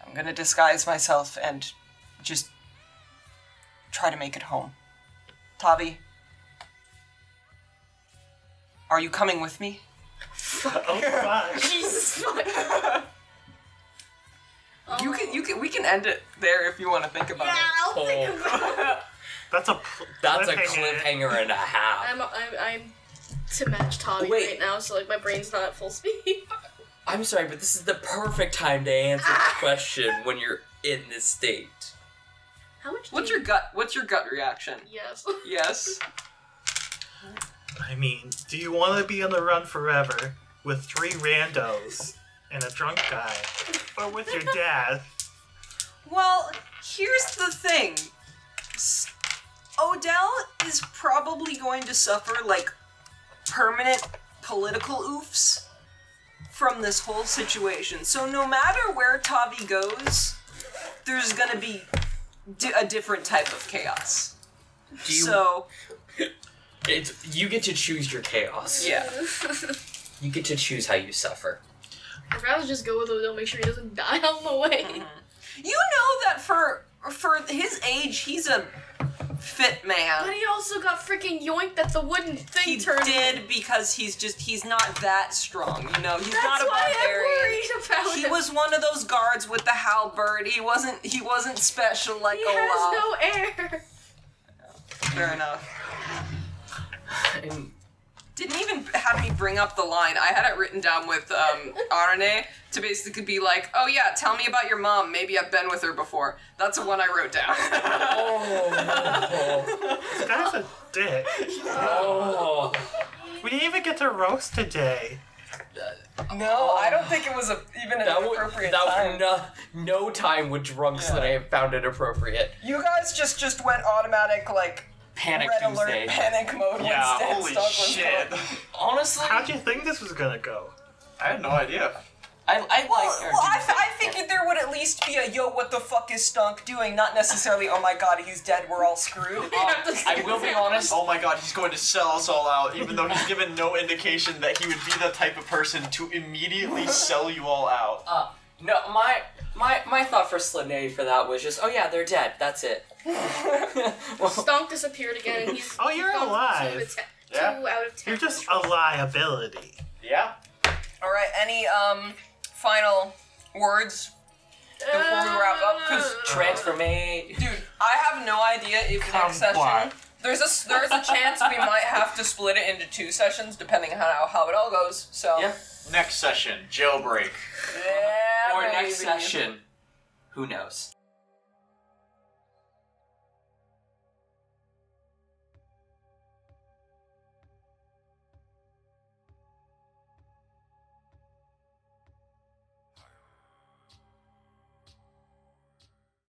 C: I'm gonna disguise myself and just try to make it home. Tavi, are you coming with me?
A: Oh, fuck.
E: Jesus fuck.
C: We can end it there if you want to think about it.
E: I'll think about it.
A: That's a
F: cliffhanger and a half.
E: I'm to match Tavi
F: Wait.
E: right now, so like my brain's not at full speed.
F: I'm sorry, but this is the perfect time to answer the question when you're in this state.
E: How much?
C: What's your gut reaction?
E: Yes.
C: Yes.
A: I mean, do you want to be on the run forever with 3 randos and a drunk guy? Or with your dad?
C: Well, here's the thing. Odell is probably going to suffer, like, permanent political oofs from this whole situation. So no matter where Tavi goes, there's gonna be a different type of chaos.
F: You get to choose your chaos.
C: Yeah.
F: You get to choose how you suffer.
E: I'd rather just go with Odell, make sure he doesn't die on the way.
C: You know that for his age, he's a fit man.
E: But he also got freaking yoinked at the wooden thing
C: He
E: turned.
C: did because he's not that strong, you know. He's
E: That's
C: not a
E: why
C: barbarian.
E: I'm worried about
C: He
E: him.
C: was one of those guards with the halberd. He wasn't special like
E: He
C: Olaf.
E: has no air.
C: Fair enough.
F: And
C: Didn't even have me bring up the line. I had it written down with Arne to basically be like, oh yeah, tell me about your mom. Maybe I've been with her before. That's the one I wrote down.
A: This guy's a dick. We didn't even get to roast today.
C: No, I don't think it was even an appropriate time.
F: No time would drunks that I have found it appropriate.
C: You guys just went automatic, like,
F: Panic
C: red
F: Tuesday.
C: alert panic mode
B: Yeah,
C: when
B: holy
C: Stonk was
B: shit.
C: gone.
F: Honestly,
A: How'd you think this was gonna go?
B: I had no idea.
F: I like.
C: I figured there would at least be a yo, what the fuck is Stonk doing? Not necessarily, oh my god, he's dead, we're all screwed.
F: I will be honest.
B: Oh my god, he's going to sell us all out, even though he's given no indication that he would be the type of person to immediately sell you all out.
F: No, my thought for Slanei for that was just, oh yeah, they're dead. That's it.
E: Stonk disappeared again, and he's.
A: Oh, you're
E: he's gone
A: alive.
E: 2 out of 10.
A: You're just a liability.
B: Yeah?
C: Alright, any final words before we wrap up? Because
F: Transformate.
C: dude, I have no idea if next session there's a chance we might have to split it into 2 sessions depending on how it all goes. So
F: Yeah.
B: Next session, jailbreak.
C: yeah,
F: Or next
C: baby.
F: session. Who knows?